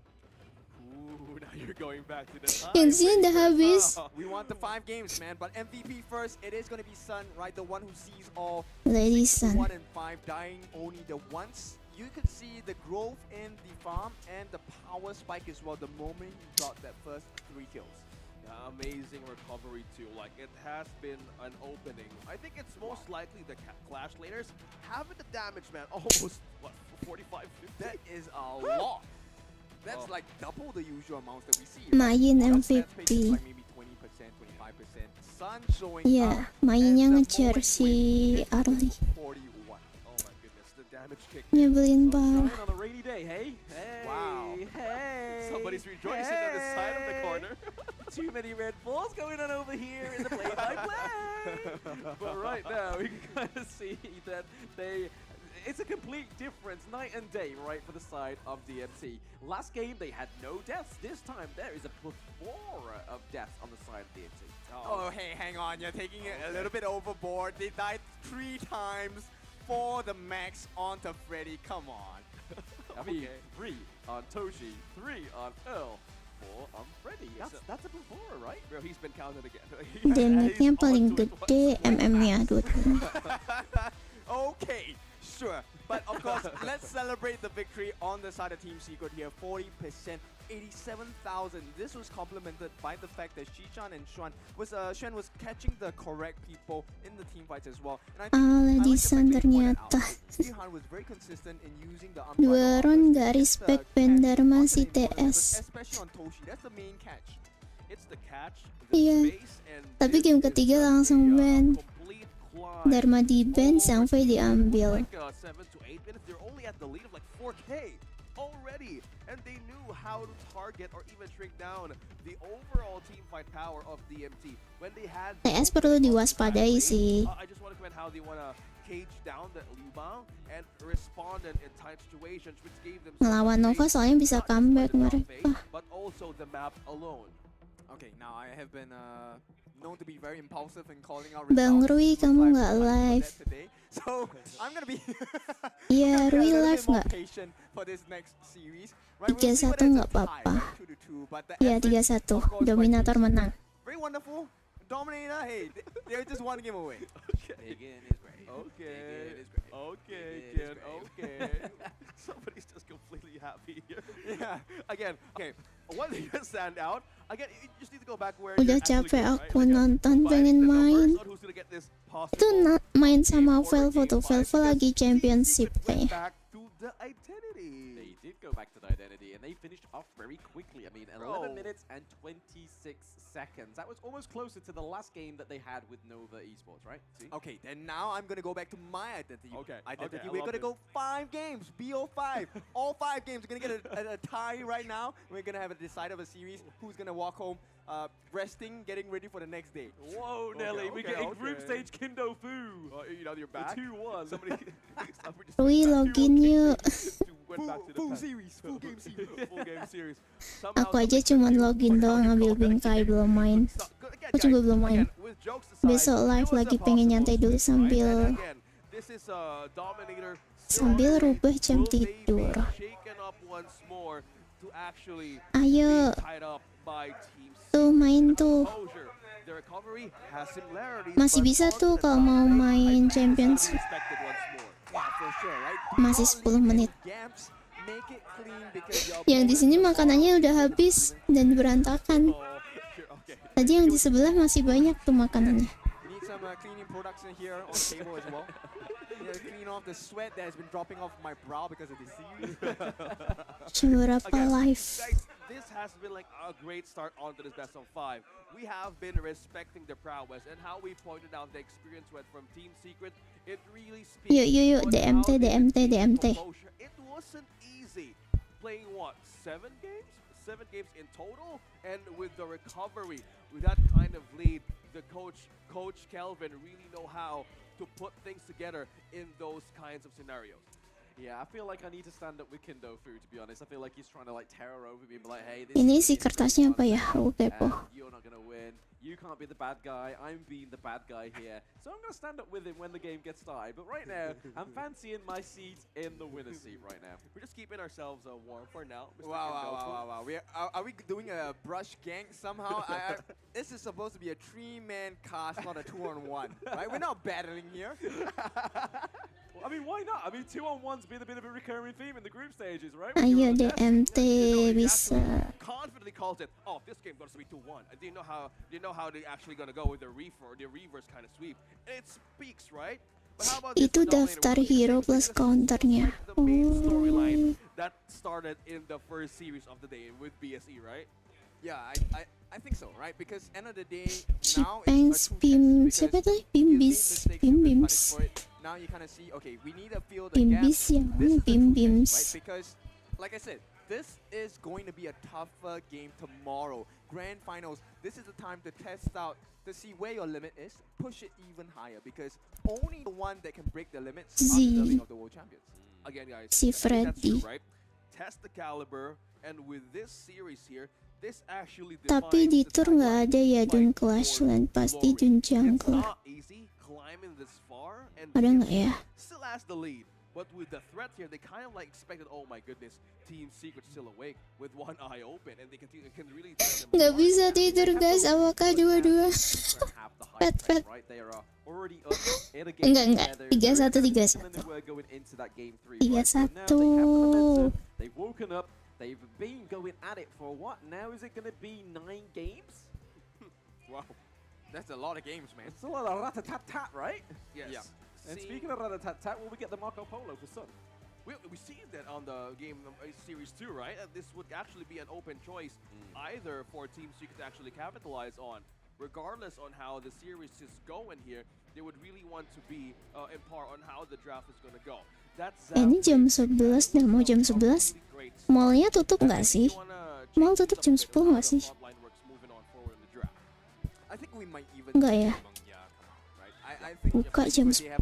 Ooh, now you're going back to the Yang sini udah habis. We want the 5 games, man. But MVP first, it is going to be Sun, right? The one who sees all. Lady 1 Sun. and 5 dying only the once. You could see the growth in the farm and the power spike as well the moment he got that first 3 kills. Yeah, amazing recovery too. Like, it has been an opening. I think it's most likely the Clash Laters having the damage, man. Almost, what, 45, 50? That is a lot. That's Oh. like double the usual amounts that we see. Mayin Right? Stats MVP. pace is like maybe 20%, 25%. Sun showing Iya, up. mainnya and the nge-cheer moment si when it Arlie. hits 41. Oh my goodness, the damage kick. Nyebelin Sunshine parah. on a rainy day, hey? Hey! Wow. Hey! Somebody's rejoicing on the side of the corner. Too many red balls going on over here in the play-by-play. But right now, we can kind of see that it's a complete difference, night and day, right, for the side of DMT. Last game, they had no deaths. This time, there is a plethora of deaths on the side of DMT. Oh, hey, hang on. You're taking it a little bit overboard. They died 3 times for the max onto Freddy. Come on. I mean, Okay. 3 on Toshi, 3 on Earl, 4 on Freddy. That's a plethora, right? Bro, he's been counted again. Damage-nya He's paling onto it gede, once. MM-nya 20. Okay, sure. But of course, let's celebrate the victory on the side of Team Secret here. 40%, 87,000. This was complemented by the fact that Shichan and Xuan was catching the correct people in the team fights as well. And I think Ladisan ternyata. Shihan was very consistent in using the Dua round gak respect ban Dharma si TS. especially on Toshi. That's the main catch. It's the catch, Iya. the space, and Tapi this game is ketiga just langsung a, ban. complete climb. Dharma di ban, Over Sang Fei diambil. like 7 to 8 minutes. They're only at the lead of like 4K already, and they knew how to target or even shrink down the overall team fight power of DMT when they had. TS perlu diwaspadai sih. I just want to comment how they want to cage down the Liu Bang and respond in tight situations, which gave them Ngelawan Nova soalnya bisa not just comeback by the top mereka. phase, but also the map alone. Okay, now I have been known to be very impulsive in calling out Bang results. Rui, Looks kamu like nggak we're gonna do live. that today. So I'm gonna be Iya, gonna be a Rui little live bit more nggak? patient for this next series. Right, 3-1 nggak apa-apa. Iya, 3-1. Dominator menang. Very wonderful. Dominator, hey, they're just one game away. Again is great. Okay, Again is great. okay, Again kid, is great. okay. Somebody's just completely happy here. Yeah. Again, okay, one thing to stand out. Again, you just need to go back where Udah you're actually capek good, right? aku Like, nonton, combine pengen the main. numbers on who's gonna get this Itu possible main sama game four or Velvo game tuh. five, Velvo lagi because championship Secret went kayaknya. back to the identity. They did go back to the identity, and they finished off very quickly. I mean, 11 Bro. minutes and 26 seconds. That was almost closer to the last game that they had with Nova Esports, right? See? Okay, then now I'm gonna go back to my identity. Okay, Identity. okay, I We're love gonna this. go 5 games. BO5. All 5 games. We're gonna get a tie right now. We're gonna have a decide of a series. Who's gonna walk home, resting, getting ready for the next day. Whoa, Nelly, we're okay, getting group okay. stage Kindo Fu. You know, you're The back. 2-1. Somebody just Rui login yuk. went back to the Full past. series. Full game series. Full game series. Aku aja cuman login doang ngambil bingkai, belum main. Aku juga belum main. Besok live lagi pengen nyantai dulu sambil rubah jam tidur. Ayo, tuh main tuh. Masih bisa tuh kalau mau main championship. Masih 10 menit. Yang di sini makanannya udah habis dan berantakan. Tadi yang di sebelah masih banyak tuh makanannya. Need some cleaning products in here on the table as well. Yeah, clean off the sweat that has been dropping off my brow because of the series. Berapa live? Guys, this has been like a great start onto this best of 5. We have been respecting the prowess and how we pointed out the experience went from Team Secret. It really speaks. Yuk, on DMT, how they DMT, achieved DMT. composure. It wasn't easy playing what, 7 games? 7 games in total, and with the recovery, with that kind of lead, the coach Kelvin really know how to put things together in those kinds of scenarios. Yeah, I feel like I need to stand up with Kindo Fu, to be honest. I feel like he's trying to like terror over me and be like, hey, this Ini is si kertasnya apa ya? Aku kepo. and you're not gonna win. You can't be the bad guy. I'm being the bad guy here. So I'm gonna stand up with him when the game gets started. But right now, I'm fancying my seat in the winner's seat right now. We're just keeping ourselves warm for now. Mr. Wow, Kim Dofu. wow. Are we doing a brush gang somehow? This is supposed to be a 3-man cast, not a 2-on-1. Right? We're not battling here. Well, I mean, why not? I mean, 2-on-1's been a bit of a recurring theme in the group stages, right? Ayo DMT bisa. Confidently calls it. Oh, this game going to be 2-1. I didn't know how they actually gonna go with the reverse kind of sweep. It speaks, right? But how about this Itu for Dominator? daftar What do you hero think? plus This is counternya. the main storyline Oh. that started in the first series of the day with BSE, right? Yeah, I think so, right? Because end of the day, Si now Pengs it's a Bim, two-test siapa because tuh? you made Bimbis, mistakes, you were Bimbims. punished for it. Now you kind of see, okay, we need to fill the Bimbis gaps. yang This is the two-test, Bimbims. right? Because, like I said, this is going to be a tougher game tomorrow. Grand finals. This is the time to test out to see where your limit is, push it even higher, because only the one that can break the limits are Z. deserving of the world champions. Again, guys, Si I think that's true, Freddy. right? Test the caliber, and with this series here, this actually Tapi defines di the tour nggak ada ya fight Dun for Clashland, pasti glory. Dun It's Jungler. not easy climbing this far, and Ada nggak ya? still has the lead. But with the threat here, they kind of like expected, oh my goodness, Team Secret still awake with one eye open, and they can really. Nggak bisa tidur guys, awakah dua-dua. Pet. right? They are already up in a game Enggak. together. 3-1, And 3-1. then we're going into that game 3, right? So 3-1. now they have the momentum. They've woken up. They've been going at it for what? Now is it going to be 9 games? Wow, that's a lot of games, man. It's a lot of rat-a-tat-tat, right? Yes. Yeah. And speaking of rat-a-tat-tat, will we get the Marco Polo for Sun? We see that on the game series 2, right? This would actually be an open choice either for Team Secret to actually capitalize on. Regardless on how the series is going here, they would really want to be in par on how the draft is going to go. That's Ini jam 11 dah, mau jam 11. Mallnya tutup nggak sih? Mall tutup jam 10 nggak sih? I think we might even Enggak ya? I think Buka jam 10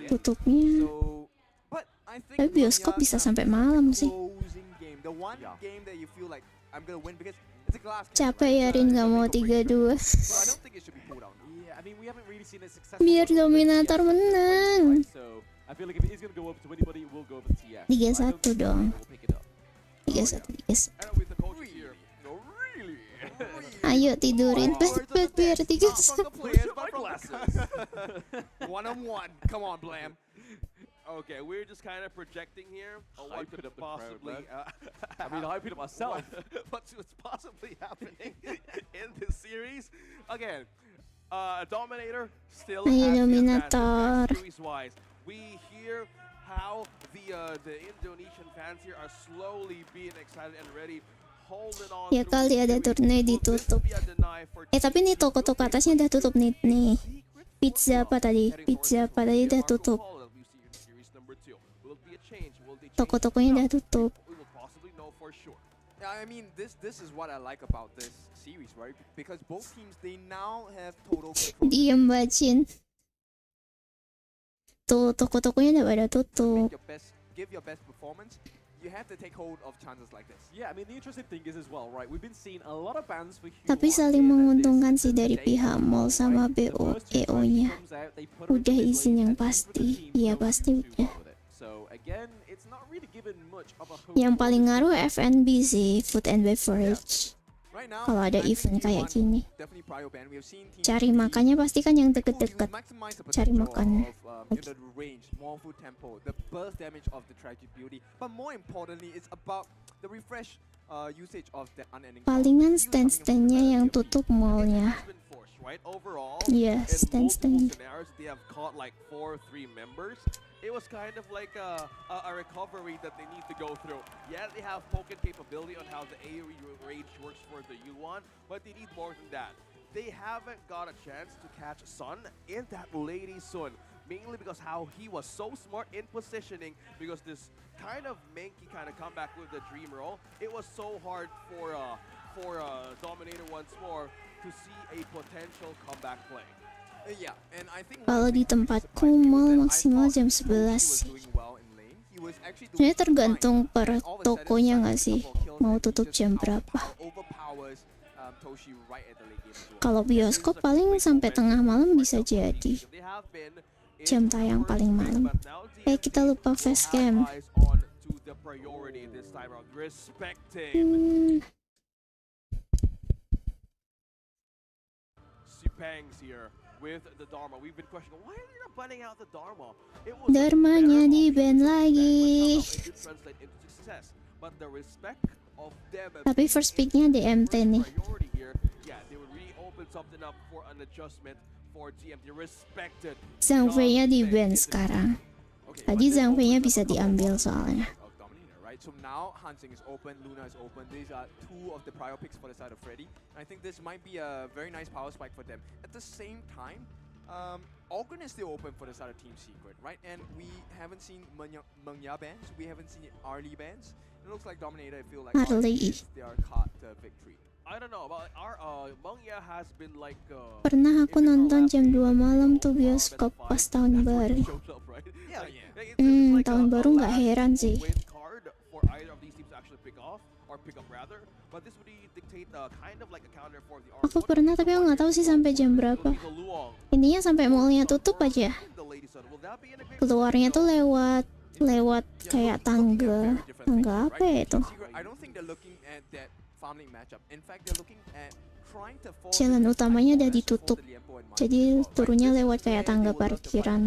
tutupnya. so, but I think Tapi bioskop Mangya bisa can sampai be the malam sih. closing game. The one game that you feel like I'm gonna win because it's a glass game, Capek ya right? Rin, nggak mau 3-2. So I don't think it should be pulled out. Yeah, I mean, we haven't really seen a successful Biar one over Dominator TF, menang. right? So I feel like if it is going to go over to anybody, it will go over to TF. 3-1 I don't think dong. Dominator will pick it up. 3-1. And with the coaches here, No, really? Ayo tidurin, pet biar 3-1. One-on-one. Come on, Blam. okay, we're just kind of projecting here what Hyping could up the crowd, possibly I mean, I put it myself. what's possibly happening in this series. Again, Dominator still Ayo, has the Dominator. advantage series-wise. We hear how the Indonesian fans here are slowly being excited and ready, holding on. Ya kali ada turne ditutup. Tapi nih toko-toko atasnya udah tutup nih. Pizza apa tadi udah tutup. Toko-tokonya udah tutup. Yeah, I mean, this is what I like about this series, right? Because both teams, they now have total control. Diem bacin. Tuh, toko-tokonya udah pada tutup. Give your best performance. You have to take hold of chances like this. Yeah, I mean, the interesting thing is as well, right? We've been seeing a lot of bans for Tapi saling menguntungkan sih dari pihak mall sama BO-EO-nya. Udah izin yang pasti. Iya pasti udah. So again, it's not really given much of a hope. Yang paling ngaruh F&B sih, food and beverage. Right now, Kalau ada I think event kayak T1 gini. definitely prio ban. We have seen teams Cari makannya pasti kan yang deket-deket. maximize the Cari potential makan. of, the range, more food tempo, the burst damage of the tragic beauty. But more importantly, it's about the refresh usage of the unending. Palingan stand-standnya yang tutup mallnya. Iya, stand-stand. They have caught like 4-3 members. It was kind of like a recovery that they need to go through. Yeah, they have pocket capability on how the AoE range works for the U1, but they need more than that. They haven't got a chance to catch Sun in that Lady Sun, mainly because how he was so smart in positioning, because this kind of manky kind of comeback with the dream roll, it was so hard for Dominator once more to see a potential comeback play. Yeah, and I think Kalau di tempatku mall maksimal jam 11 sih. Sebenarnya tergantung per tokonya nggak sih, mau tutup jam berapa. Kalau bioskop paling sampai tengah malam bisa jadi. Jam tayang paling malam. Kita lupa facecam. With the Dharma, we've been questioning why are they not banning out the Dharma? Dharmanya di-ban lagi. Tapi first picknya DMT nih. Zhang-Fei-nya di-ban sekarang. Tadi Zhang-Fei-nya bisa diambil soalnya. So now Hansing is open, Luna is open. These are two of the prior picks for the side of Freddy. I think this might be a very nice power spike for them. At the same time, Organ is still open for the side of Team Secret, right? And we haven't seen Mengya bans, we haven't seen Arlie bans. It looks like Dominator, I feel like they are caught the victory. I don't know about our Mengya has been like Pernah aku nonton jam 2 malam tuh bioskop pas tahun baru. Tahun baru nggak heran sih. Aku pernah tapi aku nggak tahu sih sampai jam berapa. Intinya sampai mallnya tutup aja. Keluarnya tuh lewat kayak tangga apa ya itu? I don't think they're looking at that farming matchup. In fact, they're looking at trying to force Jalan it utamanya udah for ditutup, the Liempo and jadi Mainboard, turunnya right? lewat kayak tangga parkiran.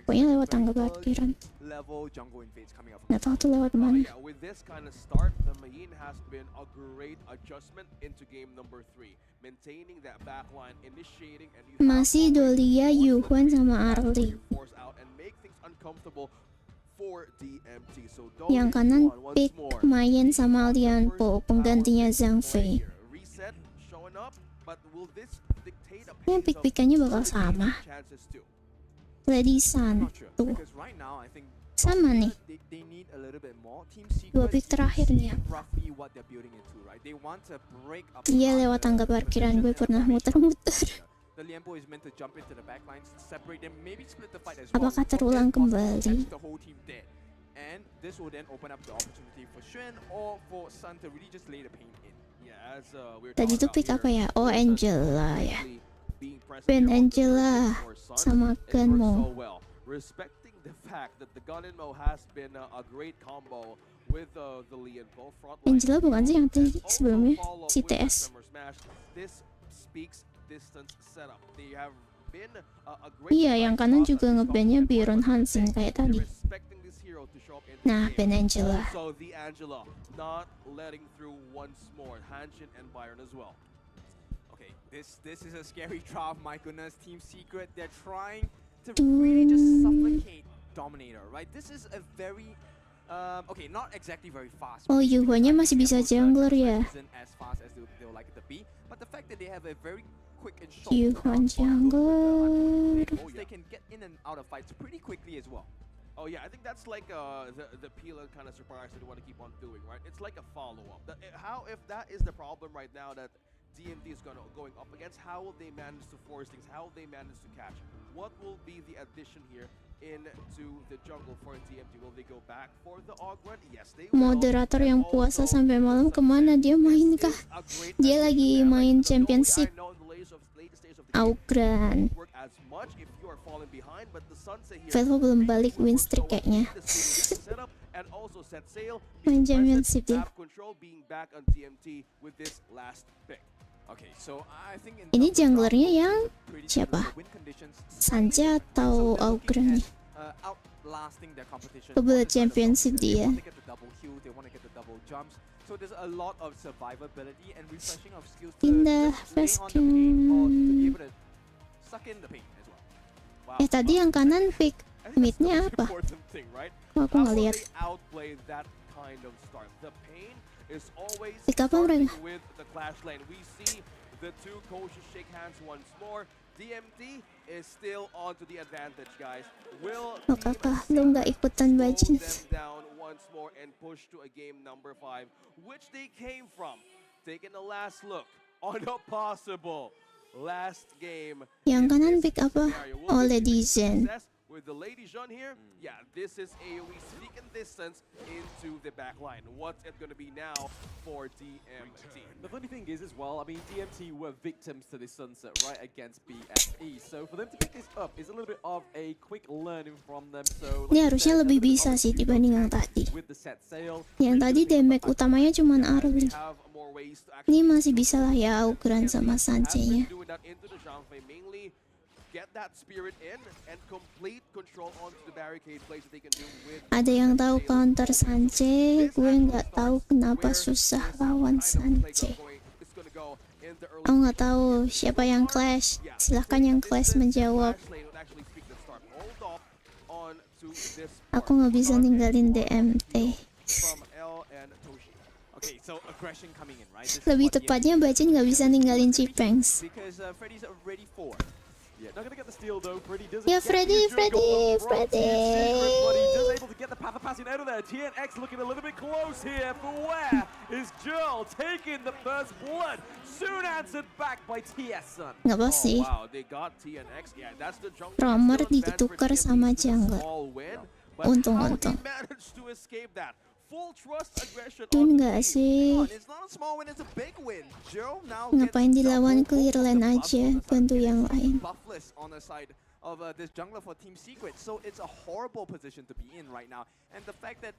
Pokoknya lewat tangga parkiran. Level jungle invades coming up from Nggak tahu tuh lewat Oh, mana. yeah, with this kind of start, the Mayin has been a great adjustment into game number 3, maintaining that back line, initiating, and you have Masih Dolia, Yuhuan sama Arli. force out and make things uncomfortable for DMT. So Yang kanan once pick more. Mayen sama Lianpo, penggantinya Zhang Fei. Reset showing up, but will this dictate a Yang pace of pick-pickannya bakal sama. chances too? Lady San Not sure, tuh because right now I think sama nih. they need a little bit more. Team Dua Secret pick terakhir nih. roughly what they're building into, right? They want to break up. Iya, lewat tangga parkiran gue pernah muter-muter. The Liempo is meant to jump into the back lines, separate them, maybe split the fight as well. Apakah terulang kembali? Catch the whole team dead. And this will then open up the opportunity for Xuan or for Sun to really just lay the pain in. Yeah, as we're Tadi talking tuh pick about apa here, ya? Oh, there's Angela ya. being present Ben here on the Angela third pick for Sun. sama It Gun works Mo. so well. Respecting the fact that the Gun and Mo has been a great combo with the Lianpo front line. Angela bukan sih yang tadi Also sebelumnya? follow Si with the TS. Summer Smash. This speaks distance setup. They have been a great Iya, yang kanan fight juga stop ngebandnya and Byron force Hansen them. kayak They're tadi. respecting this hero to show up in Nah, the Ben game. Angela. Also the Angela not letting through once more. Hanshin and Byron as well. Okay, this is a scary draft. My goodness, Team Secret, they're trying to really just suffocate Dominator, right? This is a very okay, not exactly very fast. Oh, Yuhuannya masih bisa jungler ya. Isn't as fast as they would like it to be, but the fact that they have a very quick and short Yuhuan jungler. they can get in and out of fights pretty quickly as well. Oh yeah, I think that's like the Pila kind of surprise that they want to keep on doing, right? It's like a follow-up. How if that is the problem right now that DMT is going up against, how will they manage to force things? How will they manage to catch? What will be the addition here into the jungle for DMT? Will they go back for the augment? Yes, they will. Moderator yang puasa sampai malam kemana dia main kah? Dia lagi main championship Augran. Velvo belum balik win streak kayaknya. Main championship dia. Okay, so I think Ini junglernya yang siapa? Sanja atau Augran? outlasting their competition. Kebelet championship dia. They want to get the double kill, they want to get the double jumps. So there's a lot of survivability and refreshing of skills to Pindah just lay on the pain or to be able to suck in the pain as well. Tadi yang kanan pick midnya apa? Oh, aku nggak lihat. Pick apa mereka? The two coaches shake hands once more. DMT is still onto the advantage, guys. Will Oh kakak, lu nggak ikutan bajin. them down once more and push to a game number 5, which they came from. Taking a last look on a possible last game. Yang kanan pick apa? Oh, Lady Zen. With the Lady Jean here, yeah, this is AoE sneaking distance into the back line. What's it going to be now for DMT? The funny thing is as well, I mean, DMT were victims to this sunset right against BFE. So for them to pick this up is a little bit of a quick learning from them. So Ini harusnya lebih bisa sih dibanding yang tadi. with the set sail. Yang tadi damage utamanya cuma Arli. Ini masih bisa lah ya Augran sama Sanche-nya. Get that spirit in and complete control onto the barricade plays that they can do with. Ada yang tahu counter Sanche? Gue nggak tahu kenapa susah lawan Sanche. Aku nggak tahu siapa yang clash. Silahkan yang clash menjawab. Aku nggak bisa ninggalin DMT. Okay, so aggression coming in, right? Lebih tepatnya Bajin nggak bisa ninggalin Cipengs. Because Freddy's already 4. Yeah, not gonna get the steal though. Freddy doesn't Yeah, get Freddy, the Freddy, goal from Freddy. Team Secret, but he does able to get the path of passing out of there. TNX looking a little bit close here, but where is Joel taking the first blood? Soon answered back by TS Sun. Nggak pas sih. Wow, they got TNX. Yeah, that's the jungle. Romer Still advanced for ditukar DMT sama to jungler. small win, but Untung, how untung. he managed to escape that. full trust aggression Dun on the nggak team. sih? It's not a small win, it's a big win. Joe now Ngapain gets dilawan double clear both of lane the buffs aja, on the side. bantu Getting yang some lain. buffless on the side of this jungler for Team Secret. So it's a horrible position to be in right now. And the fact that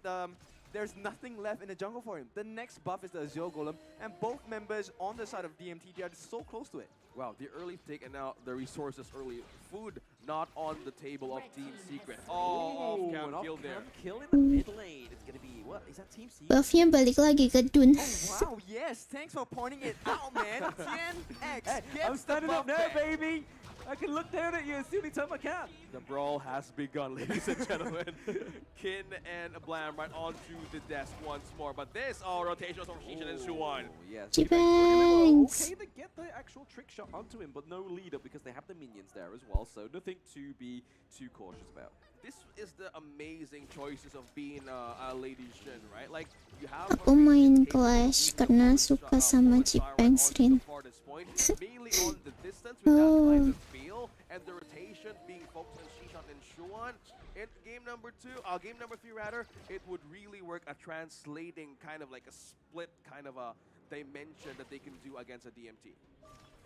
there's nothing left in the jungle for him. The next buff is the Azure Golem, and both members on the side of DMT, they are so close to it. Wow, the early taking out the resources early. Food not on the table of Team Secret. Oh, An off-cam kill there. off-cam kill in the mid lane. It's gonna be, what, is that Team Secret? Buffnya balik lagi ke Dun. Oh wow, yes, thanks for pointing it out, man. TNX Hey, gets I'm the standing buff up now, back. baby! I can look down at you and see any time I can. The brawl has begun, ladies and gentlemen. Kin and Blam right onto the desk once more. But this, rotation from Shishan and Suwon. Yes. Chibangs. Okay, they get the actual trick shot onto him, but no leader because they have the minions there as well, so nothing to be too cautious about. This is the amazing choices of being a Lady Shin, right? Like, you have Aku main Clash karena suka sama Chibangs Rin. mainly on the distance with that kind of feel and the rotation being focused on Shishan and Shuan. In game number 3 rather, it would really work at translating kind of like a split kind of a dimension that they can do against a DMT.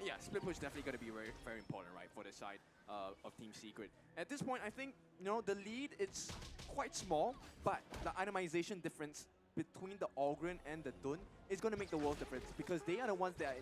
Yeah, split push definitely going to be very, very important, right, for the side of Team Secret. At this point, I think, you know, the lead, it's quite small, but the itemization difference between the Ogren and the Dun is going to make the world difference because they are the ones that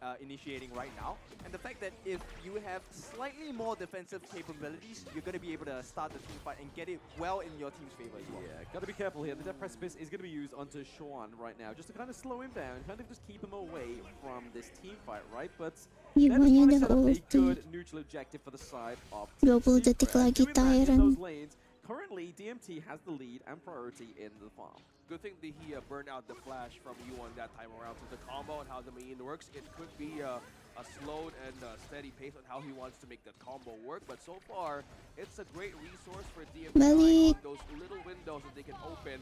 are initiating right now. And the fact that if you have slightly more defensive capabilities, you're going to be able to start the team fight and get it well in your team's favor as well. Yeah, gotta be careful here. The Death Precipice is gonna be used onto Sean right now, just to kind of slow him down, kind of just keep him away from this team fight, right? But they're just Gimana trying to dah set up a ulti? good neutral objective for the side of Team 20 detik Secret. lagi Doing that in Tyrant. those lanes. Currently, DMT has the lead and priority in the farm. Good thing that he burned out the flash from Yuan that time around. So the combo and how the main works, it could be a slowed and steady pace on how he wants to make that combo work. But so far, it's a great resource for DMT Balik. on those little windows that they can open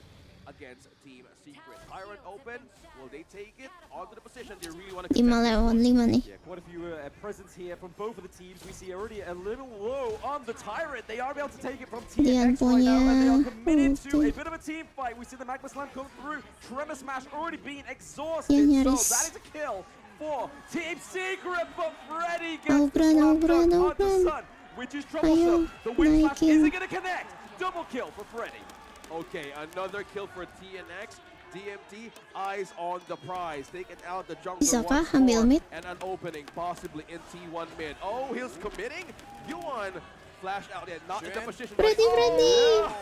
against Team Secret. Tyrant open, will they take it onto the position? They really want to 5 lawan 5 nih. Yeah, quite a few presence here from both of the teams. We see already a little low on the Tyrant. They are able to take it from Dia TNX right now, and they are punya committed to ulti. a bit of a team fight. We see the Magma Slam come through. Tremor Smash already being exhausted, Dia so nyaris. that is a kill for Team Secret, but Freddy Aubran, gets the slam Aubran, dunk onto Aubran. Sun, which is troublesome. Ayo, The Wind Slash naikin. isn't going to connect. Double kill for Freddy. Okay, another kill for TNX. DMT, eyes on the prize. Taking out the jungle Bisa kah once ambil more, mid? and an opening possibly in T1 mid. Oh, he's committing. Yuan flash out there, not in the position. Freddy, Freddy.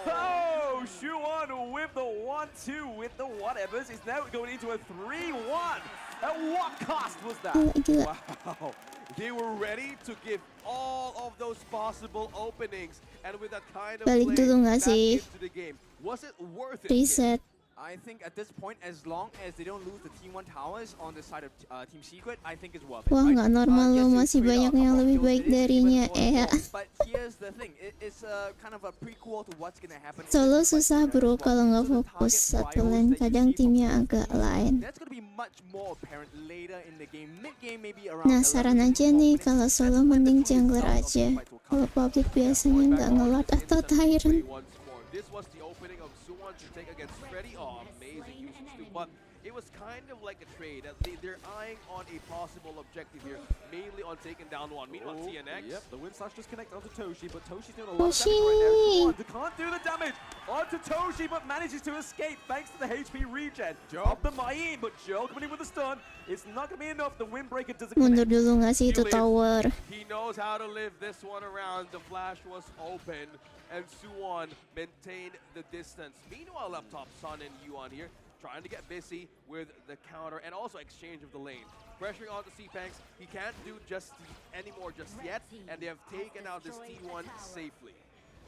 Oh, Shuan with the 1-2 with the whatevers is now going into a 3-1. At what cost was that? Gila, gila. Wow, they were ready to give all of those possible openings, and with that kind of Balik play dulu nggak back sih? into the game, was it worth it? Reset. I think at this point, as long as they don't lose the T1 towers on the side of Team Secret, I think it's worth it. Wah, right? nggak normal Yes, loh, you masih trade banyak out a yang couple of lebih kills, baik it is even darinya. more But here's the thing, it's kind of a prequel to what's gonna happen. in Solo this fight susah as bro well. kalau nggak So the fokus target satu trials lane, that you kadang see from timnya Team agak Secret, lain. That's gonna be much more apparent later in the game. Mid game maybe around. Nah, 11 saran to aja 12 nih, minutes. kalau That's solo when the mending true jungler result of the aja. fight will come. Kalau public biasanya nggak ngelot atau Tyrant. Once more. This was the opening of Suwon to take against Freddy. Oh, amazing usage too. But it was kind of like a trade. They're eyeing on a possible objective here, mainly on taking down one. Meanwhile, TNX. Yep, the Wind Slash just connect onto Toshi, but Toshi's doing a lot of Toshi! damage right now. Can't do the damage onto Toshi, but manages to escape thanks to the HP regen of the Main. But Joel coming in with a stun. It's not going to be enough. The Windbreaker doesn't Mundur connect. dulu nggak sih itu tower? He knows how to live this one around. The flash was open, and Suwon maintained the distance. Meanwhile, up top, Sun and Yuan here, trying to get busy with the counter and also exchange of the lane. Pressuring onto C-Panks. He can't do just anymore just yet, and they have taken out this T1 safely.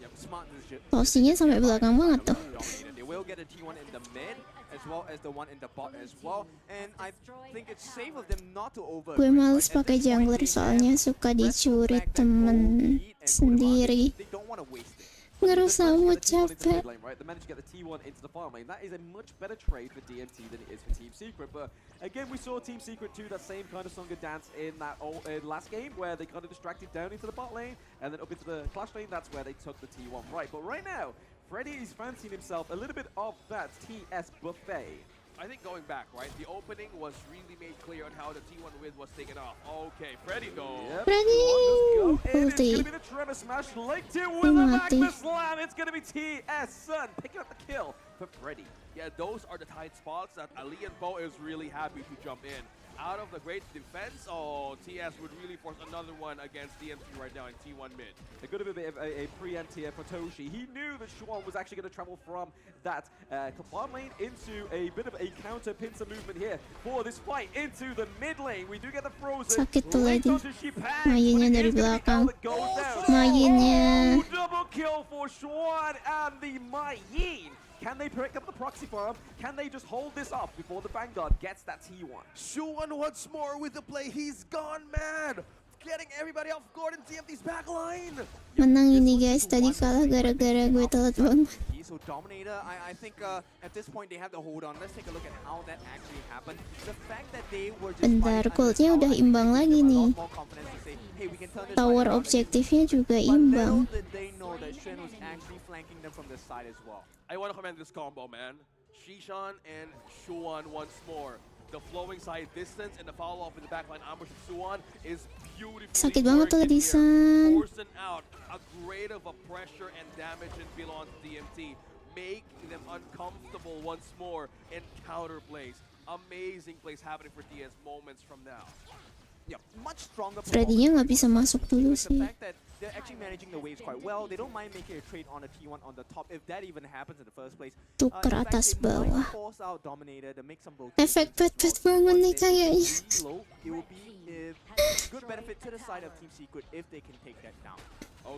Yep, smart decision. Posisinya sampai belakang banget tuh. Dominator. They will get a T1 in the mid as well as the one in the bot as well. And I think it's safe of them not to over. Gue males pakai jungler soalnya suka dicuri temen sendiri. They don't want to waste it. Ngerasa mau capek. Right? They managed to get the T1 into the farm lane. That is a much better trade for DMT than it is for Team Secret. But again, we saw Team Secret do that same kind of Songa dance in that last game where they kind of distracted down into the bot lane and then up into the Clash lane. That's where they took the T1 right. But right now, Freddy is fancying himself a little bit of that TS buffet. I think going back, right, the opening was really made clear on how the T1 win was taken off. Okay, Freddy go. Yep. Freddy! It's going to Ulti. be the Tremor Smash linked in with a Mati. Magma Slam. It's going to be TS Sun picking up the kill for Freddy. Yeah, those are the tight spots that Ali and Bo is really happy to jump in. Out of the great defense, TS would really force another one against DMT right now in T1 mid. A good bit of a preempt here for Toshi. He knew that Shuan was actually going to travel from that bottom lane into a bit of a counter pincer movement here for this fight into the mid lane. We do get the frozen. Sakit tuh Linked lagi. onto Shipan, Mayinnya but it dari is gonna be belakang. Cal that goes down. Mayinnya. Oh, double kill for Shuan and the Mayin. Can they pick up the proxy farm? Can they just hold this up before the Vanguard gets that T1? Shuan once more with the play. He's gone mad. Getting everybody off guard in TMT's backline. Menang ini guys, tadi kalah gara-gara gue telat banget. So Dominator, I think at this point they have to hold on. Let's take a look at how that actually happened. The fact that they were just Bentar, fighting goldnya under udah power, imbang I think lagi gives them a nih. lot more confidence to say, hey, we can turn this Tower fight around objektifnya juga again. But imbang. little did they know that Shen was actually flanking them from this side as well. I want to commend this combo, man. Shishan and Shuan once more. The flowing side distance and the follow-up in the backline ambush of Suwon is beautifully Sakit banget tuh working here. Ladisan. Forcing out a great of a pressure and damage in below onto DMT, making them uncomfortable once more in counter plays. Amazing plays happening for DS moments from now. Yeah, much stronger Freddy-nya nggak bisa masuk dulu because the sih. fact that they're actually managing the waves quite well. They don't mind making a trade on a T1 on the top if that even happens in the first place. Tuker In fact, atas they might bawah. force out Dominator to make some Efek rotations as pet-pet well. banget nih Once they kayaknya. really low, it will be a good benefit to the side of Team Secret if they can take that down.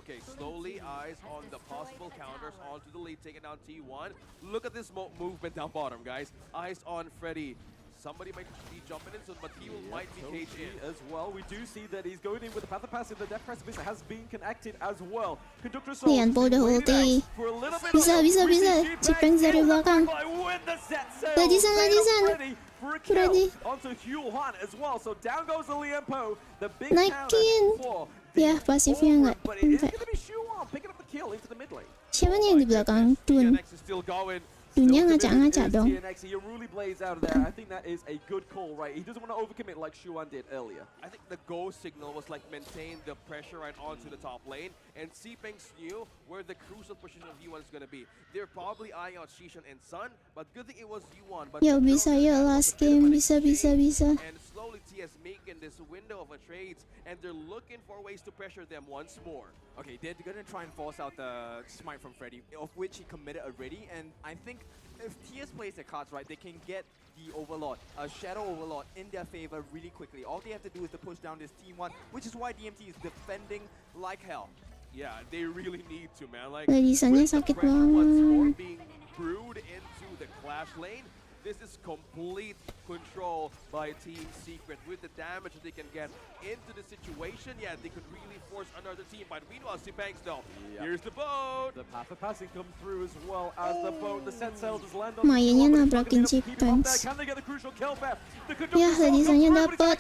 Okay, slowly eyes on the possible counters onto the lead, taking down T1. Look at this movement down bottom, guys. Eyes on Freddy. Somebody might be jumping in soon, but he might be caged in. As well, we do see that he's going in with the Path of Passive. The Death Precipice has been connected as well. Conductor Soul Lian Po udah ulti. for a little bit Bisa, of bisa, we see bisa. G-Bang Cipeng dari in the belakang. backline with the set sail. Ladisan, They ladisan. are ready for a kill Freddy. onto Hugh Han as well. So down goes the Lian Po. The big Naikin. counter for Ya, pasifnya nggak but it is sampai. going to be Hugh Han picking up the kill into the mid lane. Siapa nih yang di belakang? Dun. DNX is still going. Dunia Still committed ngacak-ngacak is dong. DNX. He really blades out of there. I think that is a good call, right? He doesn't want to overcommit like Shuan did earlier. I think the go signal was like maintain the pressure right onto the top lane, and Seepangs knew where the crucial position of Yuan is going to be. They're probably eyeing out Shishan and Sun, but good thing it was Yuan. But Yo, the bisa Jones yo, was last a bit of game. an Bisa, bisa, exchange, bisa. And slowly TS making this window of a trades, and they're looking for ways to pressure them once more. Okay, they're going to try and force out the smite from Freddy, of which he committed already. And I think if TS plays their cards right, they can get the Overlord, Shadow Overlord, in their favor really quickly. All they have to do is to push down this T1, which is why DMT is defending like hell. Yeah, they really need to, man. Like, Ladisannya with the sakit pressure once more banget. being brewed into the clash lane, this is complete control by Team Secret. With the damage that they can get into the situation, yeah, they could really force another team. But meanwhile, Seepangs though, here's the boat. The Path of Passing comes through as well as the boat. The set sail just land on Mayanya the floor, but nabrakin it's not gonna be enough to keep him up there. Seepangs. Can they get the crucial kill back? The Ya, Ladisannya dapet.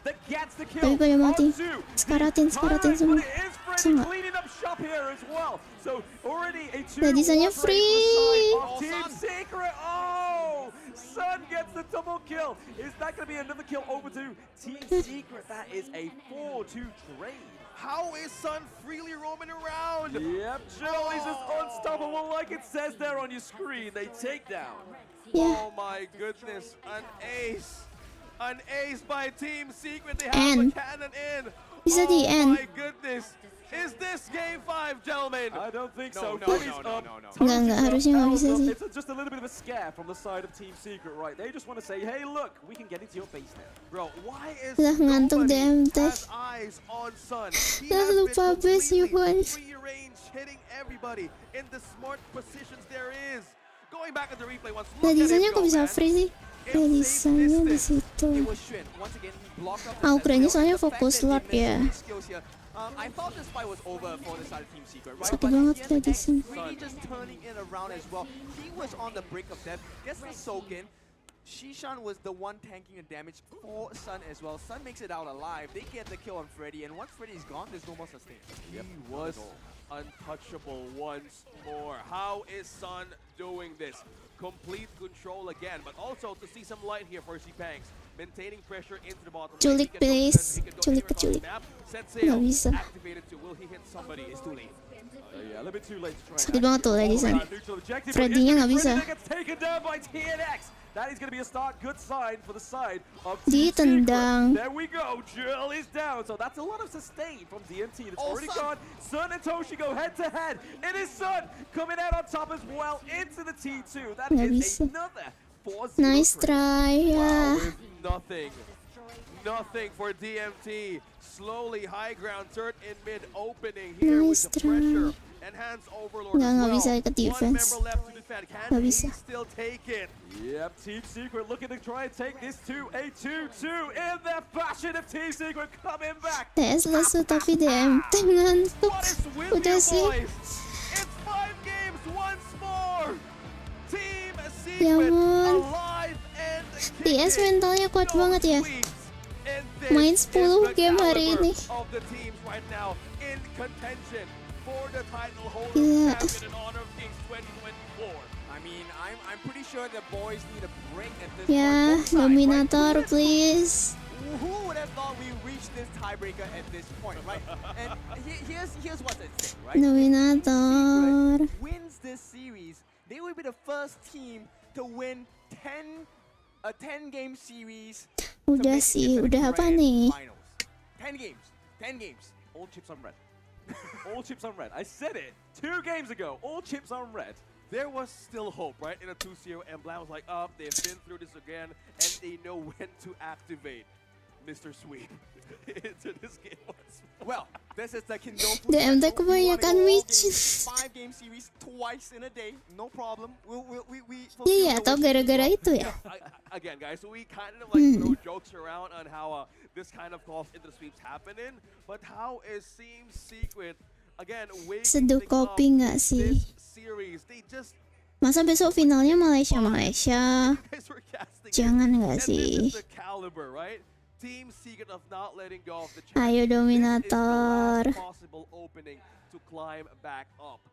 Tapi pada mati. Sekaratin semua. Sama. Cleaning up shop here as well. So already a 2 Ladisannya free. Team Secret. Oh, Sun gets the double kill. Is that going to be another kill over to Team Secret? That is a 4-2 trade. How is Sun freely roaming around? Yep, Jolly's is unstoppable like it says there on your screen. They take down. Ya, Oh my goodness, an ace. An ace by Team Secret. They have N. a cannon in. Bisa di Oh N. my goodness. Is this game 5, gentlemen? I don't think No, so. no, Fully's no, no, up. no, no. Enggak, harusnya nggak bisa sih. It's just a little bit of a scare from the side of Team Secret, right? They just want to say, hey, look, we can get into your base now. Bro, why is Udah ngantuk nobody DMT. has eyes on Sun? He Udah has lupa been base Yuan. completely free range, hitting everybody in the smart positions there is. Going back at the replay once. Look at Ladisannya him kok go, bisa man. free sih? Ladisannya di situ. It was Shen. Once again, he blocked up the Ukraine set sail. soalnya The fact fokus that they lot missed ya. three skills here, I thought this fight was over for the side of Team Secret, right? Sakit But banget TNX Ladisan. really just turning it around as well. He was on the brink of death, gets the soak in. Shishan was the one tanking the damage for Sun as well. Sun makes it out alive. They get the kill on Freddy, and once Freddy's gone, there's no more sustain. He was untouchable once more. How is Sun doing this? Complete control again, but also to see some light here for Pangs. Maintaining pressure into the bottom. Culik, please. Culik. Nggak bisa. Activated too. Will he hit somebody? It's too late. Yeah, a little bit too late to try. Sakit banget tuh lagi sana. Freddy-nya nggak bisa. That is going to be a start. Good sign for the side of Ditendang. There we go. Jill is down. So that's a lot of sustain from DMT. That's already gone. Sun and Toshi go head to head. It is Sun coming out on top as well into the T2. That Nggak is bisa. another 4-0 Nice try. Wow, Ya. with nothing for DMT. Slowly high ground, third in mid opening here Nice with the try. pressure. Enhanced Overlord as Nggak well. bisa ke defense. One member left to defend. Can Nggak he bisa. still take it? Yep, Team Secret looking to try and take this to a 2-2 in their fashion of Team Secret coming back. TS lesu tapi DMT ngantuk. What is with Udah you sih. boys? It's 5 games once more. Team Secret Ya ampun. alive and TS kicking. mentalnya kuat No banget ya. sweeps. And this Main is 10 the game hari caliber ini. of the teams right now in contention for the title holder Gila. champion in honor of Kings 2024. I mean, I'm pretty sure the boys need a break at this Ya, point. Both sides, right? Dominator please. Who would have thought we reached this tiebreaker at this point, right? And here's what's at stake, right? Dominator. Wins this series, they will be the first team to win a 10-game series. to Udah make it sih, into the udah apa grand nih? finals. 10 games. 10 games. All chips on red. All chips on red. I said it 2 games ago. All chips on red. There was still hope, right? In a 2-0, and Blau was like, up, they've been through this again, and they know when to activate Mr. Sweep into this game once more. Well, this is the Kindofu. DMT Central. You wanna kebanyakan go all witches. games, 5-game series twice in a day. No problem. We Iya, atau gara-gara itu ya? Again, guys, so we kind of like throw jokes around on how this kind of calls into the sweeps happening, but how is Team Secret again waking Seduh things kopi up nggak sih? this series? They just Masa besok finalnya Malaysia? you guys were casting it. Jangan And nggak this sih? is the caliber, right? Team Secret of not letting go of the Ayo champion. This is the Dominator. last possible opening to climb back up.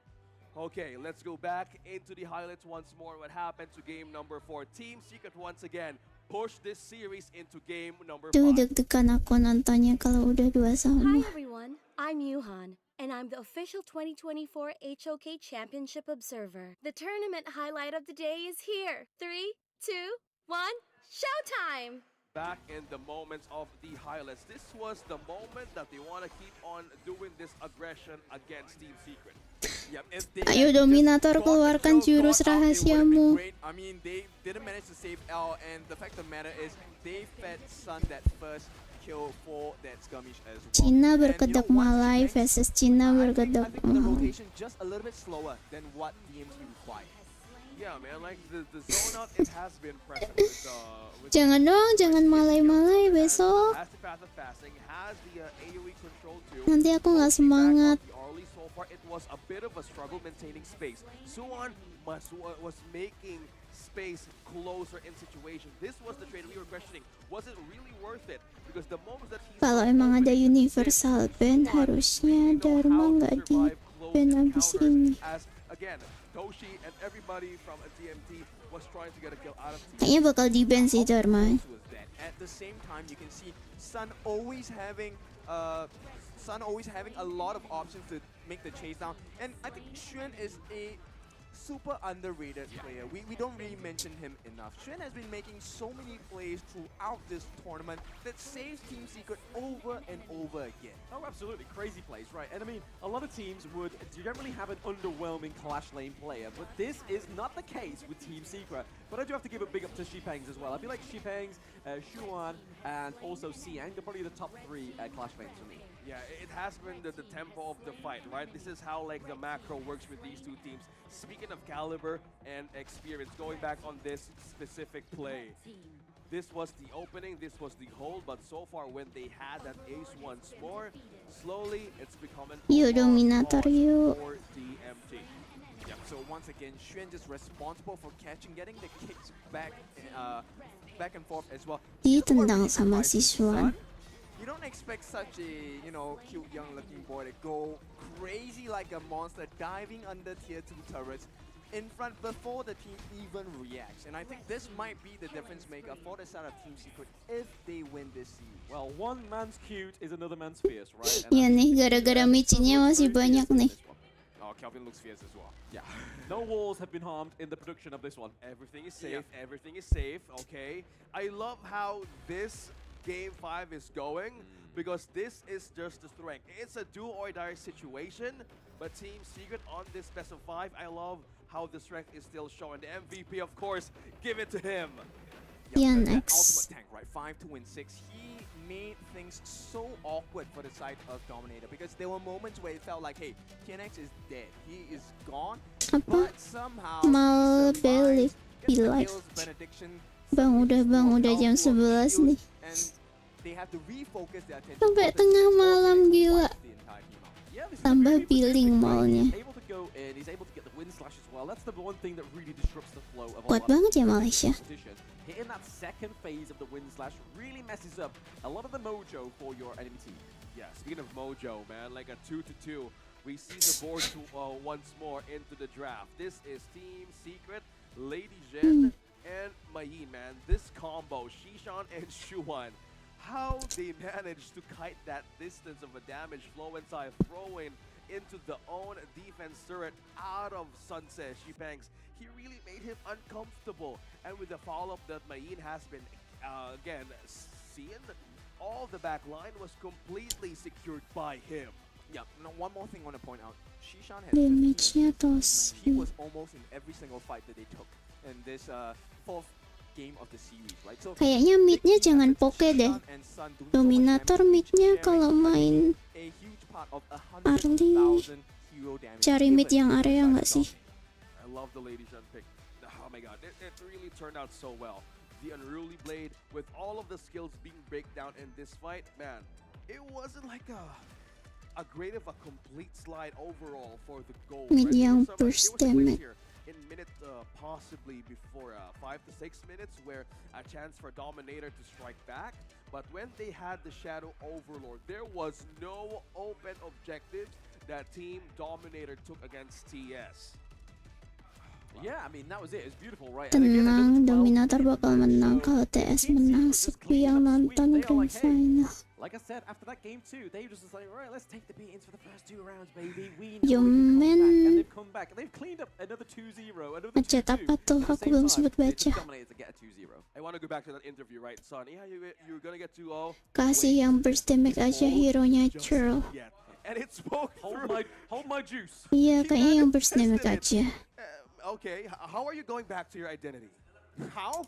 Okay, let's go back into the highlights once more. What happened to game number 4? Team Secret once again push this series into game number 5. Duh, deg-degan aku nontonnya kalau udah 2 Hi sama. everyone, I'm Yuhan, and I'm the official 2024 HOK Championship Observer. The tournament highlight of the day is here. 3, 2, 1, showtime! Back in the moments of the highlights. This was the moment that they want to keep on doing this aggression against Team Secret. Yep, if they Ayo had just Dominator, got the keluarkan kill, jurus got out, it would've been rahasiamu. great. I mean, they didn't manage to save L, and the fact of the matter is they fed Sun that first kill for that skirmish as well. Cina And you berkedok know, once Malai you think- versus Cina I berkedok think the Malai. rotation just a little bit slower than what DMT required. Yeah, man, like the zone out, it has been present with Jangan dong, jangan Malai-Malai besok. has the path of fasting, has the AoE control too. Nanti aku nggak Back semangat. off the early so far, it was a bit of a struggle maintaining space. Suwon was making space closer in situations. This was the trade we were questioning. Was it really worth it? Because the moment that he Kalau emang ada universal ban, harusnya Dharma nggak di ban abis ini. As again, Toshi and everybody from DMT was trying to get a kill out of team. Kayaknya bakal di ban sih Dharma. Was that. At the same time, you can see Sun always having a lot of options to make the chase down, and I think Xuan is a super underrated player. We don't really mention him enough. Xuan has been making so many plays throughout this tournament that saves Team Secret over and over again. Oh, absolutely. Crazy plays, right? And I mean, a lot of teams would generally have an underwhelming Clash Lane player, but this is not the case with Team Secret. But I do have to give a big up to Shipangs as well. I feel like Shipangs, Shuan, and also Siang are probably the top 3 Clash Lanes for me. Yeah, it has been the tempo of the fight, right? This is how like the macro works with these two teams. Speaking of caliber and experience, going back on this specific play, this was the opening, this was the hold, but so far when they had that ace once more, slowly it's becoming Yuk, Dominator, yuk. for DMT. Yep. So once again, Xuan just responsible for catching, getting the kicks back and forth as well. Ditendang sama si Xuan. You don't expect such a, cute young-looking boy to go crazy like a monster, diving under tier 2 turrets in front before the team even reacts. And I think this might be the difference maker for the side of Team Secret if they win this series. Well, one man's cute is another man's fierce, right? Ya nih, gara-gara micinya masih banyak nih. Oh, Kelvin looks fierce as well. Yeah. No walls have been harmed in the production of this one. Everything is safe. Yeah. Everything is safe. Okay. I love how this Game 5 is going because this is just the strength. It's a do or die situation, but Team Secret on this best of 5, I love how the strength is still showing. The MVP, of course, give it to him. Yeah, Ultimate next. tank, right? 5-2 and 6. He made things so awkward for the side of Dominator because there were moments where it felt like, hey, TNX is dead. He is gone. Apa? But somehow Mal he beli survives, gets the life. kills, benediction, Bang, udah jam 11 nih. and they have to refocus their attention Sampai on the tengah team malam, focus gila. the entire team out. Yeah, this is Tambah really billing fantastic, right? malnya. He's able to go in, he's able to get the wind slash as well. That's the one thing that really disrupts the flow of a Kuat lot of banget ya Malaysia. competition. Hitting that second phase of the wind slash really messes up a lot of the mojo for your enemy team. Yeah, speaking of mojo, man, like a 2-2, we see the board once more into the draft. This is Team Secret, Lady Zhen, and Mayin, man. This combo, Shishan and Shuan, how they managed to kite that distance of a damage flow inside, throwing into the own defense turret out of Sunset Shipangs. He really made him uncomfortable. And with the follow-up that Mayin has been, again, seeing, all the back line was completely secured by him. Yeah, now one more thing I want to point out. Shishan has Damage-nya 15 tos. he was almost in every single fight that they took in this fourth game of the series, right? So Kayaknya mid-nya jangan poke deh. Dominator mid-nya kalau main a huge part of early 100,000 hero damage. cari mid yang area nggak sih? I love the Lady Zhen pick. Oh my god, it really turned out so well. The Unruly Blade, with all of the skills being breakdown in this fight, man, it wasn't like a great of a complete slide overall for the goal. Mid Right? yang There burst was a win damage. here in minute possibly before 5 to 6 minutes where a chance for Dominator to strike back. But when they had the Shadow Overlord, there was no open objectives that Team Dominator took against TS. Yeah, I mean, that was it. It's beautiful, right? And again, Tenang, another 12 Dominator minutes bakal left, menang so kalau TS Team menang. Secret just Sepi cleaned yang up sweep. nonton They are Grand like, hey, Final. like I said, after that game too, they were just like, all right, let's take the beatings for the first 2 rounds, baby. We know Yo, we can come back. And men. they've come back. And they've cleaned up another 2-0, another 2-2. Ngechat apa tuh? At the Aku same belum time, sempet they baca. just dominated to get a 2-0. I want to go back to that interview, right, son? Yeah, you're gonna get 2-0. Kasih yang burst damage aja hero-nya Churl. Yeah. And it spoke through. Hold my juice. Iya, He kayaknya yang burst damage manifested it. aja. Okay, how are you going back to your identity? How?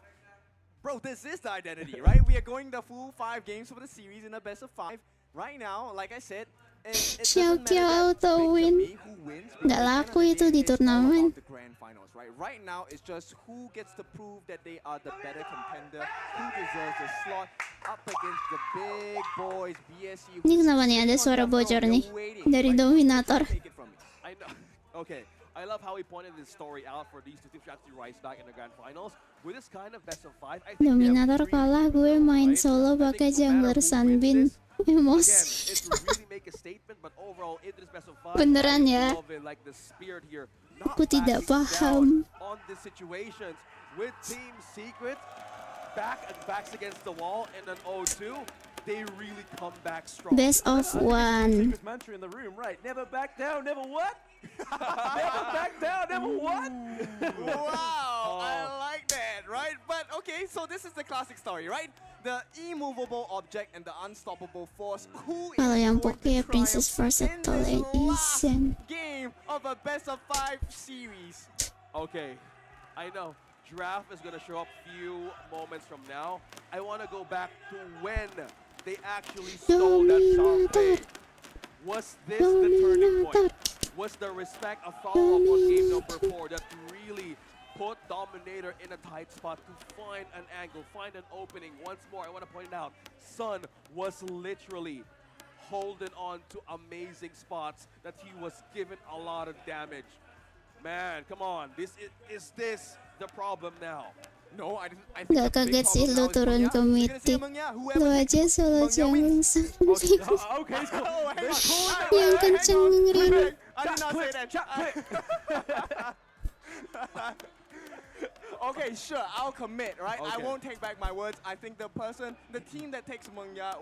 Bro, this is the identity, right? We are going the full 5 games for the series in a best of 5. Right now, like I said, it Xiao doesn't matter Qiao that auto it's win. me who wins, Nggak because at the end laku of the itu day, di it's all turnamen. about the grand finals, right? Right now, it's just who gets to prove that they are the better contender, who deserves the slot up against the big boys, BSC. Ini kenapa nih ada suara bocor nih dari Dominator? Take it from me. I know. Okay. I love how he pointed this story out for these two teams to actually rise back in the grand finals. With this kind of best of 5, I think Dominator kalah, gue main solo pakai jungler Sunbeam. Emosi. It's really make a statement, but overall in this best of 5, Beneran ya? I love it, like the spirit here. Not Aku tidak backing paham. down on the situations with Team Secret backs against the wall in an 0-2. They really come back strong. Best of 1. Secret mantra in the room, right? Never back down, never what? Never back down, never what? Wow, I like that, right? But okay, so this is the classic story, right? The immovable object and the unstoppable force. Who is Kalau yang going poke to Princess triumph in Versatile this Edition. last game of a best of 5 series? Okay, I know. Draft is going to show up few moments from now. I want to go back to when they actually stole that Shanghai. Was this the turning point? Was the respect a follow-up on game number 4 that really put Dominator in a tight spot to find an angle, find an opening? Once more, I want to point out, Sun was literally holding on to amazing spots that he was given a lot of damage. Man, come on. Is this the problem now? No, I think Gak the big kaget sih problem lo now is turun Mengya. ke You're gonna see mythic. Mengya, Lo whoever aja solo Mengya wins. jangan Okay, he's cool. Oh, hang on. yang kenceng dengerin. I did not say that. Okay, sure, I'll commit, right? I Okay. won't take back my words. I think the team that takes Mengya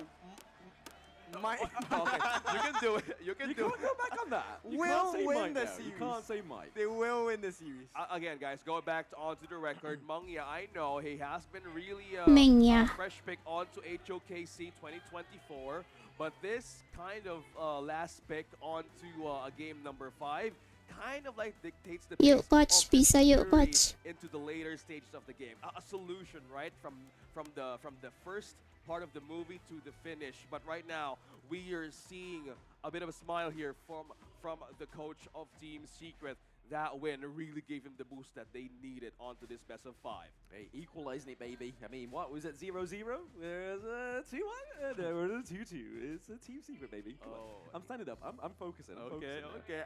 might Okay, you can do it. You can You do can't it. go back on that. You Will can't say win Mike the now. You series. can't say Mike. they will win the series. Again, guys, going back onto the record, Mengya, I know he has been really Mengya. fresh pick onto HOKC 2024, but this kind of last pick onto a game number 5 kind of like dictates the Yuk, pace coach, of the bisa yuk, series coach. into the later stages of the game. A solution, right, from the first part of the movie to the finish. But right now, we are seeing a bit of a smile here from the coach of Team Secret. That win really gave him the boost that they needed onto this best of 5. Hey, equalizing it, baby. I mean, what was it? 0-0? There's a 2-1? No, it's a 2-2. It's a team secret, baby. Come on. I'm standing up. I'm focusing. I'm focusing. Okay.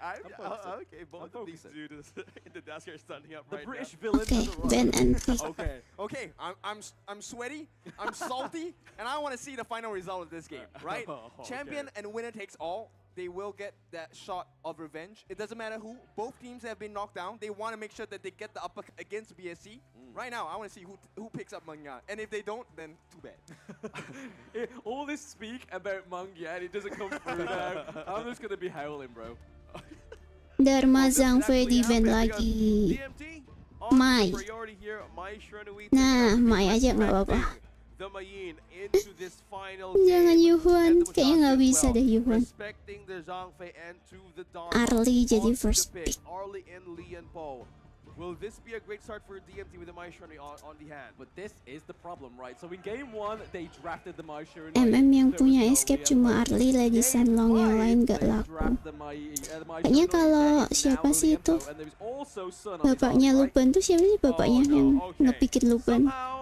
Okay. Both of these dudes in the desk are standing up The right British now. villain. Oke, has arrived. Ben and P. Okay. Okay, I'm sweaty, I'm salty, and I want to see the final result of this game, right? Okay. Champion and winner takes all. They will get that shot of revenge. It doesn't matter who. Both teams have been knocked down. They want to make sure that they get the upper against BSC. Right now, I want to see who picks up Mengya. And if they don't, then too bad. All this speak about Mengya and it doesn't come through now. I'm just gonna be howling, bro. Dharma This could Zhangfei actually di event happen because lagi. DMT on Mai. the priority here. Mai Shrenui Nah, Mai aja nggak apa-apa. The Mayin into this final Jangan game. Yuhuan, And the kayaknya nggak Musashi as bisa well. deh Yuhuan. Respecting the Zhangfei and to the Don. Arlie jadi onto the first pick. pick. Arlie and Lian Po. Will this be a great start for DMT with the Mai Shrenui on the hand? But this is the problem, right? So in game 1, they drafted the Mai Shirunai. MM yang There punya was no escape Lian cuma Po. Arlie, Lady Game Sanlong, yang 5, lain gak they laku. draft the Mai Kayaknya Shirunai, kalau and it's siapa now sih Lian Po, itu? and there is also Sun on his Bapaknya arm, right? Lupan tuh siapa sih bapaknya Oh, no. yang Okay. ngepikin Lupan? Somehow,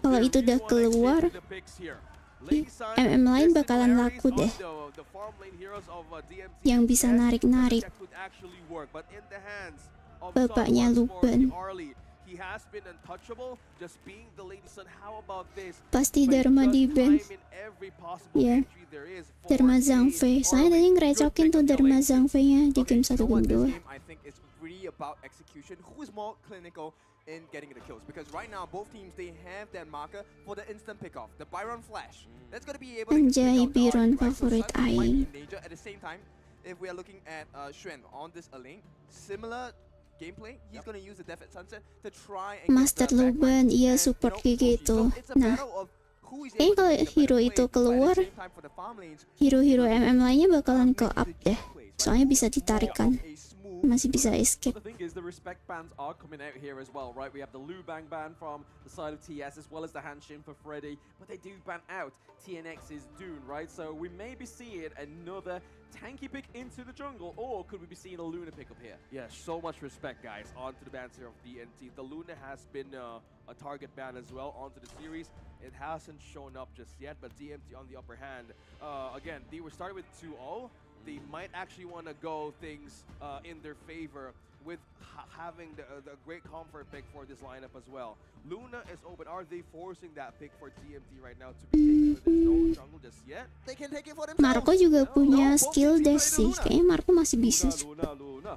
Kalau they itu udah really wanna keluar, stick to the picks here. Lady Sun, MM lain there's bakalan similarities laku on deh. the farm lane heroes of DMT. Yang bisa Yes, narik-narik. that could actually work, but in the hands of Bapaknya Sun, once more, Lupan. the Arlie, he has been untouchable, just being the Lady Sun. How about this? Pasti But Dharma just di ban. time in every possible Iya. entry there is for Dharma the Zhangfei. Soalnya Arlie. tadi Good ngerecokin pick tuh of the Dharma lane. Zhangfei-nya di Okay, game you 1 know what, game this 2. game I think is really about execution. Who is more clinical in getting the kills? Because right now, both teams, they have that marker for the instant pick-off, the Byron Flash. That's going to be able to Anjay, pick out the Byron Arlie, right? So favorit Sun might be aing. in danger. At the same time, if we are looking at Xuan on this lane, similar gameplay, he's going to use the Death at Sunset to try and Master get the back Luban, line iya and, support you know, kayak push it. gitu. So it's a Nah, battle of who is kayaknya able to kalau make the better hero play, itu but at the keluar, same time for the farm lanes, hero-hero MM lainnya bakalan ke maybe up the deh. cheap plays, right? Soalnya bisa More of ditarikan. a smooth Masih bisa Well, escape. the thing is, the respect bans are coming out here as well, right? We have the Lu Bang ban from the side of TS, as well as the Hanshin for Freddy, but they do ban out TNX's Dune, right? So we may be seeing another tanky pick into the jungle, or could we be seeing a Luna pick up here? Yeah, so much respect, guys, onto the bans here of DNT. The Luna has been a target ban as well onto the series. It hasn't shown up just yet, but DMT on the upper hand. Again, they were started with 2-0. They might actually want to go things in their favor with having the great comfort pick for this lineup as well. Luna is open. Are they forcing that pick for DMT right now to be taken? But there's no jungle just yet. They can take it for themselves. Marco juga punya skill dash sih. Kayaknya Marco masih bisa. Luna.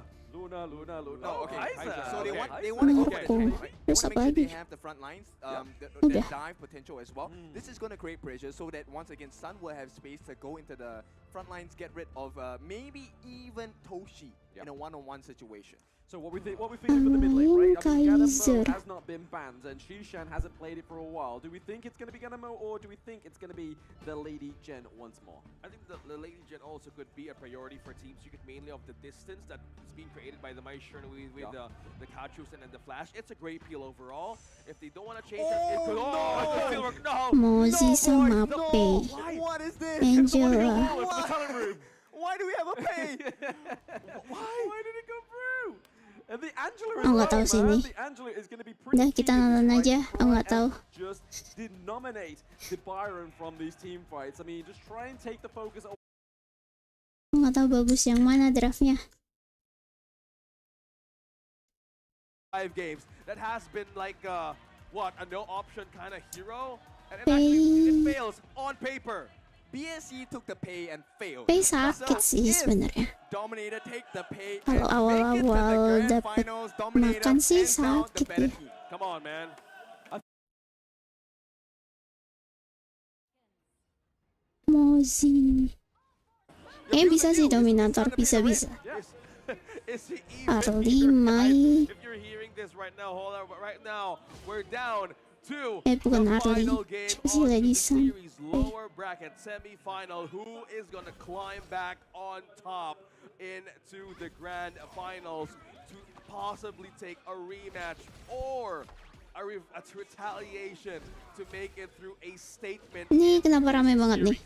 Oh, okay. Aiza. So they Okay. want to go for Okay. the tank, right? They Terus want to apa make sure they lagi? have the front lines, Udah. the dive potential as well. This is going to create pressure so that once again Sun will have space to go into the front lines, get rid of maybe even Toshi in a one-on-one situation. So what we feeling for the mid lane, right? I mean, Kaiser. Ganamo has not been banned, and Shishan hasn't played it for a while. Do we think it's going to be Ganamo, or do we think it's going to be the Lady Gen once more? I think the Lady Gen also could be a priority for Team Secret, mainly of the distance that is being created by the Mai Shrenui with the Kachus and the Flash. It's a great peel overall. If they don't want to change it, it could, it could still work. No! Mozi sama Pei. What is this? Angela. Why do we have a pay? Why did it go through? And the Angela Oh, nggak tahu sih ini. The Angela is going to be pretty Udah, kita key in this nonton fight aja. to Oh, nggak try tahu. and just denominate the Byron from these team fights. I mean, just try and take the focus away. Nggak tahu bagus yang mana draftnya. 5 games that has been like what, a no option kind of hero, and actually it fails on paper. BSC took the pay and failed. Pay sakit So, sih if sebenarnya. Dominator take the pay Kalau and make it to the awal-awal grand dapet finals, Dominator makan sih hands down the sakit better ya. team. Come on, man. Mozi. Bisa sih Dominator, bisa. Is he even Early here, Mai. guys? If you're hearing this right now, hold on, but right now we're down to bukan the early. final game Siapa sih of lagi the sang? series lower bracket semi-final. Who is gonna climb back on top into the grand finals to possibly take a rematch or a retaliation to make it through a statement? Ini kenapa rame banget nih?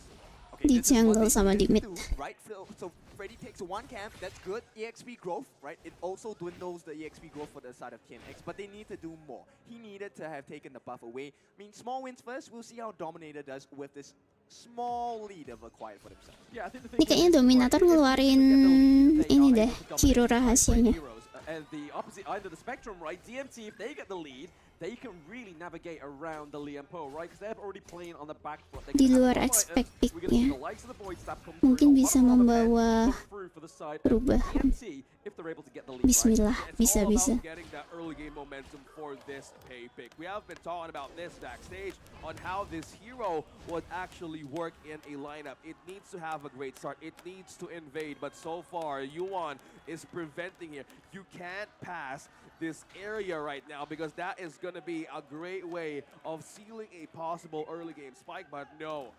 Di This is what jungle they sama di usually mid. do, right? So Freddy takes one camp, that's good. EXP growth, right? It also dwindles the EXP growth for the side of TNX, but they need to do more. He needed to have taken the buff away. I mean, small wins first. We'll see how Dominator does with this small lead they've acquired for themselves. Yeah, I think the Ini thing kayaknya is, Dominator right, if ngeluarin they get the lead, they ini are deh, able to dominate hero by rahasianya. heroes. And the opposite end of the spectrum, right? DMT, if they get the lead, they can really navigate around the Liam Poe, right? Because they're already playing on the back foot. They Di can luar have expect fighters. We're gonna see picknya. the likes of the Void Stab come Mungkin through. bisa A lot of membawa come through for the side of perubahan. DMT if they're able to get the lead, right? Bismillah, It's all bisa. about getting that early game momentum for this pay pick. We have been talking about this backstage on how this hero would actually work in a lineup. It needs to have a great start. It needs to invade, but so far, Yuan is preventing here. You can't pass this area right now because that is going to be a great way of sealing a possible early game spike, but no.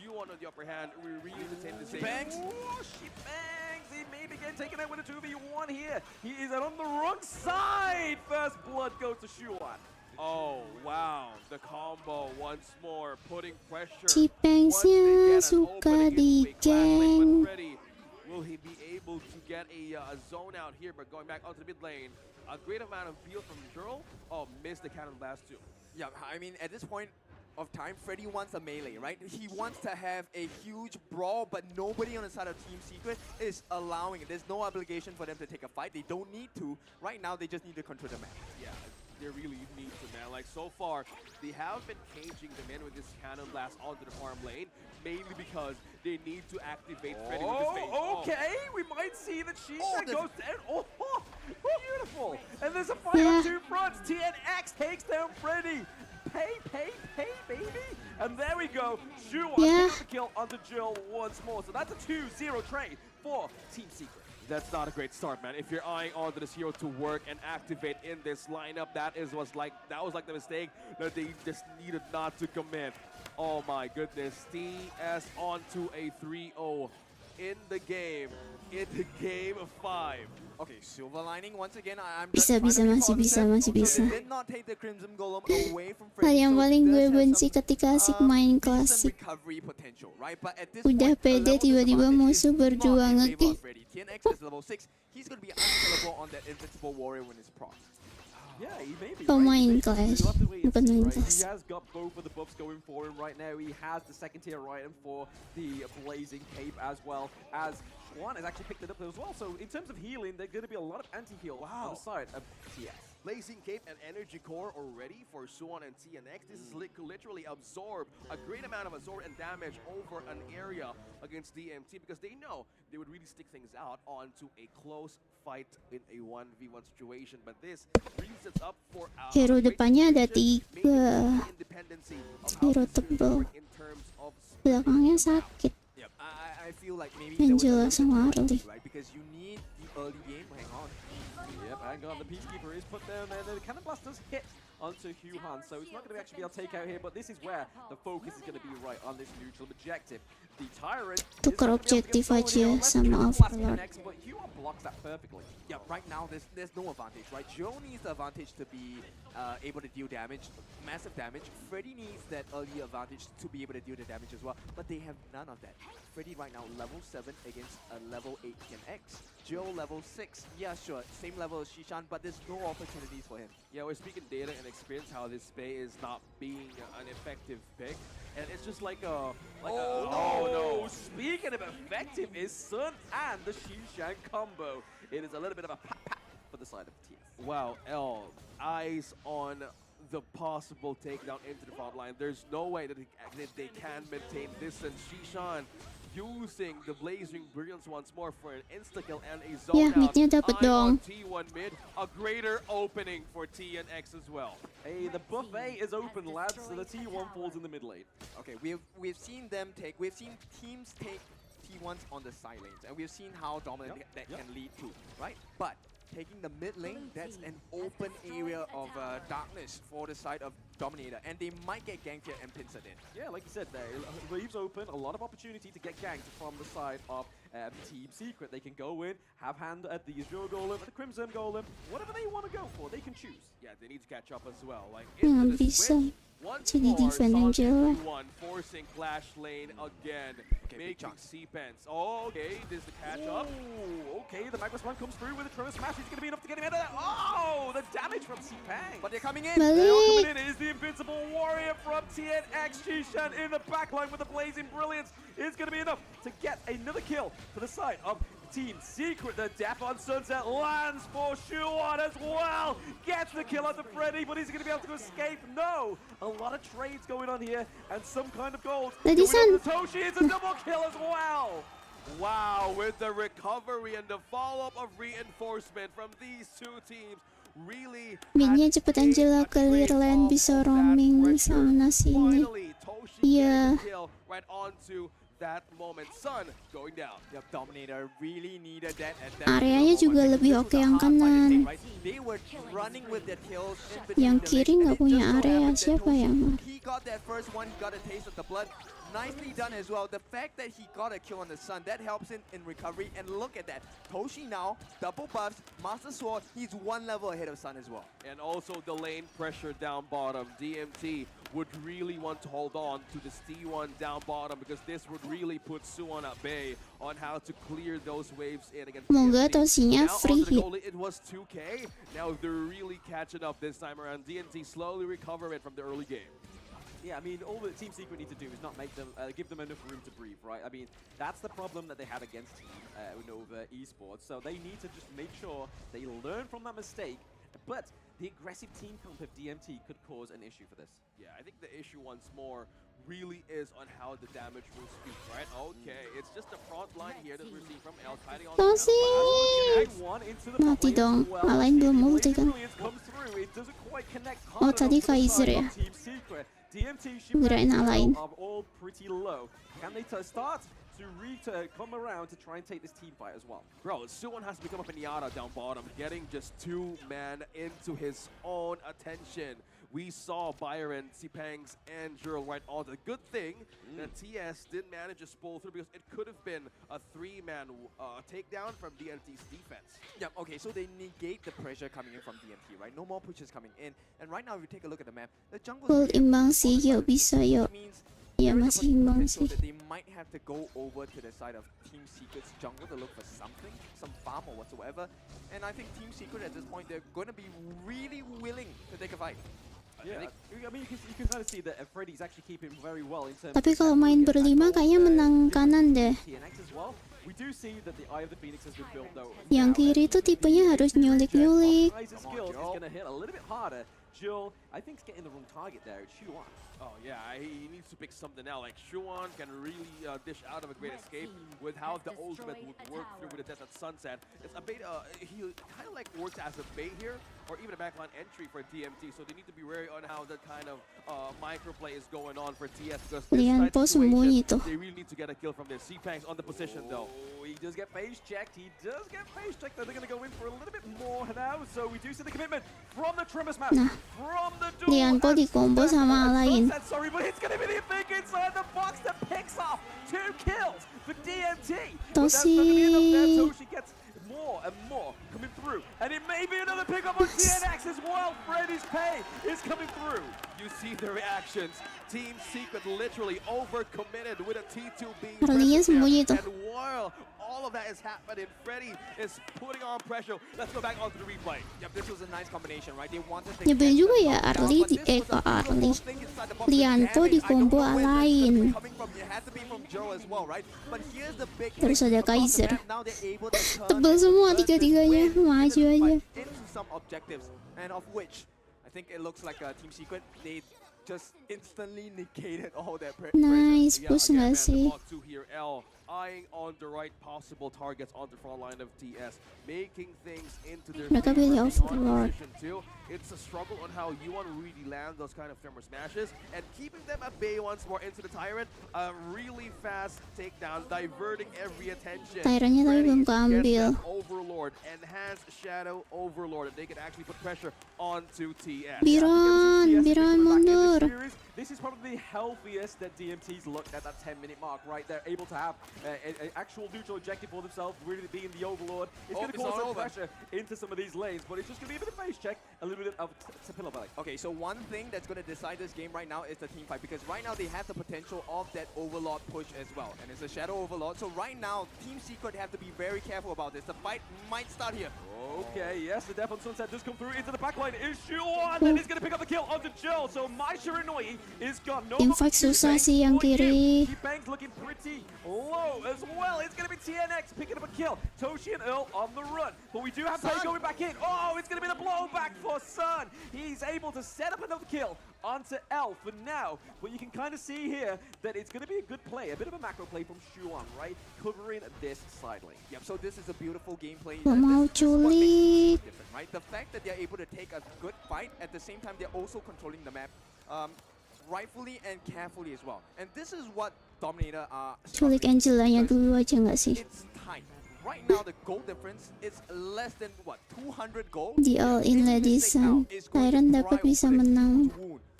Yuan on the upper hand, we really entertain the same. Bangs! Oh, she bangs! He may be getting taken out with a 2v1 here. He is on the wrong side! First blood goes to Shuan. Oh, wow. The combo once more, putting pressure. Cipengsnya suka di geng. Will he be able to get a zone out here, but going back onto the mid lane? A great amount of peel from Jurl. Oh, missed the cannon blast too. Yeah, I mean, at this point of time, Freddy wants a melee, right? He wants to have a huge brawl, but nobody on the side of Team Secret is allowing it. There's no obligation for them to take a fight. They don't need to. Right now, they just need to control the map. Yeah, they really need to, man. Like, so far, they have been caging them in with this cannon blast onto the farm lane, mainly because they need to activate Freddy with this phase. Oh, okay. We might see that Shisha goes down. Oh, beautiful. And there's a fight Yeah. on two fronts. TNX takes down Freddy. Pay, baby. And there we go. Shuan Yeah. picks up the kill onto Jill once more. So that's a 2-0 trade for Team Secret. That's not a great start, man. If you're eyeing onto this hero to work and activate in this lineup, that was like the mistake that they just needed not to commit. Oh my goodness, TS onto a 3-0 in the game 5. Okay, silver lining once again. I'm Bisa, just trying to be masih positive. bisa. They did not take the Crimson Golem away from Hal Freddy. yang so paling it gue does have benci some, ketika asik main decent klasik. recovery potential, right? But at this Udah point, pede level tiba-tiba disadvantage musuh is not berjuang in favor nge-kill. of Freddy. TNX is level 6. He's going to be unkillable on that invincible warrior when it's proc. Yeah, he may be. Oh, right. main Basically, clash. we'll have to wait and Bukan see, main right? clash. He has got both of the buffs going for him right now. He has the second tier item for the Blazing Cape as well as Juan has actually picked it up as well. So in terms of healing, there's going to be a lot of anti-heal on the side of TS. Blazing Cape and Energy Core already for Suwon and TNX. This is literally absorb a great amount of absorb and damage over an area against DMT because they know they would really stick things out onto a close fight in a 1v1 situation. But this really sets up for a Hero great depannya ada situation, 3. maintaining the independency of how Hero this is tebel. work in terms of Belakangnya sakit. Yep. I feel like maybe Angela there was a sama little bit Harley. too early, right? Because you need the early game. Hang on. Yep, hang on, the Peacekeeper is put down there. The Cannon Blast does hit onto Huhan, so it's not going to actually be able to take out here, but this is where the focus is going to be right on this neutral objective. The Tyrant Tukar objektif aja sama Overlord. But Huhan blocks that perfectly. Yeah, right now there's no advantage, right? Joe needs the advantage to be able to deal damage, massive damage. Freddy needs that early advantage to be able to deal the damage as well, but they have none of that. Freddy right now level 7 against a level 8 TNX. Joe level 6, yeah sure, same level as Shishan, but there's no opportunities for him. Yeah, we're speaking data and experience how this Bay is not being an effective pick. And it's just like a... no! Speaking of effective is Sun and the Shishan combo. It is a little bit of a for the side of TS. Wow, L, eyes on the possible takedown into the front line. There's no way that they can maintain this, and Shishan using the Blazing Brilliance once more for an insta-kill and a zone Yeah, out. midnya dapat Eye dong. on T1 mid, a greater opening for TNX as well. Hey, the buffet is open, lads, so the T1 falls in the mid lane. Okay, we've seen teams take T1s on the side lanes, and we've seen how dominant that can lead to, right? But taking the mid lane, that's an open area of darkness for the side of Dominator, and they might get ganked here and pincered in. Yeah, like you said there, leaves open, a lot of opportunity to get ganked from the side of Team Secret. They can go in, have hand at the Azure Golem, at the Crimson Golem, whatever they want to go for, they can choose. Yeah, they need to catch up as well. Like Yang into the bisa switch, once jadi more, defend yang jelek. T1 forcing Clash Lane again, Okay, big making chance. C-Pens. Oh, okay, this is the catch up. Ooh, okay, the Magnus one comes through with a Tremor Smash. It's going to be enough to get him out of there. Oh, the damage from C-Pang. But they're coming in. They are Balik. coming in. It is the Invincible Warrior from TNX. Shishan in the backline with the Blazing Brilliance. It's going to be enough to get another kill for the side of Team Secret. The Death on Sunset lands for Shuan as well. Gets the kill onto Freddy, but is he going to be able to escape? No. A lot of trades going on here and some kind of gold. Tadi Going on San. to Toshi, it's a double kill as well. Wow, with the recovery and the follow-up of reinforcement from these two teams, really Midnya had cepetan taken jela a clear trade lane, off bisa of that roaming pressure. sana sini. Finally, Toshi Yeah. getting the kill right onto that moment. Sun going down. Yep, Dominator really needed that at that Areanya moment, juga because lebih this was oke a yang hard fight to kanan. take, right? They were running with their tails in between Yang the kiri legs, nggak and it punya just so area. happened that Siapa Toshi, yang mau? He got that first one, he got a taste of the blood. Nicely done as well. The fact that he got a kill on the Sun, that helps in recovery. And look at that. Toshi now, double buffs, Master Sword, he's one level ahead of Sun as well. And also the lane pressure down bottom. DMT would really want to hold on to this T1 down bottom because this would really put Suwon at bay on how to clear those waves in against Semoga DMT. Toshinya Now free onto the hit. goalie, it was 2K. Now they're really catching up this time around. DMT slowly recovering from the early game. Yeah, I mean, all that Team Secret need to do is not make them, give them enough room to breathe, right? I mean, that's the problem that they have against Team Nova Esports. So they need to just make sure they learn from that mistake. But the aggressive team comp of DMT could cause an issue for this. Yeah, I think the issue once more really is on how the damage will speak, right? Okay, it's just the front line here that we're seeing from L fighting on the Toshi. Tag one into the Mati top lane dong. as well. Alain belum ulti kan. Brilliance comes through. It doesn't quite connect Oh, hard tadi enough for the Kaiser side ya? of Team Secret. DMT, Kirain Alain. are all pretty low. Can they start to come around to try and take this team fight as well? Bro, Suwon has become a pinata down bottom, getting just two men into his own attention. We saw Byron, C-Pangs, and Jurl right on. The good thing that TS didn't manage to pull through because it could have been a three-man takedown from DMT's defense. Yeah, okay, so they negate the pressure coming in from DMT, right? No more pushes coming in. And right now, if you take a look at the map, the jungle Full imbang sih, yuk bisa yuk. means Ya there is a masih imbang potential sih. that they might have to go over to the side of Team Secret's jungle to look for something, some farm or whatsoever. And I think Team Secret at this point, they're going to be really willing to take a fight. Yeah, I mean, you can kind of see that Freddy's actually keeping very well in terms Tapi of kalau main berlima kayaknya menang kanan deh. TNX as well. We do see that the Eye of the Phoenix has been built though. Yang kiri tuh tipenya harus nyulik-nyulik. Ryze's skills is going to hit a little bit harder. Jill, I think, is getting the wrong target there. It's Shuan. Oh yeah, he needs to pick something out. Like Shuan can really dish out of a great escape with how the ultimate would work through with the Death at Sunset. It's a bait. He kind of like works as a bait here, or even a backline entry for DMT. So they need to be wary on how that kind of microplay is going on for TS because this Lian side po sembunyi situation, tuh. they really need to get a kill from this. C-Pangs on the position though. Oh, he does get phase checked. He does get phase checked. They're going to go in for a little bit more now. So we do see the commitment from the Tremor Smash. Nah. From the duel. Lian po di combo sama Alain. Sorry, but it's going to be the big inside the box that picks off 2 kills for DMT. But that's not going to be enough there. Toshi gets more and more coming through. And it may be another pickup on TNX as well. Freddy's pay is coming through. You see the reactions. Team Secret literally overcommitted with a T2 being Arlian present there. sembunyi tuh. And while all of that is happening. Freddy is putting on pressure. Let's go back onto the replay. Yep, this was a nice combination, right? They wanted to Nyebelin get juga the ya knockdown, Arli but di this was a Arli. beautiful thing inside the box. The Lianto damage, di I don't combo know where this is lain. coming from. It had to be from Joe as well, right? But here's the big Terus thing. ada Across the Kaiser. map, now they're able to turn Tebel and semua convert this tiga-tiganya, win maju into aja. fight into some objectives, and of which I think it looks like a Team Secret. They just instantly negated all that pressure. Nice Yeah, push again, nggak man, sih? the bot two here, L eyeing on the right possible targets on the front line of TS, making things into their Mereka favor, pilih being on Overlord. position too. It's a struggle on how you want to really land those kind of thermal smashes and keeping them at bay once more into the Tyrant. A really fast takedown, diverting every attention. Tyrantnya tapi Freddy belum gets keambil. that Overlord, enhanced Shadow Overlord, and they can actually put pressure onto TS. Biron mundur. This is probably the healthiest that DMT's looked at that 10-minute mark, right? They're able to have an actual neutral objective for themselves, really being the Overlord. It's going to cause some pressure into some of these lanes, but it's just going to be a bit of face check, a little bit of pillow belly. Okay, so one thing that's going to decide this game right now is the team fight, because right now they have the potential of that Overlord push as well, and it's a Shadow Overlord. So right now, Team Secret have to be very careful about this. The fight might start here. Okay, yes, the Death on Sunset does come through into the backline. Is Shuan, and he's going to pick up the kill onto Joel. So my Shiranui is gone. No Yang fight susah sih yang kiri. Bang's looking pretty low as well. It's going to be TNX picking up a kill. Toshi and Earl on the run. But we do have Pei going back in. Oh, it's going to be the blowback for Sun. He's able to set up another kill onto L for now. But you can kind of see here that it's going to be a good play. A bit of a macro play from Shuan, right? Covering this side lane. Yep, so this is a beautiful gameplay. Gak mau This is what makes culik. it different, right? The fact that they're able to take a good fight, at the same time they're also controlling the map rightfully and carefully as well. And this is what Dominator are Culik Angelanya dulu aja nggak sih? It's tight. Right now the goal difference is less than what, 200 goals? Di all in Ladisan, Tyrant dapat bisa menang.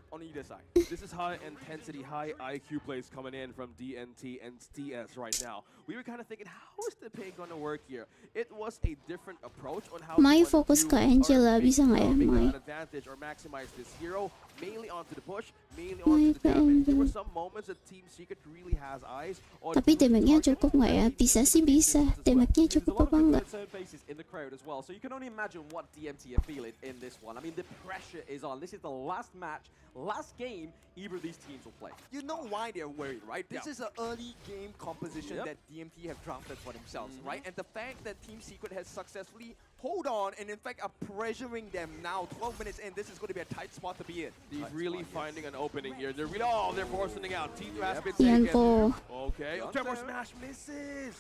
On either side. This is high intensity, high IQ plays coming in from DNT and TS right now. We were kind of thinking, how is the pay gonna work here? It was a different approach on how Mai you want fokus to ke Angela, bisa nggak ya, make Mai? an advantage or maximize this hero, mainly onto the push, mainly Mai onto the ke damage. There were Angela. some moments that Team Secret really has eyes on Tapi who to damage-nya target. cukup nggak ya? Bisa sih bisa. Damage-nya cukup apa enggak? Third faces in the crowd as well, so you can only imagine what DMT are feeling in this one. I mean, the pressure is on. This is the last match, last game either of these teams will play. You know why they're worried, right? This is an early game composition that DMT have drafted for themselves, right? And the fact that Team Secret has successfully hold on and in fact are pressuring them now, 12 minutes in, this is going to be a tight spot to be in. He's really finding an opening here. They're really, they're forcing it out. T2 has been Yan taken. po. Okay, Tremor Smash misses.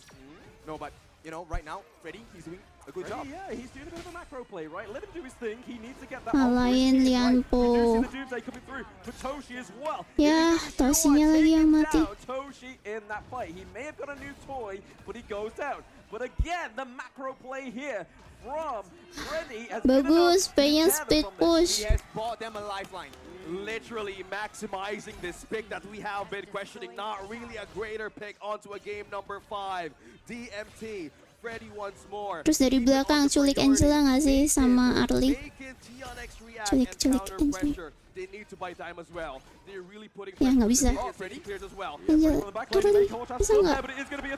No, but you know, right now, Freddy, he's doing a good job. Yeah, he's doing a bit of a macro play, right? Let him do his thing. He needs to get that Alain Lian right. po. We do see the Doomsday coming through for Toshi as well. Ya, Toshinya lagi yang mati. Toshi in that fight. He may have got a new toy, but he goes down. But again, the macro play here from Freddy has Bagus, pengen speed push. He has bought them a lifeline. Literally maximizing this pick that we have been questioning. Not really a greater pick onto a game number 5. DMT. Freddy once more. Terus dari belakang culik Angela nggak sih sama Arli? Culik Angela. They need to buy time as well. They're really putting Ya nggak bisa. clears as well. Angela, turun bisa nggak?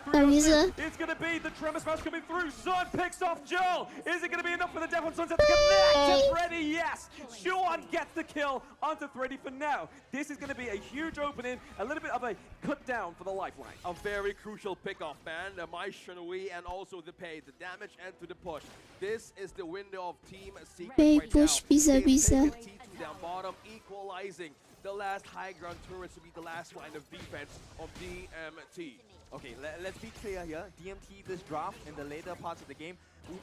Nggak bisa. It's going to be the Tremor Smash coming through. Sun picks off Joel. Is it going to be enough for the Death on Sunset to connect to Freddy? Yes. Shuan gets the kill onto Freddy for now. This is going to be a huge opening, a little bit of a cut down for the lifeline. A very crucial pick-off, man. The Mai Shinui and also the pay, the damage and to the push. This is the window of Team Secret Pay right push now. bisa-bisa. They've taken T2 down bottom, equalizing the last high ground turrets to be the last line of defense of DMT. Okay, let's be clear here. DMT, this draft in the later parts of the game,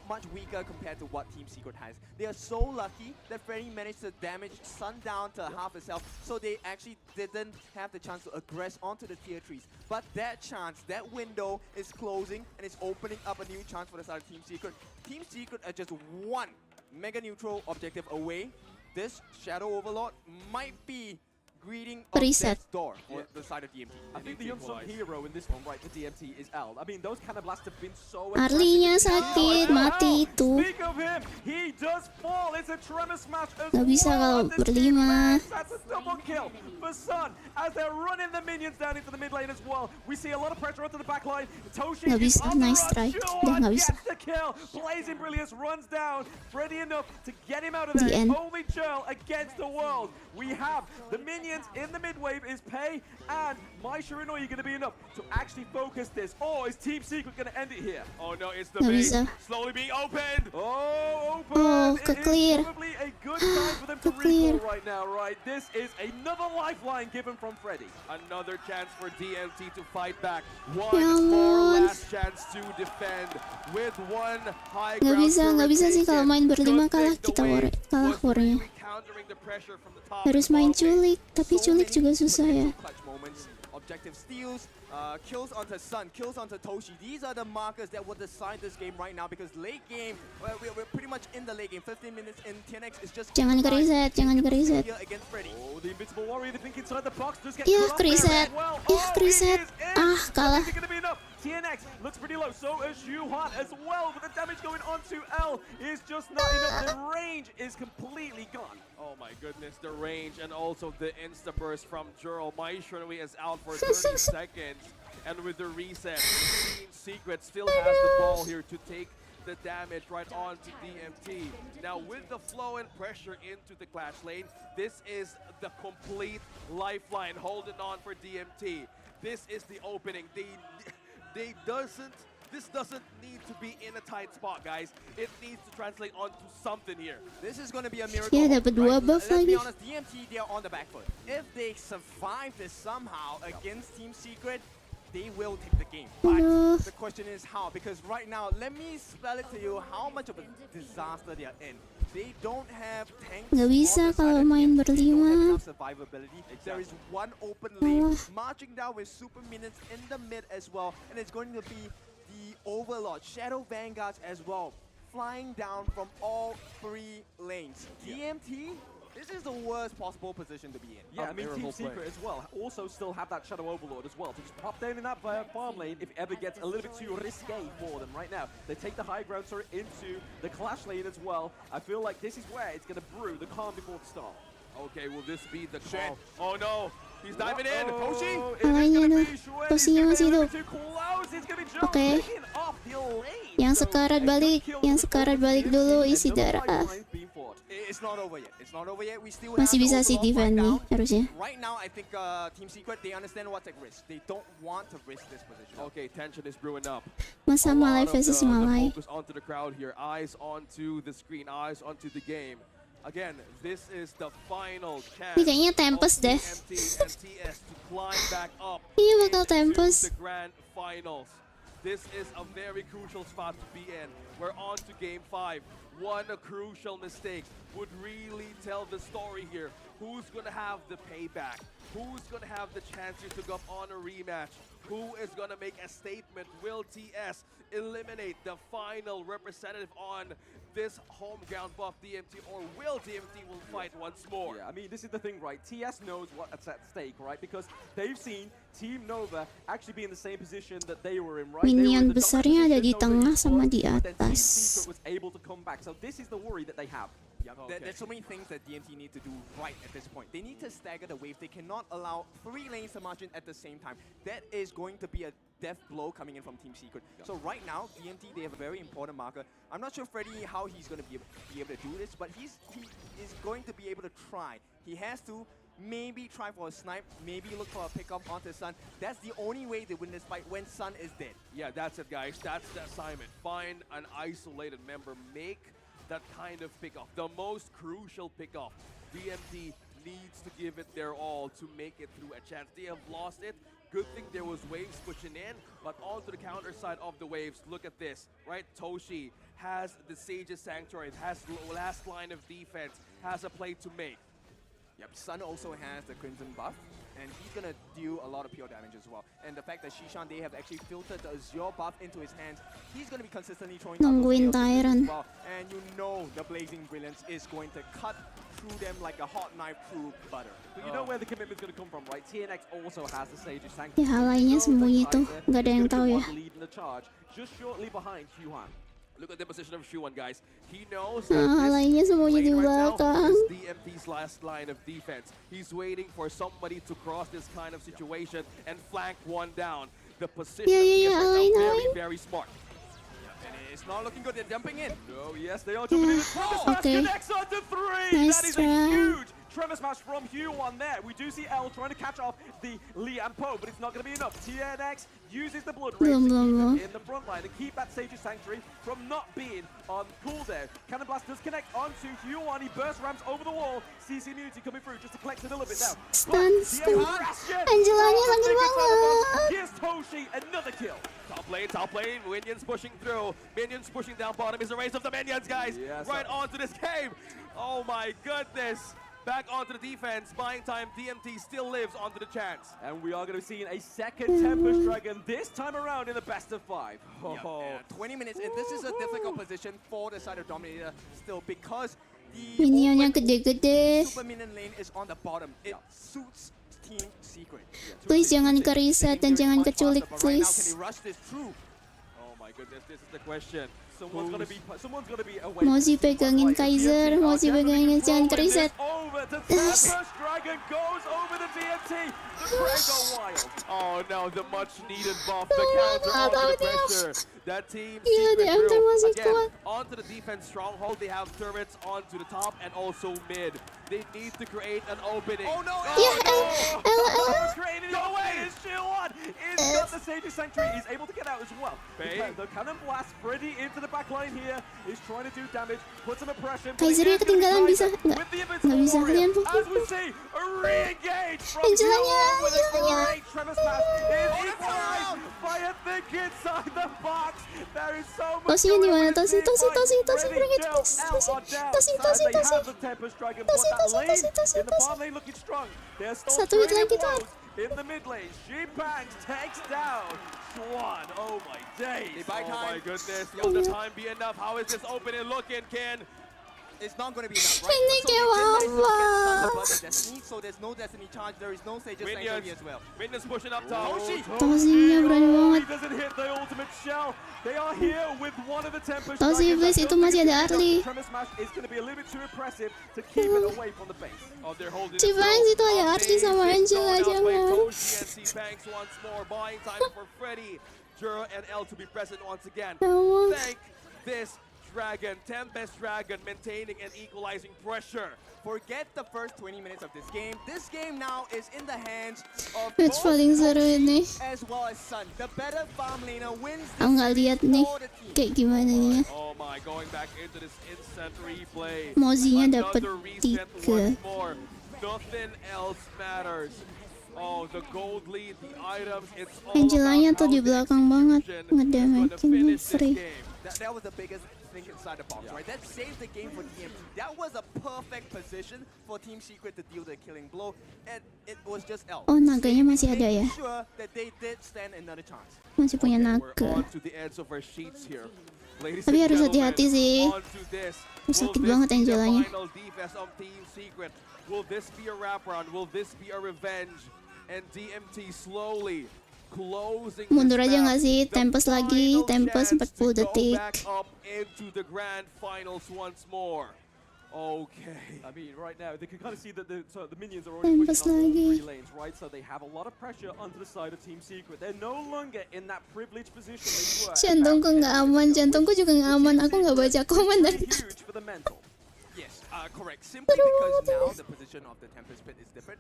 much weaker compared to what Team Secret has. They are so lucky that Freddy managed to damage Sun down to half itself, so they actually didn't have the chance to aggress onto the tier 3s. But that chance, that window is closing and it's opening up a new chance for the side of Team Secret. Team Secret are just one mega neutral objective away. This Shadow Overlord might be greeting of Preset. death's door for the side of DMT. I think the unsung hero in this one, right, for DMT is L. I mean, those kind of blasts have been so Arlinya sakit, mati itu. Speak of him, he does fall it's a tremor smash as Nggak bisa well. kalau And this berlima. defense, that's a double kill for Sun as they're running the minions down into the mid lane as well. We see a lot of pressure onto the back line. Toshi Nggak is bisa, on the nice run. try. Juan Udah nggak bisa. gets the kill. Blazing Brilliance runs down. Ready enough to get him out of The there. end. Only Churl against the world. We have the minions in the mid wave is Pei and my Shiranui going to be enough to actually focus this. Or is Team Secret going to end it here? Oh no, it's the Nggak base bisa. slowly being opened. Oh, open! Oh, It is ke-clear. probably a good time for them to Ke-clear. recall right now, right? This is another lifeline given from Freddy. Another chance for DMT to fight back. One Ya more ampun. last chance to defend with one high Nggak ground bisa sih turret kalau taken. main berlima Good kalah thing the kita wave kalah was warnya. really countering the pressure from the top Harus and main bottom lane. culik, tapi culik juga susah ya. Clutch moments, objective steals, kills onto Sun, kills onto Toshi. These are the markers that will decide this game right now because late game, we're pretty much in the late game. 15 minutes in, TNX is just Jangan ke-reset, jangan ke-reset. here against Freddy. Oh, the Invincible Warrior, they think inside the box, does get Iya, cut off there ke-reset. as well. Iya, Oh, ke-reset. it is in. Ah, kalah. Is it gonna be enough? TNX looks pretty low, so is Yuhan as well, but the damage going onto L is just not enough. The range is completely gone. Oh my goodness, the range and also the insta burst from Jurl. My Shiranui is out for 30 seconds. And with the reset, Team Secret still has the ball here to take the damage right on to DMT. Now with the flow and pressure into the clash lane, this is the complete lifeline holding on for DMT. This is the opening. This doesn't need to be in a tight spot, guys. It needs to translate onto something here. This is going to be a miracle. Ya, dapat dua buff Let's be lagi. honest, DMT, they are on the back foot. If they survive this somehow against Team Secret, they will take the game. But Aduh. the question is how, because right now, let me spell it to you how much of a disaster they are in. They don't have tanks. Nggak bisa on the side kalau of main DMT. They don't have berlima. enough survivability. There is one open lane, marching down with super minions in the mid as well, and it's going to be the Overlord, Shadow Vanguards as well, flying down from all three lanes. DMT, this is the worst possible position to be in. Yeah, I mean, Team miracle play. Secret as well also still have that Shadow Overlord as well to just pop down in that farm lane if it ever gets a little bit too risque for them right now. They take the high ground turret into the clash lane as well. I feel like this is where it's going to brew the calm before the storm. Okay, will this be the call? Oh no, he's diving in. Toshi? Kalahnya tuh. Tosinya masih hidup. Oke. Yang sekarat balik dulu isi darah. It's not over yet. It's not over yet. We still Masih have bisa the sih Overlord defend nih down. harusnya. Right now, I think Team Secret, they understand what's at risk. They don't want to risk this position. Okay, tension is brewing up. Masa A Malay lot of versus the Malay. focus onto the crowd here. Eyes onto the screen. Eyes onto the game. Again, this is the final chance. Ini kayaknya Tempest of deh. DMT and TS to climb back up Iya, bakal into Tempest. the grand finals. This is a very crucial spot to be in. We're on to game 5. One crucial mistake would really tell the story here. Who's gonna have the payback? Who's gonna have the chance here to go up on a rematch? Who is gonna make a statement? Will TS eliminate the final representative on this home ground buff DMT, or will DMT will fight once more? Yeah, I mean, this is the thing, right? TS knows what's at stake, right? Because they've seen Team Nova actually be in the same position that they were in, right? Minion They were in the besarnya ada dominant di position, Nova tengah sama Esports, di but then Team atas. Secret was able to come back. So this is the worry that they have. Yeah, there's so many things that DMT need to do right at this point. They need to stagger the wave. They cannot allow 3 lanes to march in at the same time. That is going to be a death blow coming in from Team Secret. So right now, DMT, they have a very important marker. I'm not sure Freddy how he's going to be able to do this, but he is going to be able to try. He has to maybe try for a snipe, maybe look for a pickup onto Sun. That's the only way to win this fight when Sun is dead. Yeah, that's it, guys. That's the assignment. Find an isolated member. Make that kind of pickoff. The most crucial pickoff. DMT needs to give it their all to make it through a chance. They have lost it. Good thing there was waves pushing in, but onto the counter side of the waves, look at this, right? Toshi has the Sage's Sanctuary, has last line of defense, has a play to make. Yep, Sun also has the Crimson buff, and he's gonna deal a lot of pure damage as well. And the fact that Shishan, they have actually filtered the Azure buff into his hands, he's gonna be consistently throwing out those Nungguin chaos as Tyrant. well. And you know the Blazing Brilliance is going to cut through them like a hot knife through butter. But you know where the commitment's going to come from, right? TNX also has the Sage's Sanctuary. Ya, halaynya sembunyi tuh. Nggak ada yang tahu ya. Leading the charge, just shortly behind Yuhan. Look at the position of Shuan, guys. He knows that lainnya this semuanya di lane right now belakang. is DMT's last line of defense. He's waiting for somebody to cross this kind of situation and flank one down. The position is right now very, very smart. And it's not looking good. They're jumping in. Oh, yes, they are jumping in. Tremor Smash Okay. connects onto 3. Nice That is try. a huge Tremor Smash from Huon there. We do see L trying to catch off the Liam Poe, but it's not going to be enough. TNX uses the Blood Rage to keep it in the front line and keep that Sage's Sanctuary from not being on cooldown. Cannon Blast does connect onto Huon. He burst ramps over the wall. CC Immunity coming through just to collect it a little bit now. Stun. Angelanya lagi banget. Here's Toshi, another kill. Top lane, minions pushing through. Minions pushing down bottom is the race of the minions, guys. Yes, right onto this game. Oh my goodness. Back onto the defense, buying time. DMT still lives onto the chance. And we are going to be seeing a second Tempest Dragon this time around in the best of 5. Yeah, 20 minutes, and this is a difficult position for the side of Dominator still because the Minionnya open gede-gede. super minion lane is on the bottom. It suits Team Secret. Please jangan ke reset dan jangan keculik, But right now, can please. he rush this through? Oh my goodness, this is the question. Someone's going to be away. Mozi pegangin Kaiser, Mozi pegangin, jangan ke reset. Over the Tempest Dragon goes over the DMT. The crowd go wild. Oh no, the much needed buff, the counter onto the pressure. That team Gila, secret DMT crew, masih again, kuat. onto the defense stronghold. They have turrets onto the top and also mid. They need to create an opening. Oh no! Creating the way is Shield He's got the Sage's Sanctuary. He's able to get out as well. The Cannon Blast Freddy into the back line here. He's trying to do damage. Puts him in pressure. Kaisernya ketinggalan, bisa nggak? Nggak bisa, kalian As fokus. we see, a re-engage from Angelanya, Huon with a Angelanya. great Tremor Smash. Is equalized by a think inside the box. There is so much Tosinya di going mana? on with Tosi, this Tosi, team Tosi, fight. Tosi, Ready, bring it, Del, Tosi, L Tosi, are down. Tosi, As Tosi, they Tosi. have the Tempest Dragon, Tosi, but that Tosi, lane Tosi, Tosi, in the Tosi. bottom lane looking strong. They're still Satu hit trading lagi tuh. blows in the mid lane. Bangs takes down Swan. Oh my days. Oh my goodness, will the time be enough? How is this opening looking, Ken? It's not going to be enough, right? Ini So kayak they did manage to get apa? Thunder Blood Destiny, so there's no Destiny charge. There is no Sage's Sanctuary as well. Minions pushing up top. Toshi! Tosinya berani He banget. doesn't hit the ultimate shell. They are here with one of the Tempest Tosi, Dragons. please, itu masih ada Arli. Tremor Smash is going to be a little bit too impressive to keep it away from the base. Oh, they're holding Si it Bangs through. itu ada Arli sama Angela, jangan. Toshi and C Banks once more, buying time for Freddy, Jura, and L to be present once again. Tahu. Thank this Dragon, Tempest Dragon, maintaining and equalizing pressure. Forget the first 20 minutes of this game. This game now is in the hands of Match both paling seru Toshi ini. as well as Sun. The better farm laner wins Aku nggak lihat nih for the team. kayak gimana nih. Oh my, going back into this instant replay. Mozinya dapat Another reset 3. once more. Nothing else matters. Oh, the gold lead, the items, it's all Angelanya about tuh di how belakang the banget, execution is gonna ngedamagein finish this free. game. That was the biggest thing inside the box, right? That saved the game for DMT. That was a perfect position for Team Secret to deal the killing blow, and it was just L. Oh, naganya masih ada ya? Making sure that they did stand another chance. Masih punya We're naga. on to the edge of our sheets here. Ladies Tapi and harus gentlemen, hati-hati sih. on to this. Sakit Will banget this be the Angelanya. final defense of Team Secret? Will this be a wraparound? Will this be a revenge? And DMT slowly closing Mundur this aja map. nggak sih? The Tempest lagi, final Tempest chance 40 to go detik. back up into the grand finals once more. Okay. I mean, right now, they can kind of see that the minions are already Tempest pushing on all lagi. 3 lanes, right? So they have a lot of pressure onto the side of Team Secret. They're no longer in that privileged position they were. Jantungku nggak aman, jantungku juga nggak aman. Aku nggak baca komen dari tadi. Huge for the mental. Yes, correct. Simply because now the position of the Tempest Pit is different,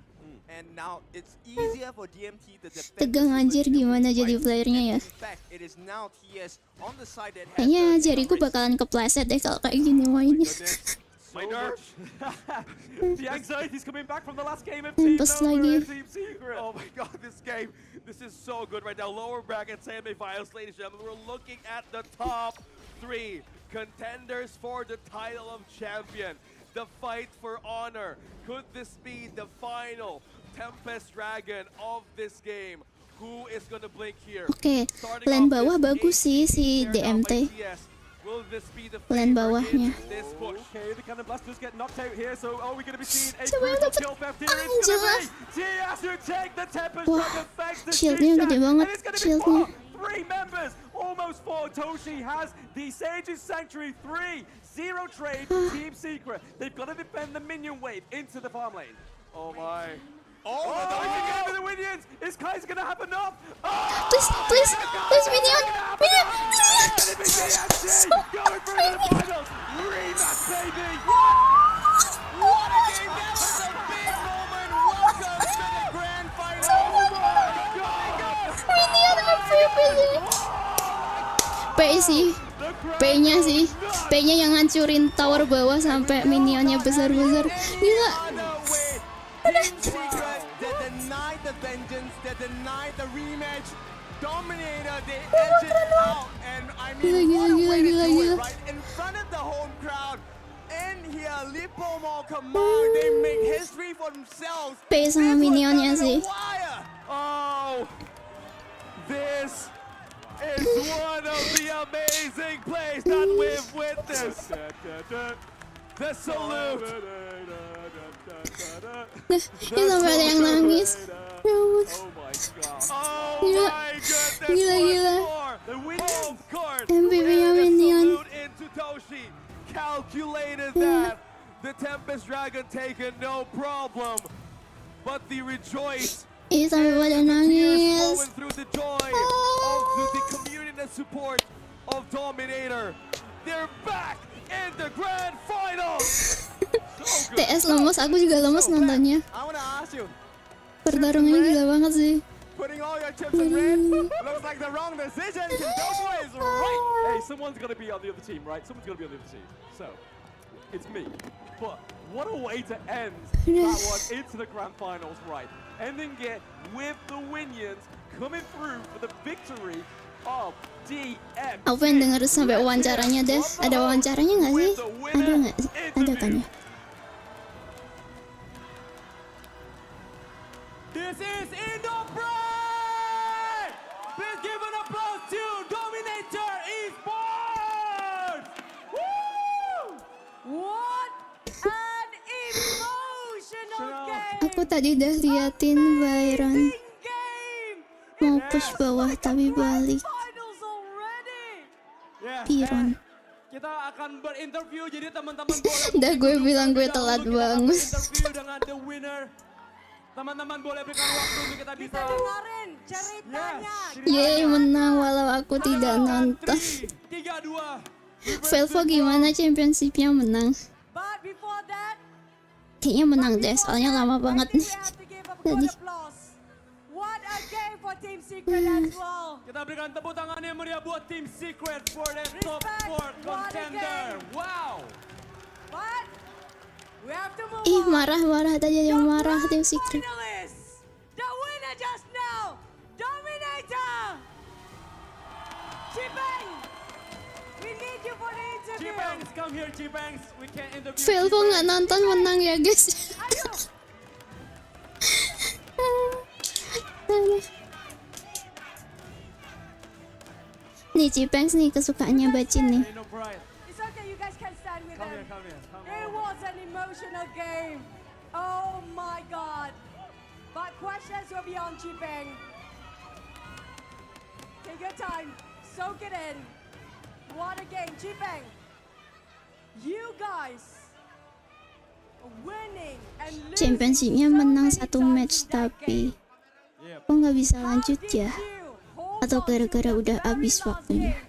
and now it's easier for DMT to defend. Tegang the anjir super gimana team, jadi right? playernya ya. In fact, it is now TS on the side that has Kayaknya the jariku coverage. bakalan kepleset deh kalau kayak gini mainnya. Goodness. My So nerves. much. The anxiety's coming back from the last game of Team Tempest Nova lagi. and Team Secret. Oh my god, this game, this is so good right now. Lower bracket semi-finals, ladies and gentlemen. We're looking at the top 3 contenders for the title of champion. The fight for honor. Could this be the final Tempest Dragon of this game? Who is gonna blink here? Oke, Starting lane off bawah this bagus sih ACC si here now by DMT. TS. Will this be the Lane favor bawahnya. in this push? Okay, the Cannon Blast does get knocked out here, so are we going to be seeing a Coba yang brutal dapat kill theft here? It's going Angela. to be TS who take the Tempest Wah, Dragon thanks to shieldnya Zishan, gede banget, and it's going to be shieldnya. 3 members, almost 4. Toshi has the Sage's Sanctuary 3. 0 trade, Team Secret. They've got to defend the minion wave into the farm lane. Oh my. Oh, again with the minions. Is Kaiser going to have enough? Oh, Please, minion! Going for the finals. Rematch, baby. What a game! That was a big moment. Welcome to the grand final. Oh my God. Minion MVP sih. P sih. P-nya sih. P-nya yang ngancurin tower bawah sampai minionnya besar-besar. Gila. They denied the vengeance, they denied the rematch. Dominator, they edged it out, and I mean, what a way to do it, right? In front of the home crowd. And here, Lipomo Command, they make history for themselves. P sama minionnya sih. Oh, this is one of the amazing plays that we've witnessed. The salute. Ini sampai ada yang nangis. Oh my God. Oh Gila. my goodness. Gila. The Williams court. MVP-nya Minion. Salute into Toshi. Calculated that. The Tempest Dragon taken, no problem. But the rejoice. Ih, sampai pada nangis. Flowing through the joy of the community and support of Dominator. They're back in the grand final. TS lemes, aku juga lemes nontonnya. I want to ask you, Pertarungannya gila banget sih. putting all your chips in red looks like the wrong decision. Dogo is right. Hey, someone's got to be on the other team, right? Someone's got to be on the other team. So, it's me. But what a way to end that one into the grand finals, right? Ending it with the Winions coming through for the victory of DM. Aku pengen denger sampai wawancaranya deh. Ada wawancaranya nggak sih? Ada nggak? Ada kan ya? This is Nobar! Please give an applause to Dominator Esports! Woo! What an emotional game! Aku tadi udah liatin Byron Game! mau push bawah tapi balik Finals already! Piron. Kita akan berinterview, jadi teman-teman boleh Udah gue bilang gue telat banget. interview dengan the winner. Teman-teman boleh berikan waktu untuk kita bisa dengerin ceritanya. Yeay, menang walau aku tidak nonton. 3-2. Velvo gimana championship-nya menang? But before that, Kayaknya menang deh, soalnya lama banget nih. we have to give a Tadi. good applause. What a game for Team Secret as well. Kita berikan tepuk tangan yang meriah buat Team Secret for their top 4 contender. Wow. But we have to move Ih, on. marah-marah tadi ada yang marah Team Secret. Finalists, the winner just now, Dominator. Chibangs, we need you for the interview. Chibangs, come here, Chibangs. We can't interview. Velvo nggak nonton menang ya guys. Nih Cipengs nih kesukaannya Bacin nih. It's okay, you guys can stand with them. It was an emotional game. Oh my God. But questions will be on Chipeng. Take your time, soak it in. What a game, Chipeng. You guys winning and losing Championship-nya so menang many satu times match in that tapi game. kok nggak bisa How lanjut did ya? you hold Atau on to gara-gara the udah very habis last waktunya? game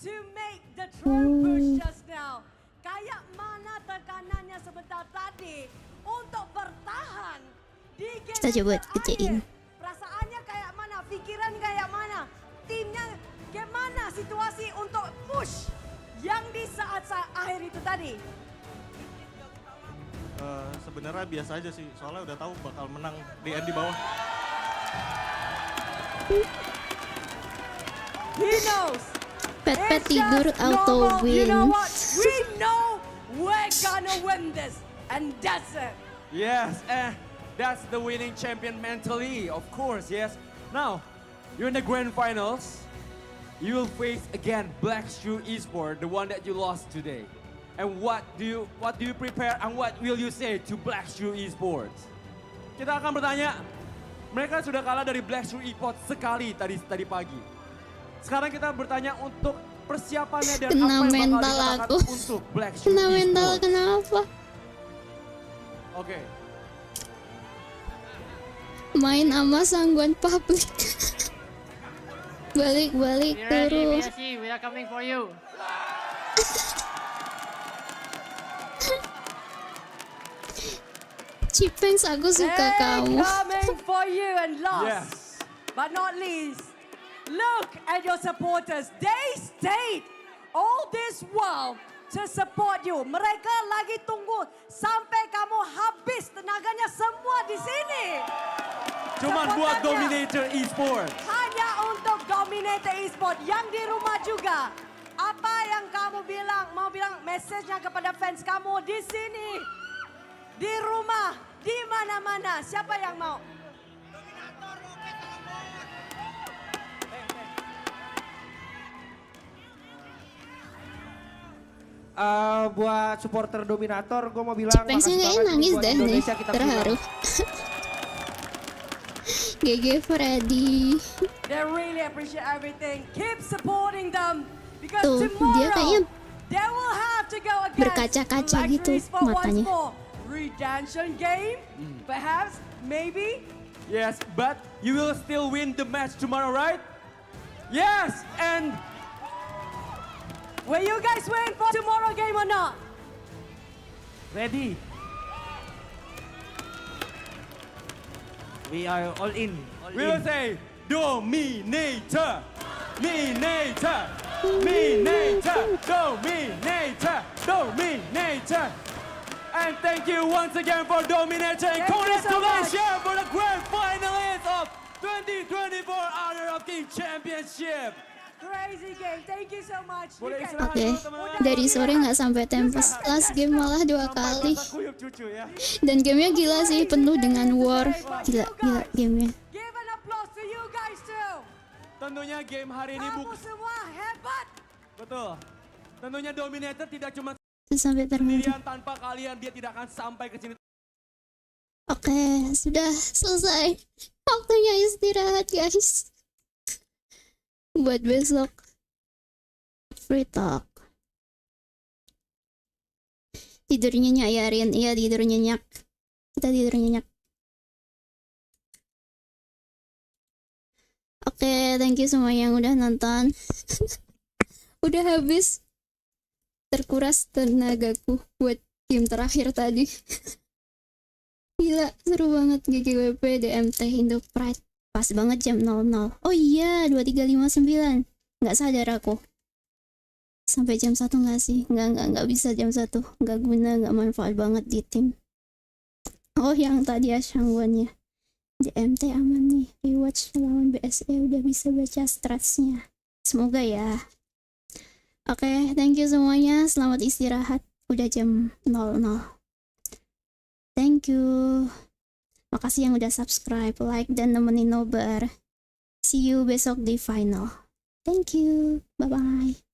to make the throne push just now? Kayak mana tekanannya sebentar tadi untuk bertahan di game Kita coba terakhir? kerjain. Perasaannya kayak mana? Pikiran kayak mana? Timnya gimana situasi untuk push yang di saat-saat akhir itu tadi? Sebenarnya biasa aja sih, soalnya udah tahu bakal menang di end di bawah. He knows. Pet It's tidur just auto normal. You know win. what? We know we're gonna win this, and that's it. Yes, that's the winning champion mentally, of course, yes. Now, you're in the grand finals. You will face again Black Shoe Esports, the one that you lost today. And what do you prepare and what will you say to Black Shoe Esports? Kita akan bertanya, mereka sudah kalah dari Black Shoe Esports sekali tadi pagi. Sekarang kita bertanya untuk persiapannya dan Kena apa yang bakal mental dikatakan aku. untuk Black Shoe Kena mental Esports. kenapa? Oke. Main sama sangguan publik. Balik turun. we are coming for you. Cipengs, aku suka kamu. Coming for you and last, Yes. but not least, look at your supporters. They stayed all this while to support you. Mereka lagi tunggu sampai kamu habis tenaganya semua di sini. Cuman buat Semangatnya. Dominator Esports. Hanya untuk Dominator Esports yang di rumah juga. Apa yang kamu mau bilang message-nya kepada fans kamu di sini, di rumah, di mana-mana. Siapa yang mau? Buat supporter Dominator, gue mau bilang Cipengsnya makasih kayaknya banget nangis buat deh nih, Indonesia kita terharu. GG Freddy. They really appreciate everything. Keep supporting them because Tuh, dia tomorrow kayaknya they will have to go against berkaca-kaca Black gitu Shoe Esports matanya. once more. Redemption game, perhaps, maybe. Yes, but you will still win the match tomorrow, right? Yes, and Will you guys win for tomorrow game or not? ready. We are all in. we will say Dominator, Dominator, Dominator, Dominator, Dominator. And thank you once again for Dominator and Thank you so congratulations for the grand finalist of 2024 Honor of King Championship. Crazy game. Thank you so much. You Boleh guys- istirahat Oke, dulu, teman-teman. dari sore nggak sampai tempes. Last game malah 2 kali. Sampai kuyup cucu ya. Dan gamenya gila sih, penuh dengan war. Gila gamenya. Give an applause to you guys too. Tentunya game hari ini Kamu semua hebat. betul. Tentunya Dominator tidak cuma Sampai terharu. sendirian, tanpa kalian dia tidak akan sampai ke sini. Oke, sudah selesai. Waktunya istirahat, guys. Buat besok free talk. Tidur nyenyak ya, Rin. Iya, tidur nyenyak. Kita tidur nyenyak. Oke, thank you semua yang udah nonton. Udah habis terkuras tenagaku buat game terakhir tadi. Gila, seru banget. GGWP DMT Indo Pride. Pas banget jam 00. Oh iya, 2359. Nggak sadar aku. Sampai jam 1 nggak sih? Nggak bisa jam 1. Nggak guna, nggak manfaat banget di tim. Oh, yang tadi Ashangwannya. DMT aman nih. Rewatch lawan BSE udah bisa baca statsnya. Semoga ya. Oke, thank you semuanya. Selamat istirahat. Udah jam 00. Thank you. Makasih yang udah subscribe, like, dan nemenin Nobar. See you besok di final. Thank you. Bye-bye.